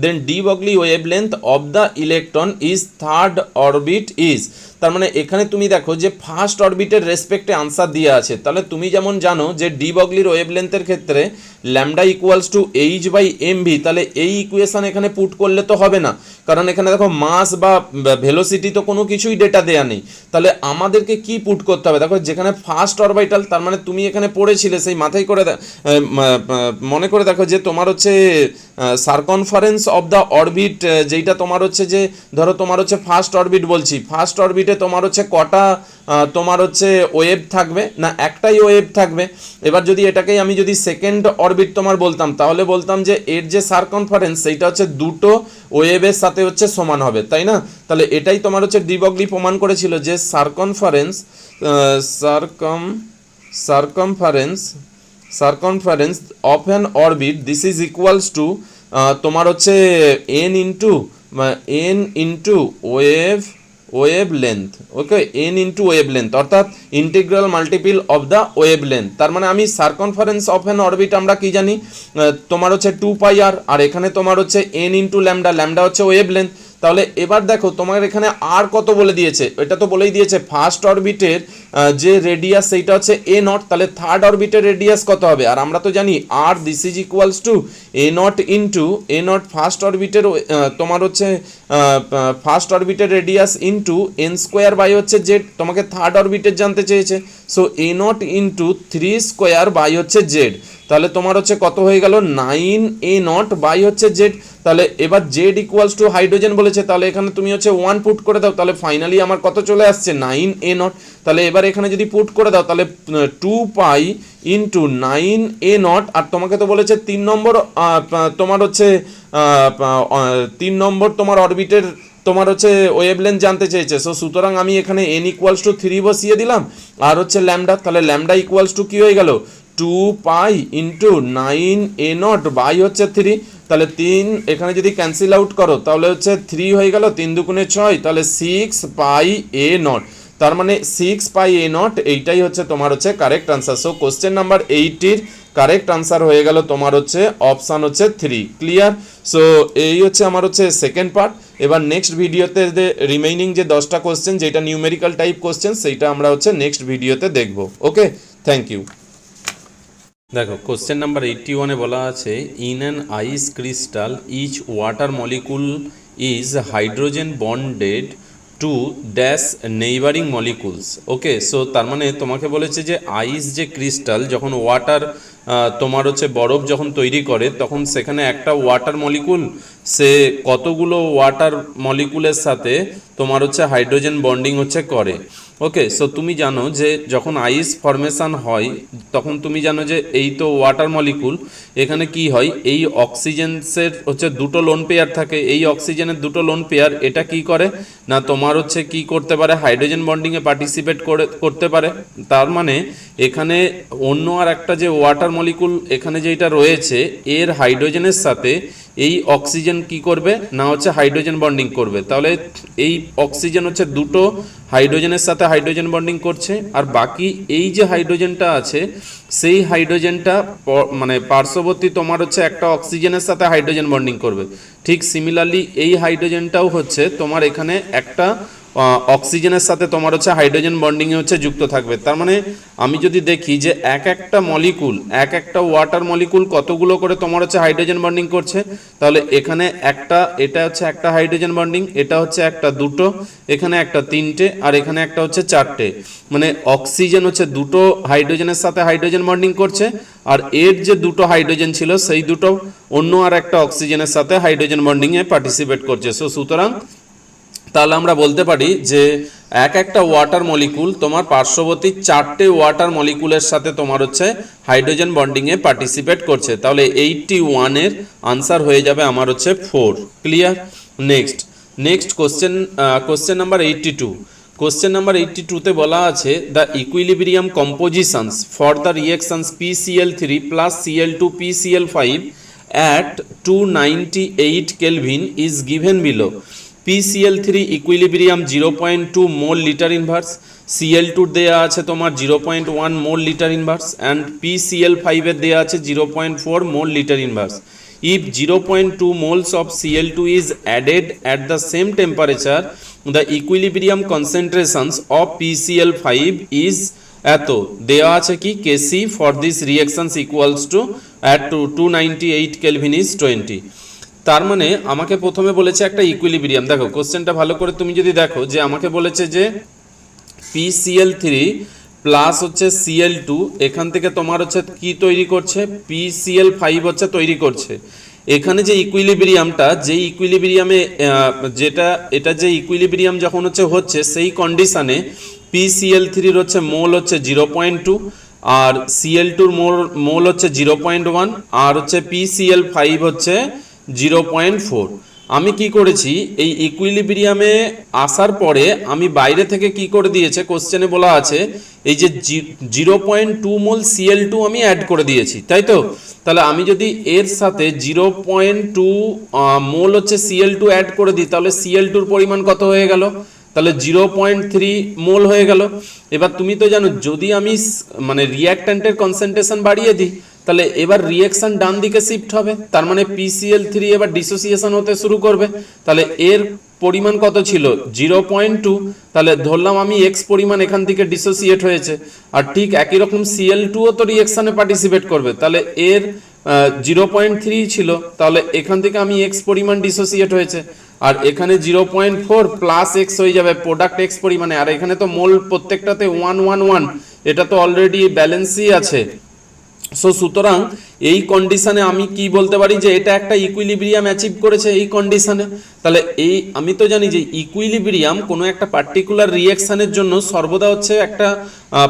S1: then de Broglie wavelength of the electron is third orbit is. তার মানে এখানে তুমি দেখো যে ফার্স্ট অরবিটের রেসপেক্টে আনসার দিয়ে আছে, তাহলে তুমি যেমন জানো যে ডি বগলির ওয়েভলেন্থের ক্ষেত্রে ল্যামডা ইকুয়ালস টু h/mv, তাহলে এই ইকুয়েশন এখানে পুট করলে তো হবে না, কারণ এখানে দেখো মাস বা ভেলোসিটি তো কোনো কিছুই ডেটা দেয়া নেই। তাহলে আমাদেরকে কি পুট করতে হবে, দেখো যেখানে ফার্স্ট অরবিটাল, তার মানে তুমি এখানে পড়েছিলে সেই মাথায় করে মনে করে দেখো যে তোমার হচ্ছে সার্কমফারেন্স অফ দ্য অরবিট, যেইটা তোমার হচ্ছে যে ধরো তোমার হচ্ছে ফার্স্ট অরবিট বলছি, ফার্স্ট অরবিটে তোমার হচ্ছে কটা তোমার হচ্ছে ওয়েভ থাকবে না, একটাই ওয়েভ থাকবে। এবার যদি এটাকেই আমি যদি সেকেন্ড অরবিট তোমার বলতাম, তাহলে বলতাম যে এর যে সার্কমফারেন্স সেইটা হচ্ছে দুটো ওয়েভের সাথে হচ্ছে সমান হবে, তাই না? তাহলে এটাই তোমার হচ্ছে ডি বগলি প্রমাণ করেছিল যে circumference of an orbit this is equals to তোমার হচ্ছে n into wave wavelength, okay, N into wavelength, অর্থাৎ integral multiple of the wavelength. তার মানে আমি সার্কমফারেন্স অফ অ্যান অরবিট আমরা কি জানি, তোমার হচ্ছে 2 পাই আর, আর এখানে তোমার হচ্ছে এন ইন্টু ল্যামডা, ল্যামডা হচ্ছে ওয়েভ লেন্থ। তাহলে এবার দেখো তোমার এখানে আর কত বলে দিয়েছে, এটা তো বলেই দিয়েছে ফার্স্ট অরবিটের যে রেডিয়াস সেইটা হচ্ছে এ নট, তাহলে থার্ড অরবিটের রেডিয়াস কত হবে, আর আমরা তো জানি আর this is equals to A naught into A naught first অরবিটের তোমার হচ্ছে ফার্স্ট অরবিটের radius into N square by হচ্ছে জেড, তোমাকে থার্ড অরবিটের জানতে চেয়েছে, so A naught into 3 square by হচ্ছে জেড, তাহলে তোমার হচ্ছে কত হয়ে গেল 9 এ নট বাই হচ্ছে জেড। তাহলে এবার জেড ইকুয়ালস টু হাইড্রোজেন বলেছে, তাহলে এখানে তুমি হচ্ছে 1 পুট করে দাও, তাহলে ফাইনালি আমার কত চলে আসছে 9 এ নট। তাহলে এবার এখানে যদি পুট করে দাও তাহলে 2 পাই ইন্টু 9 এ নট, আর তোমাকে তো বলেছে 3 নম্বর তোমার হচ্ছে 3 নম্বর তোমার অরবিটের তোমার হচ্ছে ওয়েভলেন্থ জানতে চেয়েছে। সো সুতরাং আমি এখানে এন ইকুয়ালস টু 3 বসিয়ে দিলাম, আর হচ্ছে ল্যামডা, তাহলে ল্যামডা ইকুয়ালস টু কী হয়ে গেল 2 pi into 9 A not by হচ্ছে 3, তাহলে 3 এখানে যদি ক্যান্সেল আউট করো তাহলে হচ্ছে 3 হয়ে গেল, 3 দুগুণে 6, তাহলে 6 পাই এ নট, তার মানে 6 পাই এ নট, এইটাই হচ্ছে তোমার হচ্ছে correct answer. So question number 80-র কারেক্ট আনসার হয়ে গেল তোমার হচ্ছে অপশান হচ্ছে 3। ক্লিয়ার? সো এই হচ্ছে আমার হচ্ছে সেকেন্ড পার্ট। এবার নেক্সট ভিডিওতে রিমেইনিং যে 10টা কোশ্চেন যেটা নিউমেরিক্যাল টাইপ কোশ্চেন সেইটা আমরা হচ্ছে নেক্সট ভিডিওতে দেখব। Okay, thank you. দেখো কোশ্চেন নাম্বার 81-এ বলা আছে in an ice crystal each water molecule is hydrogen bonded to dash neighbouring molecules. Okay, so তার মানে তোমাকে বলেছে যে আইস যে ক্রিস্টাল যখন ওয়াটার তোমার হচ্ছে বরফ যখন তৈরি করে তখন সেখানে একটা ওয়াটার মলিকুল সে কতগুলো ওয়াটার মলিকুলের সাথে তোমার হচ্ছে হাইড্রোজেন বন্ডিং হচ্ছে করে। ওকে, সো তুমি জানো যে যখন আইস ফরমেশন হয় তখন তুমি জানো যে এই তো ওয়াটার মলিকুল, এখানে কি হয় এই অক্সিজেন্সের হচ্ছে দুটো লোন পেয়ার থাকে, এই অক্সিজেনের দুটো লোন পেয়ার এটা কি করে না তোমার হচ্ছে কি করতে পারে হাইড্রোজেন বন্ডিংয়ে পার্টিসিপেট করতে পারে। তার মানে এখানে অন্য আর একটা যে ওয়াটার মলিকুল এখানে যেটা রয়েছে এর হাইড্রোজেনের সাথে এই অক্সিজেন কি করবে না হচ্ছে হাইড্রোজেন বন্ডিং করবে, তাহলে এই অক্সিজেন হচ্ছে দুটো হাইড্রোজেনের সাথে হাইড্রোজেন বন্ডিং করছে, আর বাকি এই যে হাইড্রোজেনটা আছে সেই হাইড্রোজেনটা মানে পার্শ্ববর্তী তোমার হচ্ছে একটা অক্সিজেনের সাথে হাইড্রোজেন বন্ডিং করবে। ঠিক সিমিলারলি এই হাইড্রোজেনটাও হচ্ছে তোমার এখানে একটা অক্সিজেনের সাথে তোমার হচ্ছে হাইড্রোজেন বন্ডিংয়ে হচ্ছে যুক্ত থাকবে। তার মানে আমি যদি দেখি যে একটা মলিকুল একটা ওয়াটার মলিকুল কতগুলো করে তোমার হচ্ছে হাইড্রোজেন বন্ডিং করছে, তাহলে এখানে একটা এটা হচ্ছে একটা হাইড্রোজেন বন্ডিং, এটা হচ্ছে একটা দুটো, এখানে একটা তিনটে, আর এখানে একটা হচ্ছে চারটে, মানে অক্সিজেন হচ্ছে দুটো হাইড্রোজেনের সাথে হাইড্রোজেন বন্ডিং করছে, আর এর যে দুটো হাইড্রোজেন ছিল সেই দুটো অন্য আর একটা অক্সিজেনের সাথে হাইড্রোজেন বন্ডিংয়ে পার্টিসিপেট করছে। সো সুতরাং তাহলে আমরা বলতে পারি যে একটা ওয়াটার মলিকুল তোমার পার্শ্ববর্তী চারটে ওয়াটার মলিকুলের সাথে তোমার হচ্ছে হাইড্রোজেন বন্ডিংয়ে পার্টিসিপেট করছে, তাহলে 81-এর আনসার হয়ে যাবে আমার হচ্ছে 4। Clear? Next question number 82। Question number 82-তে বলা আছে the equilibrium compositions for the reactions PCl3 plus Cl2 PCl5 at 298 Kelvin is given below. PCl3 equilibrium 0.2 mole litre inverse, Cl2 দেয়া আছে তোমার 0.1 মোল লিটার ইনভার্স, অ্যান্ড PCl5 এর দেয়া আছে 0.4 মোল litre inverse. If 0.2 moles of Cl2 is added at the same temperature, the equilibrium concentrations of PCl5 is এত দেওয়া আছে কি Kc for this reactions equals to at 298 Kelvin is 20। তার মানে আমাকে প্রথমে বলেছে একটা ইকুইলিব্রিয়াম, দেখো কোশ্চেনটা ভালো করে তুমি যদি দেখো যে আমাকে বলেছে যে PCl3 প্লাস হচ্ছে Cl2 এখান থেকে তোমার হচ্ছে কি তৈরি করছে PCl5 হচ্ছে তৈরি করছে। এখানে যে ইকুইলিব্রিয়ামটা যে ইকুইলিব্রিয়ামে এটা যে ইকুইলিব্রিয়াম যখন হচ্ছে সেই কন্ডিশনে PCl3 হচ্ছে মোল হচ্ছে 0.2 আর Cl2 মোল হচ্ছে 0.1 আর হচ্ছে PCl5 হচ্ছে 0.4। আমি কি করেছি এই ইকুইলিব্রিয়ামে আসার পরে আমি বাইরে থেকে কি করে দিয়েছে কোশ্চেনে বলা আছে এই যে 0.2 মোল Cl2 আমি অ্যাড করে দিয়েছি, তাই তো? তাহলে আমি যদি এর সাথে 0.2 মোল হচ্ছে Cl2 অ্যাড করে দিই তাহলে Cl2 এর পরিমাণ কত হয়ে গেল, তাহলে 0.3 মোল হয়ে গেল। এবার তুমি তো জানো যদি আমি মানে রিঅ্যাক্ট্যান্টের কনসেন্ট্রেশন বাড়িয়ে দিই তাহলে এবার রিঅ্যাকশন ডান দিকে শিফট হবে, তার মানে PCl3 এবার ডিসোসিয়েশন হতে শুরু করবে। তাহলে এর পরিমাণ কত ছিল 0.2, তাহলে ধরলাম আমি x পরিমাণ এখান থেকে ডিসোসিয়েট হয়েছে, আর ঠিক একই রকম Cl2 ও তো রিঅ্যাকশনে পার্টিসিপেট করবে, তাহলে এর 0.3 ছিল, তাহলে এখান থেকে আমি x পরিমাণ ডিসোসিয়েট হয়েছে, আর এখানে 0.4 প্লাস x হয়ে যাবে প্রোডাক্ট x পরিমাণে, আর এখানে তো মোল প্রত্যেকটাতে 1 1 1, এটা তো অলরেডি ব্যালেন্সই আছে। সো সুতরাং এই কন্ডিশনে আমি কি বলতে পারি যে এটা একটা ইকুইলিব্রিয়াম অ্যাচিভ করেছে এই কন্ডিশনে। তাহলে এই আমি তো জানি যে ইকুইলিব্রিয়াম কোনো একটা পার্টিকুলার রিঅ্যাকশনের জন্য সর্বদা হচ্ছে একটা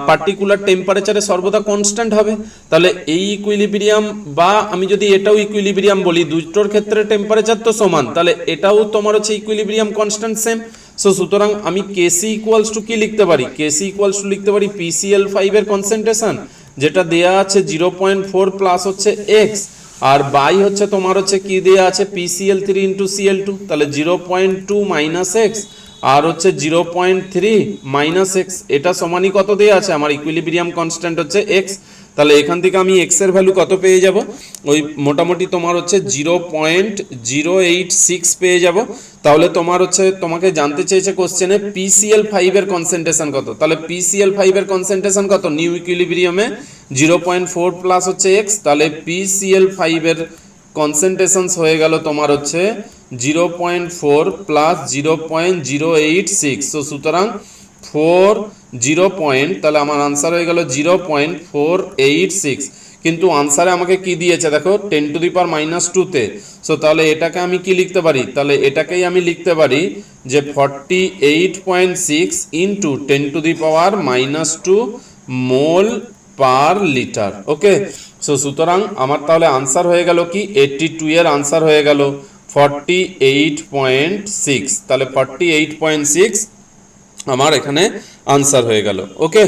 S1: পার্টিকুলার টেম্পারেচারে সর্বদা কনস্ট্যান্ট হবে। তাহলে এই ইকুইলিব্রিয়াম বা আমি যদি এটাও ইকুইলিব্রিয়াম বলি, দুটোর ক্ষেত্রে টেম্পারেচার তো সমান, তাহলে এটাও তোমার হচ্ছে ইকুইলিব্রিয়াম কনস্ট্যান্ট সেম। সো সুতরাং আমি KC ইকুয়ালস টু কি লিখতে পারি, KC ইকুয়ালস টু লিখতে পারি PCl5 এর কনসেন্ট্রেশন যেটা দেয়া আছে 0.4 প্লাস হচ্ছে x, আর বাই হচ্ছে তোমার হচ্ছে কি দেয়া আছে PCl3 ইন্টু Cl2, তাহলে 0.2 মাইনাস এক্স আর হচ্ছে 0.3 মাইনাস এক্স, এটা সমানই কত দেয়া আছে আমার ইকুইলিব্রিয়াম কনস্ট্যান্ট হচ্ছে x। তাহলে এখান থেকে আমি x এর ভ্যালু কত পেয়ে যাব, ওই মোটামুটি তোমার হচ্ছে 0.086 পেয়ে যাব। তাহলে তোমার হচ্ছে তোমাকে জানতে চেয়েছে কোশ্চেনে PCl5 এর কনসেন্ট্রেশন কত, তাহলে PCl5 এর কনসেন্ট্রেশন কত নিউ ইকুইলিব্রিয়ামে 0.4 প্লাস হচ্ছে x, তাহলে PCl5 এর কনসেন্ট্রেশন হয়ে গেল তোমার হচ্ছে 0.4 প্লাস 0.086। সো সুতরাং 0 পয়েন্ট, তাহলে আমার আনসার হয়ে গেল 0.486, কিন্তু আনসারে আমাকে কি দিয়েছে দেখো 10 টু দি পাওয়ার -2 তে। সো তাহলে এটাকে আমি কি লিখতে পারি, তাহলে এটাকেই আমি লিখতে পারি যে 48.6 into 10 to the power -2 mole per litre. Okay, so সুতরাং আমার তাহলে আনসার হয়ে গেল কি 82 এর আনসার হয়ে গেল 48.6, তাহলে 48.6 আমার এখানে আনসার হয়ে গেল। ওকে,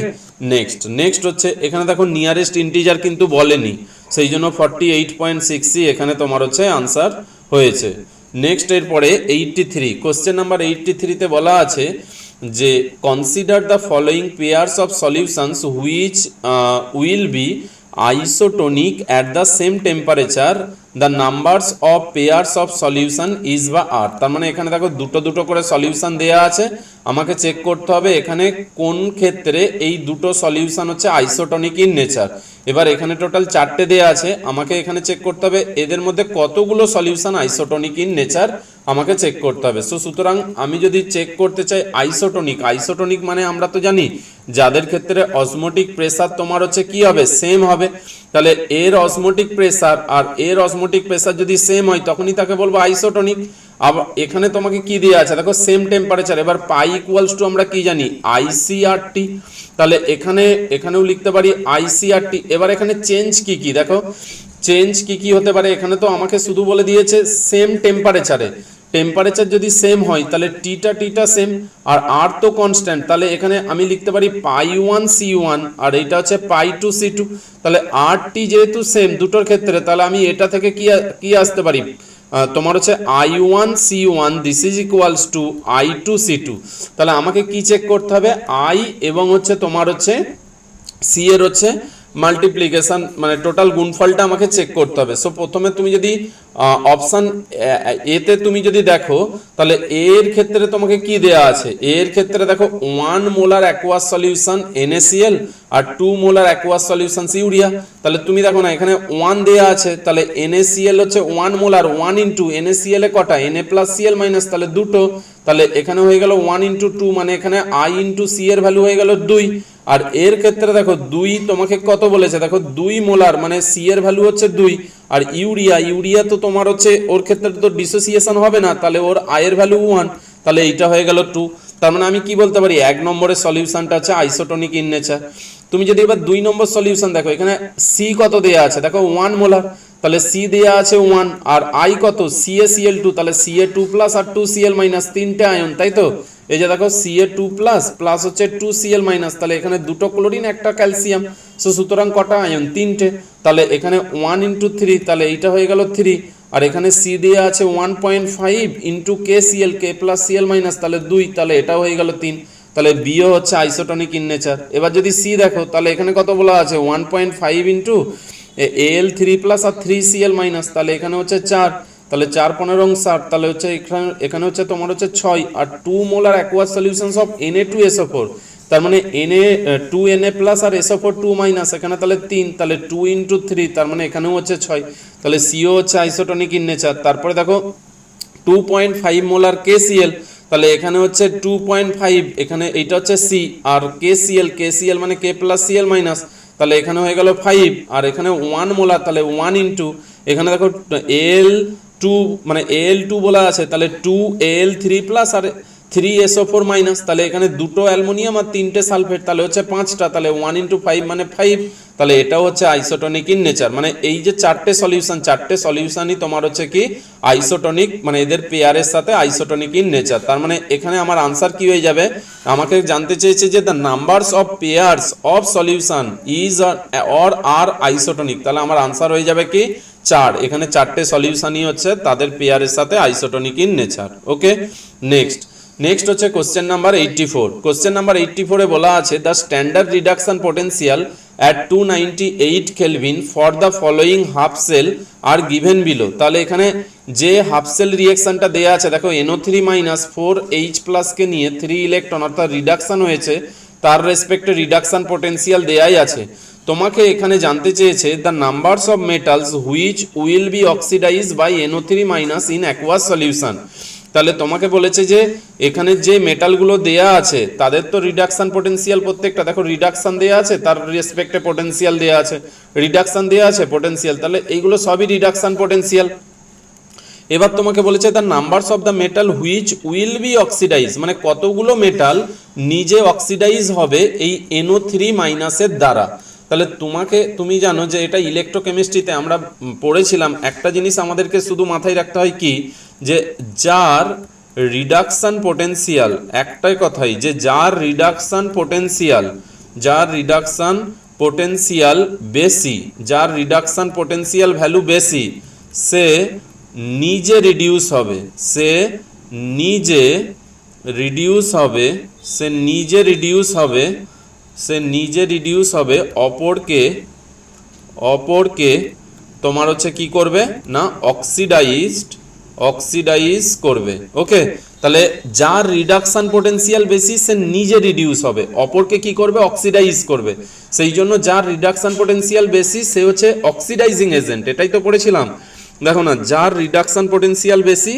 S1: নেক্সট হচ্ছে এখানে দেখো নিয়ারেস্ট ইন্টিজার কিন্তু বলেনি, সেই জন্য 48.6 এখানে তোমার হচ্ছে আনসার হয়েছে। নেক্সট এরপরে 83, কোশ্চেন নাম্বার 83 তে বলা আছে যে consider the following pairs of solutions which will B isotonic at the same temperature, the numbers of pairs of solution is বা আর। তার মানে এখানে দেখো দুটো করে সলিউশন দেয়া আছে, আমাকে চেক করতে হবে এখানে কোন ক্ষেত্রে এই দুটো সলিউশন হচ্ছে আইসোটনিক ইন নেচার। এবার এখানে টোটাল 4টে দেয়া আছে, আমাকে এখানে চেক করতে হবে এদের মধ্যে কতগুলো সলিউশন আইসোটনিক ইন নেচার আমাকে চেক করতে হবে। সো সুতরাং আমি যদি চেক করতে চাই আইসোটনিক মানে আমরা তো জানি যাদের ক্ষেত্রে অসমোটিক প্রেসার তোমার হচ্ছে কি হবে সেম হবে, তাহলে এর অসমোটিক প্রেসার আর এর অসমোটিক প্রেসার যদি সেম হয় তখনই তাকে বলবো আইসোটনিক। আবার এখানে তোমাকে কি দেওয়া আছে দেখো সেম টেম্পারেচার, এবার পাই ইকুয়ালস টু আমরা কি জানি ICRT, তাহলে এখানেও লিখতে পারি ICRT। এবার এখানে চেঞ্জ কি দেখো চেঞ্জ কি হতে পারে, এখানে তো আমাকে শুধু বলে দিয়েছে সেম টেম্পারেচারে, টেম্পারেচার যদি সেম হয় তাহলে টিটা সেম আর আর তো কনস্ট্যান্ট, তাহলে এখানে আমি লিখতে পারি π1 C1 আর এইটা হচ্ছে π2 C2, তাহলে আর টি যেহেতু সেম দুটোর ক্ষেত্রে তাহলে আমি এটা থেকে কি আসতে পারি তোমার হচ্ছে I1 C1 this is equals two I2 C2। তাহলে আমাকে কি চেক করতে হবে I এবং হচ্ছে তোমার হচ্ছে C এর হচ্ছে মাল্টিপ্লিকেশন মানে টোটাল গুণফলটা আমাকে চেক করতে হবে। সো প্রথমে তুমি যদি অপশন এতে তুমি যদি দেখো তাহলে এর ক্ষেত্রে তোমাকে কি দেয়া আছে, এর ক্ষেত্রে দেখো 1 মোলার অ্যাকোয়াস সলিউশন NaCl আর 2 মোলার অ্যাকোয়াস সলিউশন ইউরিয়া, তাহলে তুমি দেখো না এখানে 1 দেয়া আছে, তাহলে NaCl হচ্ছে 1 মোলার 1 ইন্টু NaCl এ কটা Na প্লাস Cl মাইনাস, তাহলে দুটো, তাহলে এখানে হয়ে গেল 1 ইন্টু 2 মানে এখানে I ইন্টু C এর ভ্যালু হয়ে গেল 2, আর এর ক্ষেত্রে দেখো 2 তোমাকে কত বলেছে দেখো 2 মোলার মানে C এর ভ্যালু হচ্ছে 2, আর ইউরিয়া তো তোমার হচ্ছে ওর ক্ষেত্রে তো ডিসোসিয়েশন হবে না, তাহলে ওর I এর ভ্যালু 1, তাহলে এইটা হয়ে গেল 2। তার মানে আমি কি বলতে পারি 1 নম্বরের সলিউশনটা আছে আইসোটনিক ইন নেচার। তুমি যদি এবার 2 নম্বর সলিউশন দেখো এখানে C কত দেয়া আছে দেখো 1 মোলার, তাহলে C দেয়া আছে 1 আর I কত CaCl2, তাহলে Ca2 প্লাস আর 2Cl মাইনাস, তিনটে আয়ন তাই তো,
S2: এই যে দেখো Ca2+ প্লাস হচ্ছে 2Cl মাইনাস, তাহলে এখানে দুটো ক্লোরিন একটা ক্যালসিয়াম, সো সুতরাং কটা আয়ন? তিনটে। তাহলে এখানে 1 × 3, তাহলে এইটা হয়ে গেল 3, আর এখানে সি দেওয়া আছে 1.5 × KCl, K + Cl মাইনাস, তাহলে 2, তাহলে এটা হয়ে গেল 3। তাহলে বিও হচ্ছে আইসোটনিক ইন নেচার। এবার যদি সি দেখো, তাহলে এখানে কত বলা আছে? 1.5 × Al3+ আর 3Cl মাইনাস, তাহলে এখানে হচ্ছে 4, তাহলে 4 15 60, তাহলে হচ্ছে এখানে হচ্ছে তোমার হচ্ছে 6, আর 2 molar aqueous solutions of Na2SO4, তার মানে Na2Na+ আর SO4 2-, এখানে তাহলে 3, তাহলে 2 × 3, তার মানে এখানেও হচ্ছে 6, তাহলে সিও হচ্ছে আইসোটনিক ইন নেচার। তারপরে দেখো 2.5 মোলার KCl, তাহলে এখানে হচ্ছে 2.5, এখানে এইটা হচ্ছে সি, আর KCl মানে K + Cl মাইনাস, তাহলে এখানে হয়ে গেল 5, আর এখানে 1 মোলার, তাহলে 1 × এখানে দেখো Al2 মানে Al2 বলা আছে, তাহলে 2Al3+ আর 3SO4 মাইনাস, তাহলে এখানে দুটো অ্যালুমিনিয়াম আর তিনটে সালফেট, তাহলে হচ্ছে 5টা, তাহলে 1 × 5 মানে 5, তাহলে এটাও হচ্ছে আইসোটনিক ইন নেচার। মানে এই যে চারটে সলিউশনই তোমার হচ্ছে কি আইসোটনিক, মানে এদের পেয়ারের সাথে আইসোটনিক ইন নেচার। তার মানে এখানে আমার আনসার কি হয়ে যাবে? আমাকে জানতে চেয়েছে যে the numbers of pairs of solution is or আর আইসোটনিক, তাহলে আমার আনসার হয়ে যাবে কি 4। এখানে চারটে সলিউশনই হচ্ছে তাদের পেয়ারের সাথে isotonic in nature. Okay, next হচ্ছে কোশ্চেন নাম্বার 84। কোশ্চেন নাম্বার 84 এ বলা আছে the standard reduction potential at 298 kelvin for the following half cell are given below. তাহলে এখানে যে হাফ সেল রিঅ্যাকশনটা দেওয়া আছে, দেখো NO3- 4H+ কে নিয়ে 3 ইলেকট্রন অর্থাৎ রিডাকশন হয়েছে, তার রেসপেক্টে রিডাকশন পোটেনশিয়াল দেয়াই আছে। তোমাকে এখানে জানতে চেয়েছে the numbers of metals which will be oxidize by NO3- in aqueous solution. তাহলে তোমাকে বলেছে যে এখানে যে মেটালগুলো দেয়া আছে তাদের তো রিডাকশন পোটেনশিয়াল প্রত্যেকটা, দেখো রিডাকশন দেয়া আছে, তার রেসপেক্টে পোটেনশিয়াল দেয়া আছে, রিডাকশন দেয়া আছে, পোটেনশিয়াল, তাহলে এইগুলো সবই রিডাকশন পোটেনশিয়াল। এবার তোমাকে বলেছে the numbers of the metal which will be oxidise, মানে কতগুলো মেটাল নিজে অক্সিডাইজ হবে এই NO3- এর দ্বারা। তাহলে তুমি জানো যে এটা ইলেকট্রোকেমিস্ট্রিতে আমরা পড়েছিলাম, একটা জিনিস আমাদেরকে শুধু মাথায় রাখতে হয় কি, যে যার রিডাকশন পোটেনশিয়াল, একটাই কথাই যে যার রিডাকশন পোটেনশিয়াল বেশি, যার রিডাকশন পোটেনশিয়াল ভ্যালু বেশি, সে নিজে রিডিউস হবে, অপরকে তোমার হচ্ছে কি করবে না অক্সিডাইজ করবে। ওকে, তাহলে যার রিডাকশন পোটেনশিয়াল বেশি সে নিজে রিডিউস হবে, অপরকে কি করবে? অক্সিডাইজ করবে। সেই জন্য যার রিডাকশন পোটেনশিয়াল বেশি সে হচ্ছে অক্সিডাইজিং এজেন্ট, এটাই তো পড়েছিলাম। দেখো না, যার রিডাকশন পোটেনশিয়াল বেশি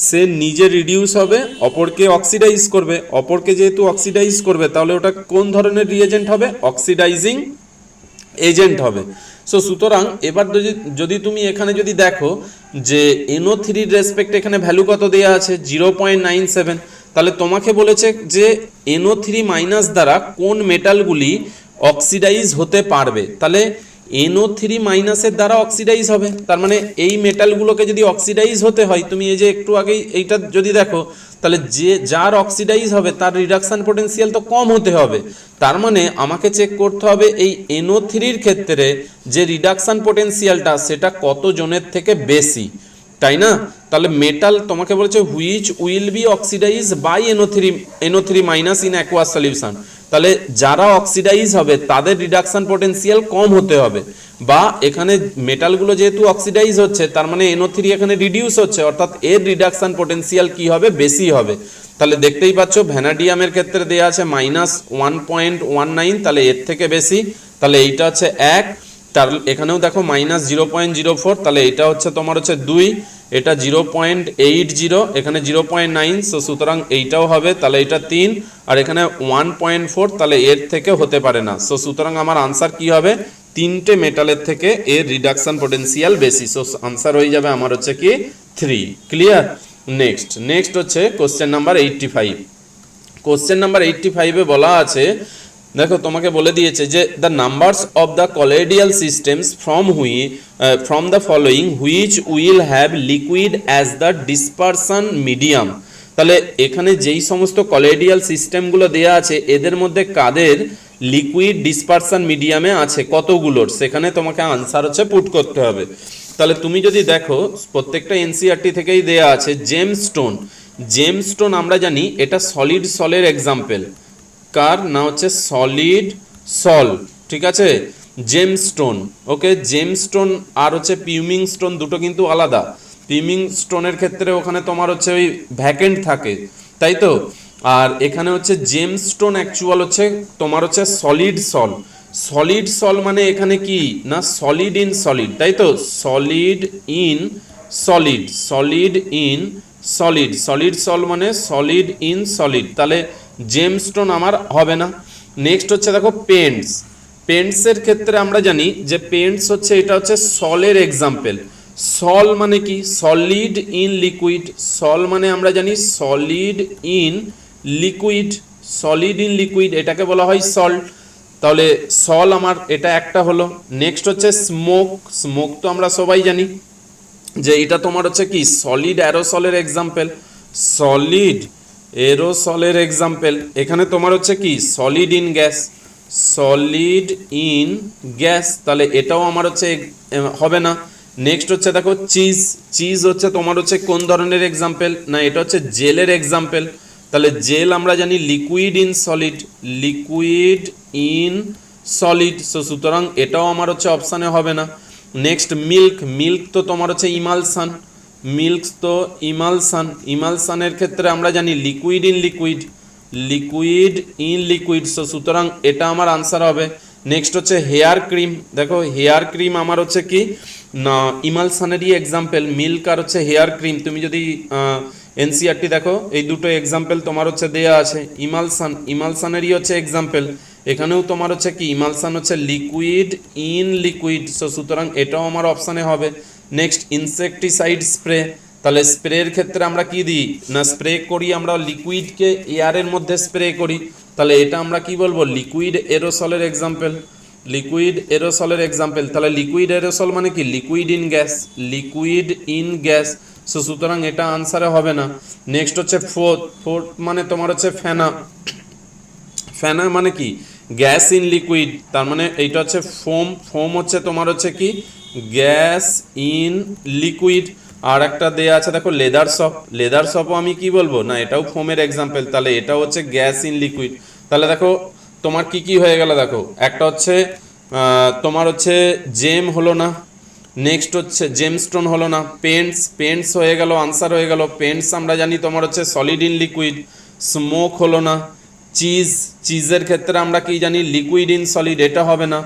S2: সে নিজে রিডিউস হবে, অপরকে অক্সিডাইজ করবে, অপরকে যেহেতু অক্সিডাইজ করবে তাহলে ওটা কোন ধরনের রিএজেন্ট হবে? অক্সিডাইজিং এজেন্ট হবে। সো সুতরাং এবার যদি তুমি এখানে যদি দেখো যে NO3 রেসপেক্ট এখানে ভ্যালু কত দেওয়া আছে? 0.97। তাহলে তোমাকে বলেছে যে NO3- দ্বারা কোন মেটালগুলি অক্সিডাইজ হতে পারবে, তাহলে NO3- এর দ্বারা অক্সিডাইজ হবে। তার মানে এই মেটালগুলোকে যদি অক্সিডাইজ হতে হয়, তুমি এই যে একটু আগেই এইটা যদি দেখো, তাহলে যার অক্সিডাইজ হবে তার রিডাকশন পোটেনশিয়াল তো কম হতে হবে। তার মানে আমাকে চেক করতে হবে এই NO3-র ক্ষেত্রে যে রিডাকশন পোটেনশিয়ালটা সেটা কত জনের থেকে বেশি, তাই না? তাহলে মেটাল তোমাকে বলেছে which will be oxidize by NO3- in aqueous solution, তাহলে যারা অক্সিডাইজ হবে তাদের রিডাকশন পোটেনশিয়াল কম হতে হবে, বা এখানে মেটালগুলো যেহেতু অক্সিডাইজ হচ্ছে তার মানে NO3 এখানে রিডিউস হচ্ছে, অর্থাৎ এর রিডাকশন পোটেনশিয়াল কি হবে? বেশি হবে। তাহলে দেখতেই পাচ্ছ ভ্যানাডিয়ামের ক্ষেত্রে দেওয়া আছে -1.19, তাহলে এর থেকে বেশি, তাহলে এইটা হচ্ছে 1, তার এখানেও দেখো -0.04, তাহলে এটা হচ্ছে তোমার হচ্ছে 2, এটা 0.80, এখানে 0.9, সো সুতরাং এইটাও হবে, তাহলে এটা 3, আর এখানে 1.4, তাহলে এর থেকে হতে পারে না। সো সুতরাং আমার আনসার কি হবে? তিনটে মেটালের থেকে এর রিডাকশন পোটেনশিয়াল বেশি, সো আনসার হয়ে যাবে আমার হচ্ছে কি 3। ক্লিয়ার? নেক্সট হচ্ছে কোশ্চেন নাম্বার 85। কোশ্চেন নাম্বার 85 এ বলা আছে, দেখো তোমাকে বলে দিয়েছে যে the numbers of the colloidal systems from the following which will have liquid as the dispersion medium. তাহলে এখানে যেই সমস্ত কলোয়েডিয়াল সিস্টেমগুলো দেয়া আছে এদের মধ্যে কাদের লিকুইড ডিসপারশন মিডিয়ামে আছে কতগুলোর, সেখানে তোমাকে আনসার হচ্ছে পুট করতে হবে। তাহলে তুমি যদি দেখো প্রত্যেকটা এনসিইআরটি থেকেই দেয়া আছে জেমস্টোন। জেমস্টোন আমরা জানি এটা সলিড সলের এক্সাম্পল, কার না হচ্ছে সলিড সল, ঠিক আছে, জেমস্টোন। ওকে, জেমস্টোন আর হচ্ছে পিউমিং স্টোন দুটো কিন্তু আলাদা। পিউমিং স্টোনের ক্ষেত্রে ওখানে তোমার হচ্ছে ওই ভ্যাকেন্ট থাকে, তাই তো, আর এখানে হচ্ছে জেমস্টোন অ্যাকচুয়াল হচ্ছে তোমার হচ্ছে সলিড সল। সলিড সল মানে এখানে কি না সলিড ইন সলিড, তাই তো, solid in solid, solid in solid, solid sol মানে সলিড ইন সলিড, তাহলে জেমস্টোন আমার হবে না। নেক্সট হচ্ছে দেখো পেন্টস। পেন্টসের ক্ষেত্রে আমরা জানি যে পেন্টস হচ্ছে এটা হচ্ছে সলের এক্সাম্পল। সল মানে কি সলিড ইন লিকুইড, সল মানে আমরা জানি solid in liquid, solid in liquid এটাকে বলা হয় সল্ট। তাহলে সল আমার এটা একটা হলো। নেক্সট হচ্ছে স্মোক। স্মোক তো আমরা সবাই জানি যে এটা তোমার হচ্ছে কি সলিড অ্যারোসলের এক্সাম্পল, সলিড এরোসলের এক্সাম্পল। এখানে তোমার হচ্ছে কি solid in gas, solid in gas, তাহলে এটাও আমার হচ্ছে হবে না। নেক্সট হচ্ছে দেখো চিজ। চিজ হচ্ছে তোমার হচ্ছে কোন ধরনের এক্সাম্পল, না এটা হচ্ছে জেলের এক্সাম্পল। তাহলে জেল আমরা জানি liquid in solid, liquid in solid, so সুতরাং এটাও আমার হচ্ছে অপশানে হবে না। Next milk. মিল্ক তো তোমার হচ্ছে ইমালসান, মিল্ক তো ইমালসান, ইমালসানের ক্ষেত্রে আমরা জানি liquid in liquid, liquid in liquid, so সুতরাং এটা আমার আনসার হবে। নেক্সট হচ্ছে হেয়ার ক্রিম। দেখো হেয়ার ক্রিম আমার হচ্ছে কি না ইমালসানেরই এক্সাম্পল, মিল্ক আর হচ্ছে হেয়ার ক্রিম। তুমি যদি এনসিইআরটি দেখো এই দুটো এক্সাম্পল তোমার হচ্ছে দেয়া আছে। ইমালসান, ইমালসানেরই হচ্ছে এক্সাম্পল, এখানেও তোমার হচ্ছে কি ইমালসান হচ্ছে লিকুইড ইন লিকুইড, সো সুতরাং এটাও আমার অপশানে হবে। Next insecticide spray. তাহলে স্প্রের ক্ষেত্রে আমরা কি দিই না স্প্রে করি আমরা লিকুইডকে এয়ারের মধ্যে স্প্রে করি, তাহলে এটা আমরা কি বলবো লিকুইড এরোসলের এক্সাম্পল, লিকুইড এরোসলের এক্সাম্পল। তাহলে লিকুইড এরোসল মানে কি liquid in gas, liquid in gas, so সুতরাং এটা আনসারে হবে না। নেক্সট হচ্ছে ফোর্থ। ফোর্থ মানে তোমার হচ্ছে ফেনা। ফেনা মানে কি গ্যাস ইন লিকুইড, তার মানে এইটা হচ্ছে ফোম। ফোম হচ্ছে তোমার হচ্ছে কি গ্যাস ইন লিকুইড। আর একটা দেয়া আছে দেখো লেদার সপ। লেদার সপও আমি কি বলবো না এটাও ফোমের এক্সাম্পল, তাহলে এটাও হচ্ছে গ্যাস ইন লিকুইড। তাহলে দেখো তোমার কি কি হয়ে গেল, দেখো একটা হচ্ছে তোমার হচ্ছে জেম হলো না, নেক্সট হচ্ছে জেমস্টোন হলো না, পেন্টস, পেন্টস হয়ে গেল আনসার হয়ে গেল। পেন্টস আমরা জানি তোমার হচ্ছে সলিড ইন লিকুইড। স্মোক হলো না। চিজ, চিজের ক্ষেত্রে আমরা কি জানি লিকুইড ইন সলিড, এটা হবে না।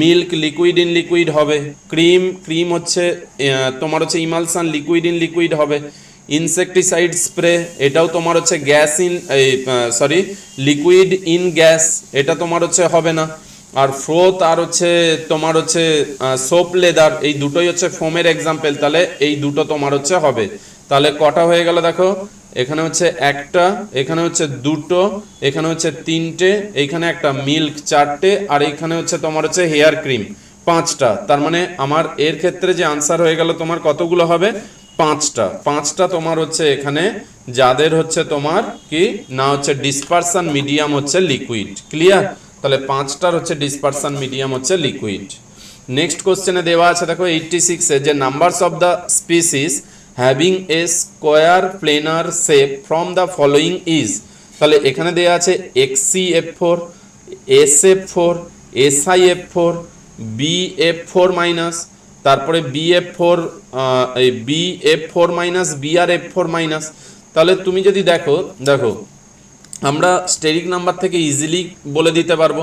S2: মিল্ক লিকুইড ইন লিকুইড হবে। ক্রিম, ক্রিম হচ্ছে তোমার হচ্ছে ইমালসান লিকুইড ইন লিকুইড হবে। ইনসেকটিসাইড স্প্রে এটাও তোমার হচ্ছে gas in sorry liquid in gas, এটা তোমার হচ্ছে হবে না। আর ফ্রোথ আর হচ্ছে তোমার হচ্ছে সোপ লেদার, এই দুটোই হচ্ছে ফোমের এক্সাম্পল, তাহলে এই দুটো তোমার হচ্ছে হবে। তাহলে কটা হয়ে গেল দেখো, এখানে হচ্ছে একটা, এখানে হচ্ছে দুটো, এখানে হচ্ছে তিনটে, এইখানে একটা মিল্ক চারটে, আর এইখানে হচ্ছে তোমার হচ্ছে হেয়ার ক্রিম পাঁচটা। তার মানে আমার এর ক্ষেত্রে যে আনসার হয়ে গেল তোমার কতগুলো হবে পাঁচটা। পাঁচটা তোমার হচ্ছে এখানে যাদের হচ্ছে তোমার কি না হচ্ছে ডিসপারশন মিডিয়াম হচ্ছে লিকুইড, ক্লিয়ার। তাহলে পাঁচটার হচ্ছে ডিসপারশন মিডিয়াম হচ্ছে লিকুইড। নেক্সট কোশ্চেনে দেওয়া আছে দেখো 86 যে numbers of the species having a square planer shape from the following is. তাহলে এখানে দেওয়া আছে XCF4, SF4, SIF4, BF4 minus, তারপরে BF4 এই BF4 মাইনাস, BRF4 মাইনাস। তাহলে তুমি যদি দেখো দেখো আমরা স্টেরিক নাম্বার থেকে ইজিলি বলে দিতে পারবো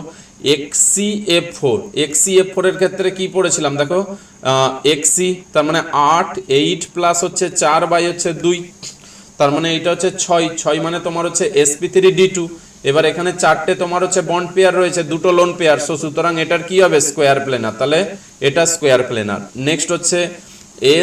S2: XCF4। XCF4 এর ক্ষেত্রে কি পড়েছিলাম দেখো XC, তার মানে 8, 8 প্লাস হচ্ছে 4 বাই হচ্ছে 2, তার মানে এটা হচ্ছে 6, 6 মানে তোমার হচ্ছে sp3d2। এবার এখানে চারটে তোমার হচ্ছে বন্ড পেয়ার রয়েছে, দুটো লোন পেয়ার, সো সুতরাং এটার কি হবে স্কোয়ার প্লেনার, তাহলে এটা স্কোয়ার প্লেনার। নেক্সট হচ্ছে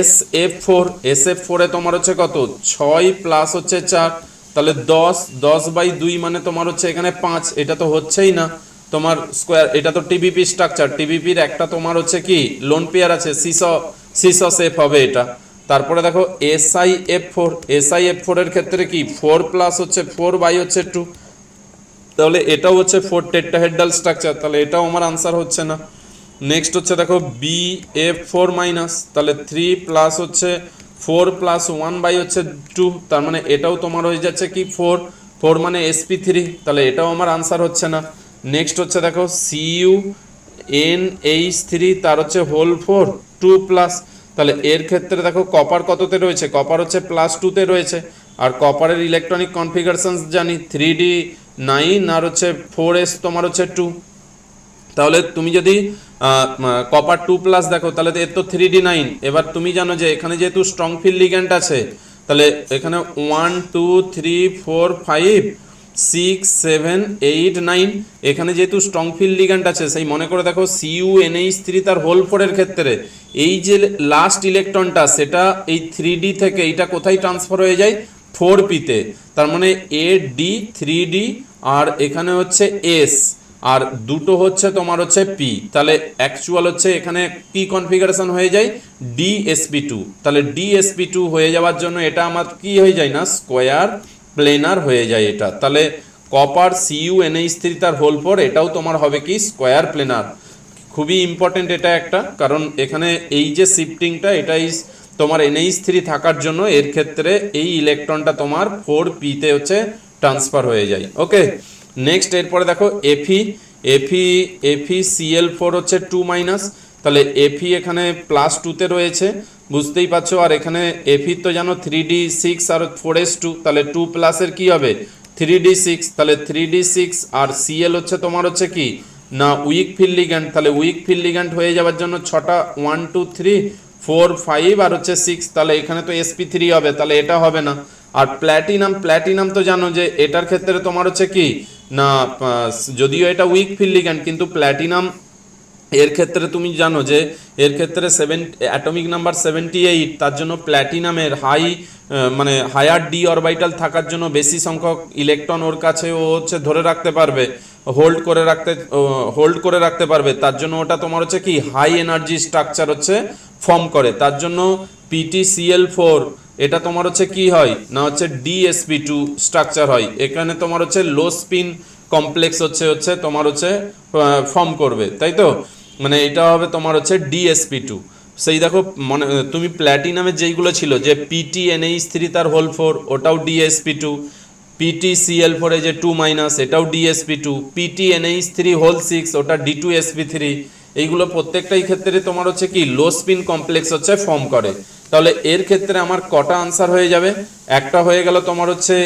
S2: SF4। SF4 এ তোমার হচ্ছে কত 6 প্লাস হচ্ছে 4, তাহলে 10, 10 বাই 2 মানে তোমার হচ্ছে এখানে 5, এটা তো হচ্ছেই না তোমার স্কোয়ার, এটা তো টিবিপি স্ট্রাকচার, টিবিপির একটা তোমার হচ্ছে কি লোন পেয়ার আছে সিসো শেপ হবে এটা, তারপরে দেখো SiF4, SiF4 এর ক্ষেত্রে কি 4 প্লাস হচ্ছে 4 বাই হচ্ছে 2, তাহলে এটাও হচ্ছে 4 টেট্রাহেড্রাল স্ট্রাকচার, তাহলে এটাও আমার আনসার হচ্ছে না। নেক্সট হচ্ছে দেখো BF4 মাইনাস, তাহলে 3 প্লাস হচ্ছে 4 প্লাস 1 বাই হচ্ছে 2, তার মানে এটাও তোমার হয়ে যাচ্ছে কি 4 মানে sp3, তাহলে এটাও আমার আনসার হচ্ছে না। নেক্সট হচ্ছে দেখো CuNH3, তার হচ্ছে হোল 4 2 প্লাস, তাহলে এর ক্ষেত্রে দেখো কপার কততে রয়েছে, কপার হচ্ছে +2 রয়েছে, আর কপারের ইলেকট্রনিক কনফিগারেশন জানি 3d9 আর হচ্ছে 4s তোমার হচ্ছে 2, তাহলে তুমি যদি কপার 2 প্লাস দেখো তাহলে এর তো 3d9, এবার তুমি জানো যে এখানে যেহেতু স্ট্রং ফিল্ড লিগ্যান্ড আছে, তাহলে এখানে 1 2 3 4 5 6 7 8 9, এখানে যেহেতু স্ট্রং ফিল্ড লিগ্যান্ড আছে, সেই মনে করে দেখো CuNH3 তার হোল 4 এর ক্ষেত্রে এই যে লাস্ট ইলেকট্রনটা সেটা এই 3d থেকে এইটা কোথায় ট্রান্সফার হয়ে যায় 4p তে, তার মানে AD 3d আর এখানে হচ্ছে S আর দুটো হচ্ছে তোমার হচ্ছে P, তাহলে অ্যাকচুয়াল হচ্ছে এখানে কি কনফিগারেশন হয়ে যায় DsP2, তাহলে DsP2 হয়ে যাওয়ার জন্য এটা আমার কি হয়ে যায় না স্কোয়ার প্লেনার হয়ে যায় এটা, তাহলে কপার CuNH3 তার হোল 4 এটাও তোমার হবে কি স্কোয়ার প্লেনার। খুবই ইম্পর্টেন্ট এটা একটা, কারণ এখানে এই যে শিফটিংটা এটাই তোমার NH3 থাকার জন্য এর ক্ষেত্রে এই ইলেকট্রনটা তোমার 4p তে হচ্ছে ট্রান্সফার হয়ে যায়। ওকে, নেক্সট এরপরে দেখো FeCl4 হচ্ছে 2 মাইনাস, তাহলে Fe এখানে +2 তে রয়েছে বুঝতেই পারছো, আর এখানে Fe তো জানো 3d6 আর 4s2, তাহলে 2 প্লাসের কি হবে 3d6, তাহলে 3d6 আর Cl হচ্ছে তোমার হচ্ছে কি না উইক ফিল্ড লিগ্যান্ড, তাহলে উইক ফিল্ড লিগ্যান্ড হয়ে যাওয়ার জন্য 6টা 1 2 3 4 5 আর হচ্ছে 6, তাহলে এখানে তো sp3 হবে, তাহলে এটা হবে না। আর প্ল্যাটিনাম তো জানো যে এটার ক্ষেত্রে তোমার হচ্ছে কি না যদিও এটা উইক ফিল্ড লিগ্যান্ড কিন্তু প্ল্যাটিনাম এর ক্ষেত্রে তুমি জানো যে এর ক্ষেত্রে অ্যাটমিক নাম্বার 78, তার জন্য প্ল্যাটিনামের মানে হায়ার ডি অরবিটাল থাকার জন্য বেশি সংখ্যক ইলেকট্রন ওর কাছে ও হচ্ছে ধরে রাখতে পারবে, হোল্ড করে রাখতে পারবে, তার জন্য ওটা তোমার হচ্ছে কি হাই এনার্জি স্ট্রাকচার হচ্ছে ফর্ম করে, তার জন্য PtCl4 এটা তোমার হচ্ছে কি হয় না হচ্ছে DsP2 স্ট্রাকচার হয়, এখানে তোমার হচ্ছে লো স্পিন কমপ্লেক্স হচ্ছে তোমার হচ্ছে ফর্ম করবে, তাই তো, মানে এটা হবে তোমার হচ্ছে DsP2। সেই দেখো মনে তুমি প্ল্যাটিনামের যেইগুলো ছিল যে PtNH3 তার হোল 4 ওটাও DsP2, PtCl4 যে 2 মাইনাস এটাও DsP2, PtNH3 হোল 6 ওটা D2sp3, এইগুলো প্রত্যেকটাই ক্ষেত্রে তোমার হচ্ছে কি লো স্পিন কমপ্লেক্স হচ্ছে ফর্ম করে, তাহলে এর ক্ষেত্রে আমার কটা আনসার হয়ে যাবে, একটা হয়ে গেল তোমার হচ্ছে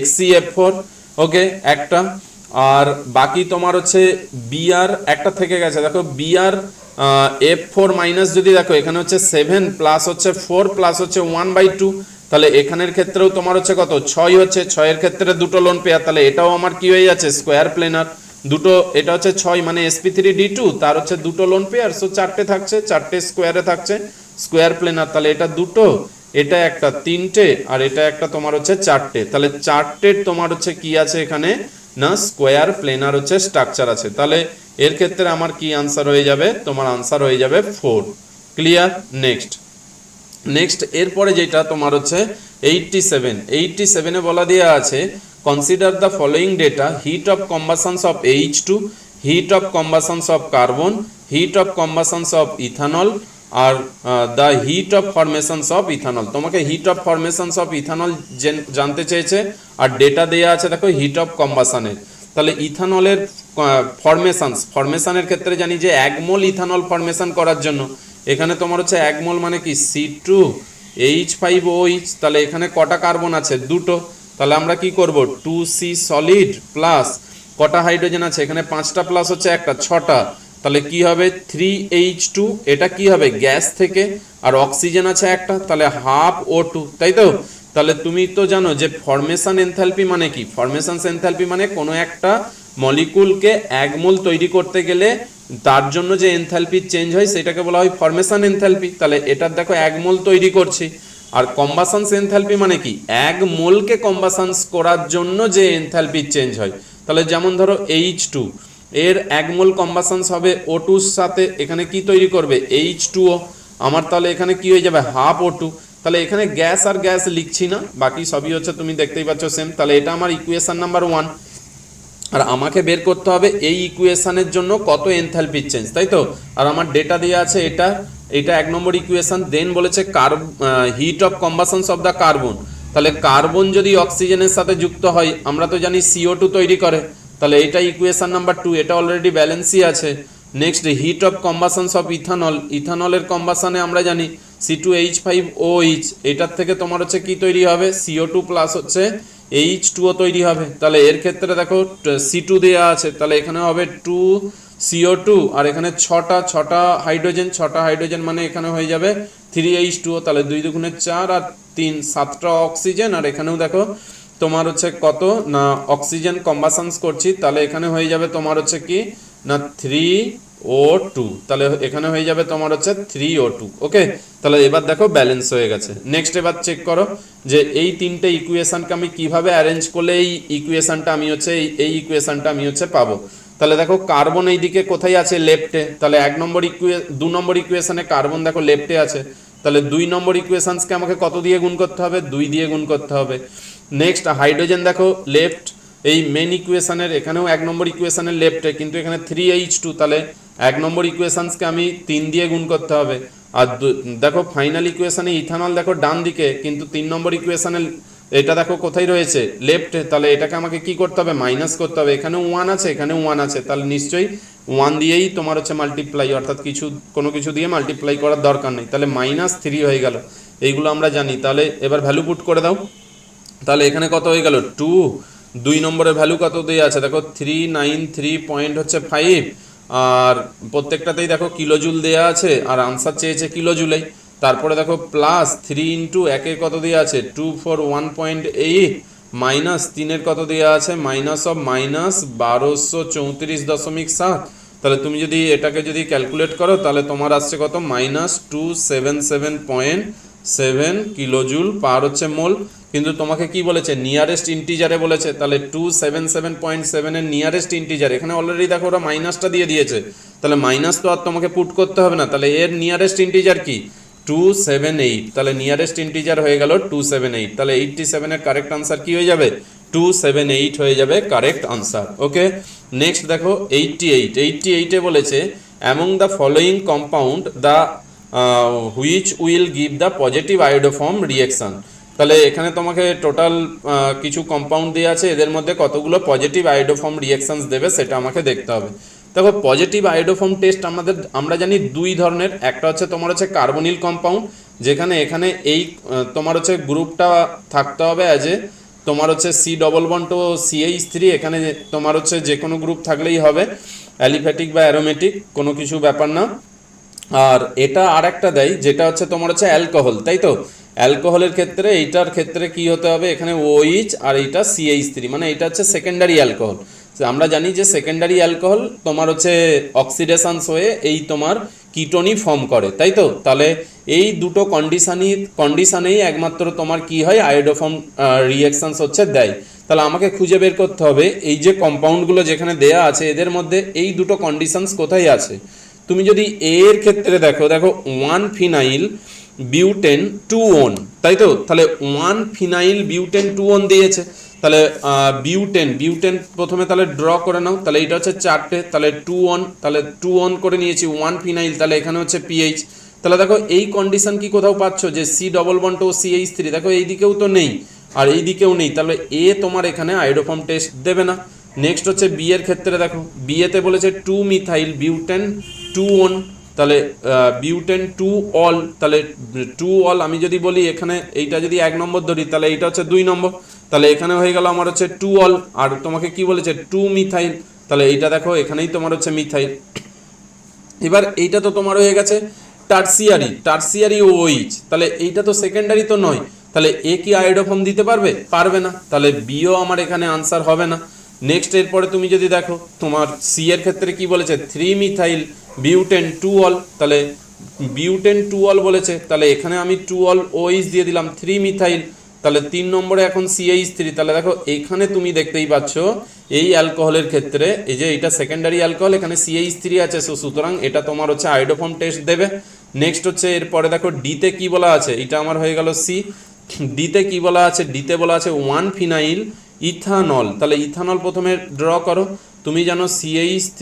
S2: XCF4, ওকে একটা, আর বাকি তোমার হচ্ছে Br একটা থেকে গেছে, দেখো Br F4 মাইনাস যদি দেখো এখানে হচ্ছে 7 প্লাস হচ্ছে 4 প্লাস হচ্ছে 1/2, তাহলে এখানের ক্ষেত্রেও তোমার হচ্ছে কত 6 হচ্ছে, 6 এর ক্ষেত্রে দুটো লোন পেয়ার, তাহলে এটাও আমার কি হয়ে যাচ্ছে স্কোয়ার প্লেনার, দুটো এটা হচ্ছে 6 মানে sp3d2 তার হচ্ছে দুটো লোন পেয়ার, সো 4টে থাকছে, 4টে স্কোয়ারে থাকছে স্কোয়ার প্লেনার, তাহলে এটা দুটো এটা একটা 3টে আর এটা একটা তোমার হচ্ছে 4টে, তাহলে 4টের তোমার হচ্ছে কি আছে এখানে না স্কোয়ার প্লেনার হচ্ছে স্ট্রাকচার আছে, তাহলে এর ক্ষেত্রে আমার কি আনসার হয়ে যাবে তোমার আনসার হয়ে যাবে 4। ক্লিয়ার? নেক্সট এরপরে যেটা তোমার হচ্ছে 87 এ বলা দেওয়া আছে consider the following data heat of combustions of H2, heat of combustions of carbon, heat of combustions of ethanol আর the heat of formations of ethanol. তোমাকে heat of formations of ethanol জানতে চেয়েছে আর ডেটা দেওয়া আছে দেখো heat of কম্বাসনের, তাহলে ইথানলের ফরমেশনের ক্ষেত্রে জানি যে 1 মোল ইথানল ফরমেশন করার জন্য এখানে তোমার হচ্ছে 1 মোল মানে কি C2H5OH, তাহলে এখানে কটা কার্বন আছে দুটো, তাহলে আমরা কি করব 2C সলিড প্লাস কটা হাইড্রোজেন আছে এখানে 5টা প্লাস হচ্ছে একটা 6টা, তাহলে কি হবে 3H2, এটা কি হবে গ্যাস থেকে, আর অক্সিজেন আছে একটা, তাহলে হাফ O2, তাই তো, তাহলে তুমি তো জানো যে ফরমেশন এনথালপি মানে কি, ফরমেশন এনথালপি মানে কোনো একটা মলিকুলকে 1 মোল তৈরি করতে গেলে তার জন্য যে এনথালপি চেঞ্জ হয় সেটাকে বলা হয় ফরমেশন এনথালপি, তাহলে এটার দেখো 1 মোল তৈরি করছি, আর কম্বাসন এনথালপি মানে কি 1 মোলকে কম্বাসন করার জন্য যে এনথালপি চেঞ্জ হয়, তাহলে যেমন ধরো H2 এর 1 মোল কম্বাসন হবে O2 এর সাথে, এখানে কি তৈরি করবে H2O, আমার তাহলে এখানে কি হয়ে যাবে হাফ O2। তাহলে এখানে গ্যাস আর গ্যাস লিখছি না, বাকি সবই হচ্ছে তুমি দেখতেই পাচ্ছ সেম। তাহলে এটা আমার ইকুয়েশন নাম্বার 1। আর আমাকে বের করতে হবে এই ইকুয়েশনের জন্য কত এনথালপি চেঞ্জ, তাই তো। আর আমার ডেটা দেওয়া আছে এটা 1 নম্বর ইকুয়েশন। দেন বলেছে heat of combustions of the carbon. তাহলে কার্বন যদি অক্সিজেনের সাথে যুক্ত হয় আমরা তো জানি CO2 তৈরি করে, তাহলে এটা ইকুয়েশন নাম্বার 2, এটা অলরেডি ব্যালেন্সই আছে। Next heat of combustions of ethanol, ইথানলের কম্বাসনে আমরা জানি C2H5OH, এটার থেকে তোমার হচ্ছে কি তৈরি হবে CO2 প্লাস হচ্ছে H2O তৈরি হবে। তাহলে এর ক্ষেত্রে দেখো C2 দেওয়া আছে, তাহলে এখানে হবে 2CO2 আর এখানে ছটা হাইড্রোজেন মানে এখানে হয়ে যাবে 3H2O। তাহলে 2 দুগুণে 4 আর 3 7টা অক্সিজেন। আর এখানেও দেখো তোমার হচ্ছে কত না অক্সিজেন কম্বাসনস করছি, তাহলে এখানে হয়ে যাবে তোমার হচ্ছে কি না 3O2। তাহলে এখানে হয়ে যাবে তোমার হচ্ছে 3O2। ওকে, তাহলে এবার দেখো ব্যালেন্স হয়ে গেছে। নেক্সট এবার চেক করো যে এই তিনটে ইকুয়েশনকে আমি কিভাবে অ্যারেঞ্জ করলে এই ইকুয়েশনটা আমি হচ্ছে এই ইকুয়েশনটা আমি হচ্ছে পাবো। তাহলে দেখো কার্বন এই দিকে কোথায় আছে লেফটে, তাহলে 2 নম্বর ইকুয়েশনে কার্বন দেখো লেফটে আছে, তাহলে 2 নম্বর ইকুয়েশনসকে আমাকে কত দিয়ে গুণ করতে হবে 2 দিয়ে গুণ করতে হবে। নেক্সট হাইড্রোজেন দেখো লেফট, এই মেন ইকুয়েশনের এখানেও 1 নম্বর ইকুয়েশনের লেফটে, কিন্তু এখানে 3H2, তাহলে 1 নম্বর ইকুয়েশনসকে আমি 3 দিয়ে গুণ করতে হবে। আর দেখো ফাইনাল ইকুয়েশনে ইথানল দেখো ডান দিকে, কিন্তু 3 নম্বর ইকুয়েশনে এটা দেখো কোথায় রয়েছে লেফটে, তাহলে এটাকে আমাকে কি করতে হবে মাইনাস করতে হবে। এখানেও 1 আছে এখানেও 1 আছে, তাহলে নিশ্চয়ই 1 দিয়েই তোমার হচ্ছে মাল্টিপ্লাই, অর্থাৎ কোনো কিছু দিয়ে মাল্টিপ্লাই করার দরকার নেই, তাহলে -3 হয়ে গেল। এইগুলো আমরা জানি। তাহলে এবার ভ্যালু পুট করে দাও, তাহলে এখানে কত হয়ে গেল 2। 2 নম্বরের ভ্যালু কত দেওয়া আছে দেখো 393.5, আর প্রত্যেকটাতেই দেখো কিলোজুল দেওয়া আছে, আর আনসার চেয়েছে কিলোজুলেই। তারপরে দেখো প্লাস 3 ইন্টু 1-এর কত দেওয়া আছে 241.8, মাইনাস 3-এর কত দেওয়া আছে -1234.7। তাহলে তুমি যদি এটাকে যদি ক্যালকুলেট করো তাহলে তোমার আসছে কত -277.7 কিলোজুল পার হচ্ছে মোল। কিন্তু তোমাকে কি বলেছে নিয়ারেস্ট ইন্টিজারে বলেছে, তাহলে 277.7 এর নিয়ারেস্ট ইন্টিজার এখানে অলরেডি দেখো ওরা মাইনাসটা দিয়ে দিয়েছে, তাহলে মাইনাস তো আর তোমাকে পুট করতে হবে না। তাহলে এর নিয়ারেস্ট ইন্টিজার কি 278, তাহলে নিয়ারেস্ট ইন্টিজার হয়ে গেল 278। তাহলে 87 এর কারেক্ট আনসার কি হয়ে যাবে 278 হয়ে যাবে কারেক্ট আনসার। ওকে, নেক্সট দেখো 88 এ বলেছে among the following compound the which will give the positive iodoform reaction. তাহলে এখানে তোমাকে টোটাল কিছু কম্পাউন্ড দেওয়া আছে, এদের মধ্যে কতগুলো পজিটিভ আয়োডোফর্ম রিঅ্যাকশনস দেবে সেটা আমাকে দেখতে হবে। দেখো পজিটিভ আয়োডোফর্ম টেস্ট আমরা জানি 2 ধরনের, একটা হচ্ছে তোমার হচ্ছে কার্বনিল কম্পাউন্ড, যেখানে এখানে এই তোমার হচ্ছে গ্রুপটা থাকতে হবে অ্যাজ এ তোমার হচ্ছে C++CH3, এখানে তোমার হচ্ছে যে কোনো গ্রুপ থাকলেই হবে, অ্যালিফ্যাটিক বা অ্যারোমেটিক কোনো কিছু ব্যাপার না। আর এটা আর একটা দেয় যেটা হচ্ছে তোমার হচ্ছে অ্যালকোহল, তাই তো। অ্যালকোহলের ক্ষেত্রে এইটার ক্ষেত্রে কি হতে হবে এখানে OH আর এইটা CH3, মানে এটা হচ্ছে সেকেন্ডারি অ্যালকোহল। আমরা জানি যে সেকেন্ডারি অ্যালকোহল তোমার হচ্ছে অক্সিডেশনস হয়ে এই তোমার কিটোনি ফর্ম করে, তাই তো। তাহলে এই দুটো কন্ডিশনেই একমাত্র তোমার কি হয় আয়োডোফর্ম রিঅ্যাকশনস হচ্ছে দেয়। তাহলে আমাকে খুঁজে বের করতে হবে এই যে কম্পাউন্ডগুলো যেখানে দেয়া আছে এদের মধ্যে এই দুটো কন্ডিশনস কোথায় আছে। তুমি যদি এর ক্ষেত্রে দেখো 1 ফিনাইল বিউটেন 2 তাই তো, তাহলে 1 ফিনাইল বিউটেন 2 দিয়েছে, তাহলে বিউটেন প্রথমে তাহলে ড্র করে নাও, তাহলে এটা হচ্ছে 4টে, তাহলে 2 তাহলে 2 করে নিয়েছি 1 ফিনাইল, তাহলে এখানে হচ্ছে PH। তাহলে দেখো এই কন্ডিশন কি কোথাও পাচ্ছ যে C++CH3, দেখো এই দিকেও তো নেই আর এই দিকেও নেই, তাহলে এ তোমার এখানে আয়োডোফর্ম টেস্ট দেবে না। নেক্সট হচ্ছে বি এর ক্ষেত্রে দেখো বিয়েতে বলেছে 2 মিথাইল বিউটেন 2 তাহলে বিউটেন 2 অল, তাহলে 2 অল আমি যদি বলি এখানে এইটা যদি 1 নম্বর ধরি তাহলে এইটা হচ্ছে 2 নম্বর, তাহলে এখানে হয়ে গেল আমার হচ্ছে 2 অল। আর তোমাকে কি বলেছে 2 মিথাইল, তাহলে এইটা দেখো এখানেই তোমার হচ্ছে মিথাইল। এবার এইটা তো তোমার হয়ে গেছে টারসিয়ারি OH, তাহলে এইটা তো সেকেন্ডারি তো নয়, তাহলে এ কি আয়োডোফর্ম দিতে পারবে না, তাহলে বিও আমার এখানে আনসার হবে না। নেক্সট এরপরে তুমি যদি দেখো তোমার সি এর ক্ষেত্রে কি বলেছে 3 মিথাইল বিউটেন 2 অল, তাহলে বিউটেন 2 অল বলেছে, তাহলে এখানে আমি 2 অল OH দিয়ে দিলাম 3 মিথাইল, তাহলে 3 নম্বরে এখন CH3। তাহলে দেখো এখানে তুমি দেখতেই পাচ্ছ এই অ্যালকোহলের ক্ষেত্রে এই যে এটা সেকেন্ডারি অ্যালকোহল, এখানে CH3 আছে, সুতরাং এটা তোমার হচ্ছে আয়োডোফর্ম টেস্ট দেবে। নেক্সট হচ্ছে এরপরে দেখো ডিতে কি বলা আছে, এটা আমার হয়ে গেল সি। ডিতে কি বলা আছে, ডিতে বলা আছে 1 ফিনাইল ইথানল। তাহলে ইথানল প্রথমে ড্র করো, তুমি জানো CH3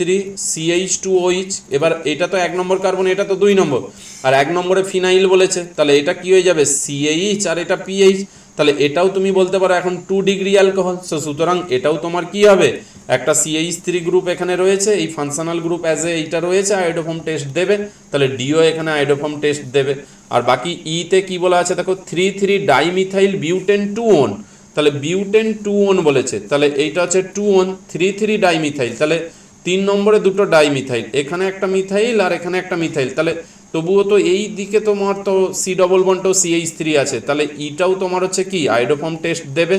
S2: CH2OH। এবার এটা তো 1 নম্বর কার্বন, এটা তো 2 নম্বর, আর 1 নম্বরে ফিনাইল বলেছে, তাহলে এটা কি হয়ে যাবে CH আর এটা PH। তাহলে এটাও তুমি বলতে পারো এখন 2 ডিগ্রি অ্যালকোহল। সো সুতরাং এটাও তোমার কি হবে, একটা CH3 গ্রুপ এখানে রয়েছে, এই ফাংশনাল গ্রুপ অ্যাজ এ এইটা রয়েছে, আয়োডোফর্ম টেস্ট দেবে, তাহলে ডিও এখানে আয়োডোফর্ম টেস্ট দেবে। আর বাকি ইতে কি বলা আছে দেখো 3,3 ডাইমিথাইল বিউটেন 2 তাহলে বিউটেন 2 বলেছে, তাহলে এইটা হচ্ছে 2 3,3 ডাইমিথাইল, তাহলে 3 নম্বরে দুটো ডাইমিথাইল, এখানে একটা মিথাইল আর এখানে একটা মিথাইল, তাহলে তবুও তো এই দিকে তোমার তো সি ডবল বন্ডও CH3 আছে, তাহলে ইটাও তোমার হচ্ছে কি আয়োডোফর্ম টেস্ট দেবে।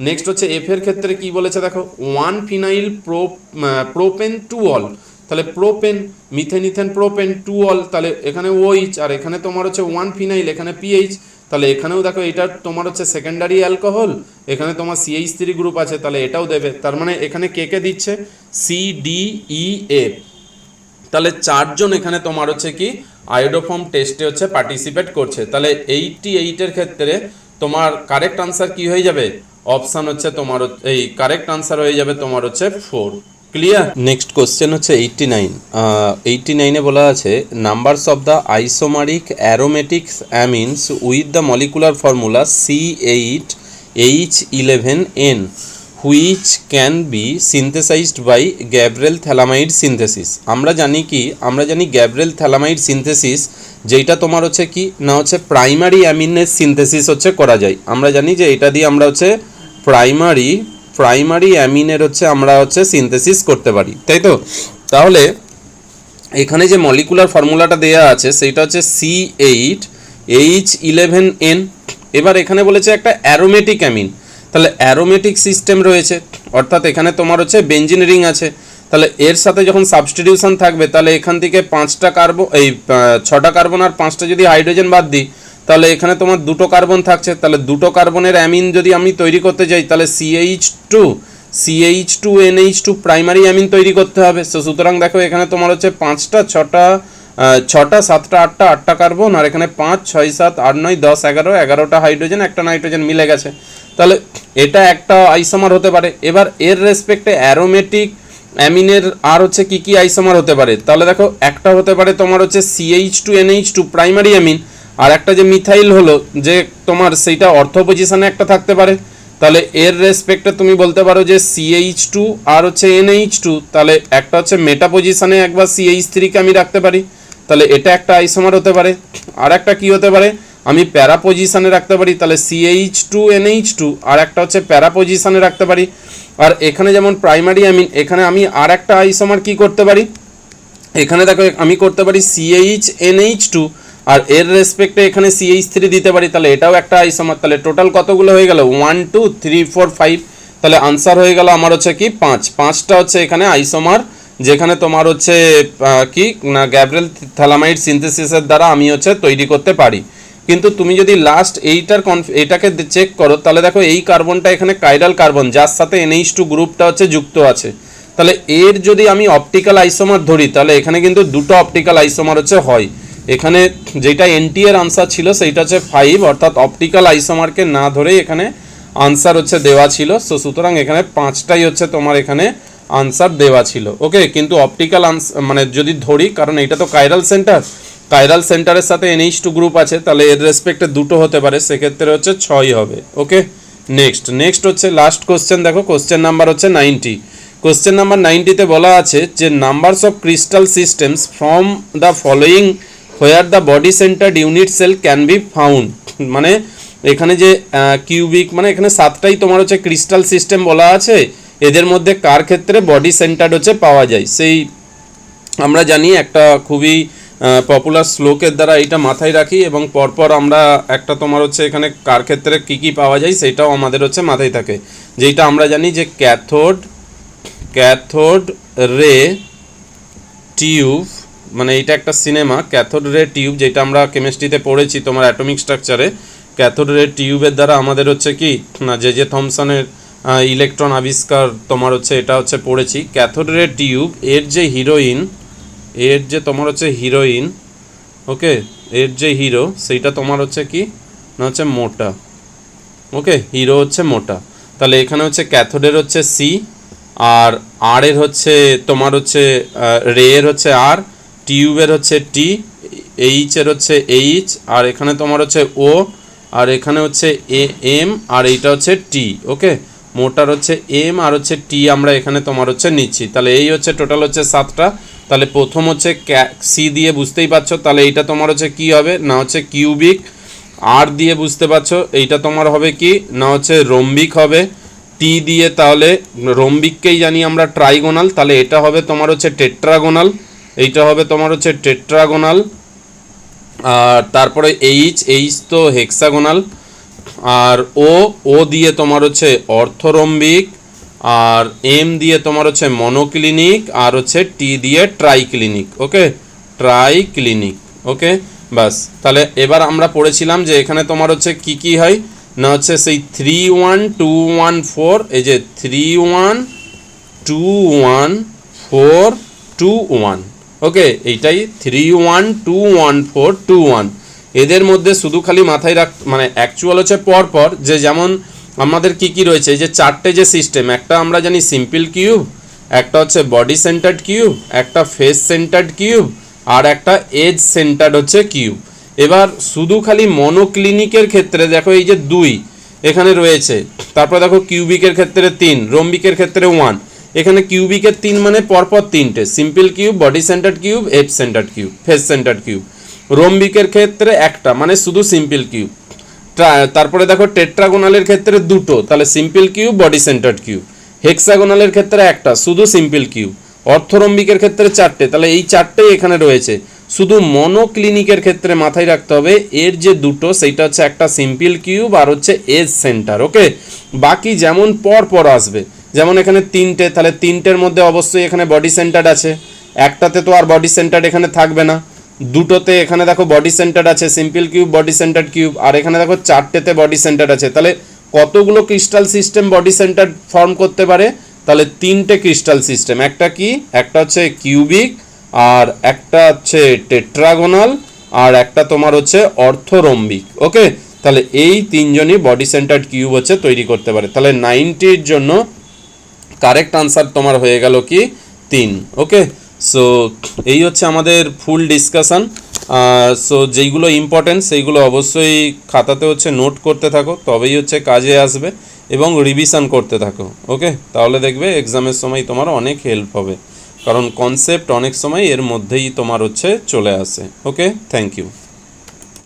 S2: নেক্সট হচ্ছে এফ এর ক্ষেত্রে কি বলেছে দেখো 1 ফিনাইল প্রোপেন 2 তাহলে প্রোপেন মিথেন ইথেন প্রোপেন 2 তাহলে এখানে OH, আর এখানে তোমার হচ্ছে 1 ফিনাইল, এখানে PH, তাহলে এখানেও দেখো এটা তোমার হচ্ছে সেকেন্ডারি অ্যালকোহল, এখানে তোমার CH3 গ্রুপ আছে, তাহলে এটাও দেবে। তার মানে এখানে কে কে দিচ্ছে CDEF, তাহলে 4 জন এখানে তোমার হচ্ছে কি আয়োডোফর্ম টেস্টে হচ্ছে পার্টিসিপেট করছে। তাহলে 88 এর ক্ষেত্রে তোমার কারেক্ট আনসার কি হয়ে যাবে, অপশান হচ্ছে তোমার এই কারেক্ট আনসার হয়ে যাবে তোমার হচ্ছে 4। ক্লিয়ার।
S1: নেক্সট কোশ্চেন হচ্ছে 89। 89-এ বলা আছে numbers of the isomeric aromatic amines with the molecular formula C8H11N which can be synthesized by Gabriel phthalimide synthesis. আমরা জানি গ্যাব্রিয়েল থ্যালামাইড সিনথেসিস যেটা তোমার হচ্ছে কি না হচ্ছে প্রাইমারি অ্যামিনের সিনথেসিস হচ্ছে করা যায়। আমরা জানি যে এটা দিয়ে আমরা হচ্ছে প্রাইমারি অ্যামিনের হচ্ছে আমরা হচ্ছে সিনথেসিস করতে পারি, তাই তো। তাহলে এখানে যে মলিকুলার ফর্মুলাটা দেয়া আছে সেইটা হচ্ছে C8H11N। এবার এখানে বলেছে একটা অ্যারোমেটিক অ্যামিন, তাহলে অ্যারোমেটিক সিস্টেম রয়েছে, অর্থাৎ এখানে তোমার হচ্ছে বেঞ্জিন রিং আছে, তাহলে এর সাথে যখন সাবস্টিটিউশন থাকবে তাহলে এখান থেকে 5টা কার্বন, এই 6টা কার্বন আর 5টা যদি হাইড্রোজেন বাদ দিই তাহলে এখানে তোমার 2টো কার্বন থাকছে, তাহলে 2টো কার্বনের অ্যামিন যদি আমি তৈরি করতে যাই তাহলে CH2NH2 প্রাইমারি অ্যামিন তৈরি করতে হবে। সো সুতরাং দেখো এখানে তোমার হচ্ছে 5টা 6টা 7টা 8টা কার্বন, আর এখানে 5 6 7 8 9 10 11টা হাইড্রোজেন, একটা নাইট্রোজেন মিলে গেছে, তাহলে এটা একটা আইসোমার হতে পারে। এবার এর রেসপেক্টে অ্যারোমেটিক অ্যামিনের আর হচ্ছে কি আইসোমার হতে পারে, তাহলে দেখো একটা হতে পারে তোমার হচ্ছে CH2NH2 প্রাইমারি অ্যামিন, আর একটা যে মিথাইল হলো যে তোমার সেইটা অর্থ পজিশনে একটা থাকতে পারে, তাহলে এর রেসপেক্টে তুমি বলতে পারো যে CH2 আর হচ্ছে NH2, তাহলে একটা হচ্ছে মেটা পজিশনে একবার CH3 কে আমি রাখতে পারি, তাহলে এটা একটা আইসোমার হতে পারে। আর একটা কি হতে পারে, আমি প্যারা পজিশনে রাখতে পারি, তাহলে CH2NH2 আর একটা হচ্ছে প্যারা পজিশনে রাখতে পারি। আর এখানে যেমন প্রাইমারি অ্যামিন, এখানে আমি আর একটা আইসোমার কি করতে পারি, এখানে দেখো আমি করতে পারি CHNH2 আর এর রেসপেক্টে এখানে CH3 দিতে পারি, তাহলে এটাও একটা আইসোমার। তাহলে টোটাল কতগুলো হয়ে গেল 1 2 3 4 5, তাহলে আনসার হয়ে গেল আমার হচ্ছে কি 5টা হচ্ছে এখানে আইসোমার, যেখানে তোমার হচ্ছে কি না গ্যাব্রিয়েল থ্যালামাইড সিনথেসিসের দ্বারা আমি হচ্ছে তৈরি করতে পারি। কিন্তু তুমি যদি লাস্ট এটাকে চেক করো তাহলে দেখো এই কার্বনটা এখানে কাইরাল কার্বন যার সাথে NH2 গ্রুপটা হচ্ছে যুক্ত আছে, তাহলে এর যদি আমি অপটিক্যাল আইসোমার ধরি তাহলে এখানে কিন্তু দুটো অপটিক্যাল আইসোমার হচ্ছে হয়। এখানে যেটা NT এর আনসার ছিল সেইটা হচ্ছে 5, অর্থাৎ অপটিক্যাল আইসোমারকে না ধরেই এখানে আনসার হচ্ছে দেওয়া ছিল। সো সুতরাং এখানে 5টাই হচ্ছে তোমার এখানে আনসার দেওয়া ছিল। ওকে, কিন্তু অপটিক্যাল মানে যদি ধরি, কারণ এটা তো কাইরাল সেন্টারের সাথে NH2 গ্রুপ আছে, তাহলে এর রেসপেক্টে দুটো হতে পারে, সেক্ষেত্রে হচ্ছে 6 হবে। ওকে, নেক্সট হচ্ছে লাস্ট কোশ্চেন। দেখো কোশ্চেন নাম্বার হচ্ছে 90। কোশ্চেন নাম্বার 90-তে বলা আছে যে numbers of crystal systems from the following where the body centred unit cell can be found. মানে এখানে যে কিউবিক, মানে এখানে 7টাই তোমার হচ্ছে ক্রিস্টাল সিস্টেম বলা আছে, এদের মধ্যে কার ক্ষেত্রে বডি সেন্টার্ড হচ্ছে পাওয়া যায়। সেই আমরা জানি একটা খুবই পপুলার শ্লোকের দ্বারা এইটা মাথায় রাখি, এবং পরপর আমরা একটা তোমার হচ্ছে এখানে কার ক্ষেত্রে কী পাওয়া যায় সেটাও আমাদের হচ্ছে মাথায় থাকে, যেটা আমরা জানি যে ক্যাথোড রে টিউব, মানে এইটা একটা সিনেমা ক্যাথোড রে টিউব, যেটা আমরা কেমিস্ট্রিতে পড়েছি তোমার অ্যাটমিক স্ট্রাকচারে। ক্যাথোড রে টিউবের দ্বারা আমাদের হচ্ছে কি না যে থমসনের ইলেকট্রন আবিষ্কার তোমার হচ্ছে এটা হচ্ছে পড়েছি। ক্যাথোড রে টিউব এর যে তোমার হচ্ছে হিরোইন
S2: ওকে, এর যে হিরো সেইটা তোমার হচ্ছে কি না হচ্ছে মোটা। ওকে, হিরো হচ্ছে মোটা, তাহলে এখানে হচ্ছে ক্যাথোডের হচ্ছে সি, আর আর এর হচ্ছে তোমার হচ্ছে রে এর হচ্ছে আর, টিউবের হচ্ছে টি, এইচ এর হচ্ছে এইচ, আর এখানে তোমার হচ্ছে ও, আর এখানে হচ্ছে এ এম, আর এইটা হচ্ছে টি। ওকে, মোটার হচ্ছে এম আর হচ্ছে টি আমরা এখানে তোমার হচ্ছে নিচ্ছি। তাহলে এই হচ্ছে টোটাল হচ্ছে 7টা। তাহলে প্রথম হচ্ছে সি দিয়ে বুঝতেই পারছো, তাহলে এইটা তোমার হচ্ছে কি হবে না হচ্ছে কিউবিক। আর দিয়ে বুঝতে পারছো এইটা তোমার হবে কি না হচ্ছে রোম্বিক হবে। টি দিয়ে তাহলে রোম্বিককেই জানি আমরা ট্রাইগোনাল, তাহলে এটা হবে তোমার হচ্ছে টেট্রাগোনাল, এইটা হবে তোমার হচ্ছে টেট্রাগোনাল। আর তারপরে এইচ, এইচ তো হেক্সাগোনাল। আর ও দিয়ে তোমার হচ্ছে অর্থরম্বিক, আর এম দিয়ে তোমার হচ্ছে মনোক্লিনিক, আর হচ্ছে টি দিয়ে ট্রাইক্লিনিক। ওকে, ট্রাইক্লিনিক। ওকে, বাস। তাহলে এবার আমরা পড়েছিলাম যে এখানে তোমার হচ্ছে কি কি হয় না হচ্ছে সেই 3 1 2 1 4, এই যে 3 1 2 1 4 2 1। ওকে, এইটাই 3 1 2 1 4 2 1। এদের মধ্যে শুধু খালি মাথায় রাখ, মানে অ্যাকচুয়াল হচ্ছে পরপর যে যেমন আমাদের কি কি রয়েছে, এই যে চারটে যে সিস্টেম, একটা আমরা জানি সিম্পল কিউব, একটা হচ্ছে বডি সেন্টার্ড কিউব, একটা ফেস সেন্টার্ড কিউব, আর একটা এজ সেন্টার্ড হচ্ছে কিউব। এবার শুধু খালি মনোক্লিনিকের ক্ষেত্রে দেখো এই যে 2 এখানে রয়েছে, তারপর দেখো কিউবিকের ক্ষেত্রে 3, রোম্বিকের ক্ষেত্রে 1। এখানে কিউবিকের 3 মানে পরপর 3টে, simple cube, body centred cube, edge centred cube, face centred cube. রোম্বিকের ক্ষেত্রে একটা, মানে শুধু সিম্পল কিউব। তারপরে দেখো টেট্রাগোনালের ক্ষেত্রে 2টো, তাহলে simple cube, body centred cube. হেক্সাগোনালের ক্ষেত্রে একটা, শুধু সিম্পল কিউব। অর্থরম্বিকের ক্ষেত্রে 4টে, তাহলে এই 4টেই এখানে রয়েছে। শুধু মনোক্লিনিকের ক্ষেত্রে মাথায় রাখতে হবে এর যে 2টো, সেইটা হচ্ছে একটা সিম্পল কিউব আর হচ্ছে এজ সেন্টার। ওকে, বাকি যেমন পর পর আসবে, যেমন এখানে 3টে, তাহলে 3টের মধ্যে অবশ্যই এখানে বডি সেন্টার্ড আছে, একটাতে তো আর বডি সেন্টার্ড এখানে থাকবে না। 2টোতে এখানে দেখো বডি সেন্টার্ড আছে, simple cube, body centred cube, আর এখানে দেখো 4টেতে বডি সেন্টার্ড আছে। তাহলে কতগুলো crystal system body centre form করতে পারে, তাহলে 3টে ক্রিস্টাল সিস্টেম। একটা কি, একটা হচ্ছে কিউবিক, আর একটা হচ্ছে টেট্রাগোনাল, আর একটা তোমার হচ্ছে অর্থরম্বিক। ওকে, তাহলে এই 3জনই বডি সেন্টার্ড কিউব হচ্ছে তৈরি করতে পারে। তাহলে 90-র জন্য কারেক্ট আনসার তোমার হয়ে গেল কি 3। ওকে, সো এই হচ্ছে আমাদের ফুল ডিসকাশান। সো যেইগুলো ইম্পর্টেন্ট সেইগুলো অবশ্যই খাতাতে হচ্ছে নোট করতে থাকো, তবেই হচ্ছে কাজে আসবে, এবং রিভিশন করতে থাকো। ওকে, তাহলে দেখবে এক্সামের সময় তোমার অনেক হেল্প হবে, কারণ কনসেপ্ট অনেক সময় এর মধ্যেই তোমার হচ্ছে চলে আসে। ওকে, থ্যাংক ইউ।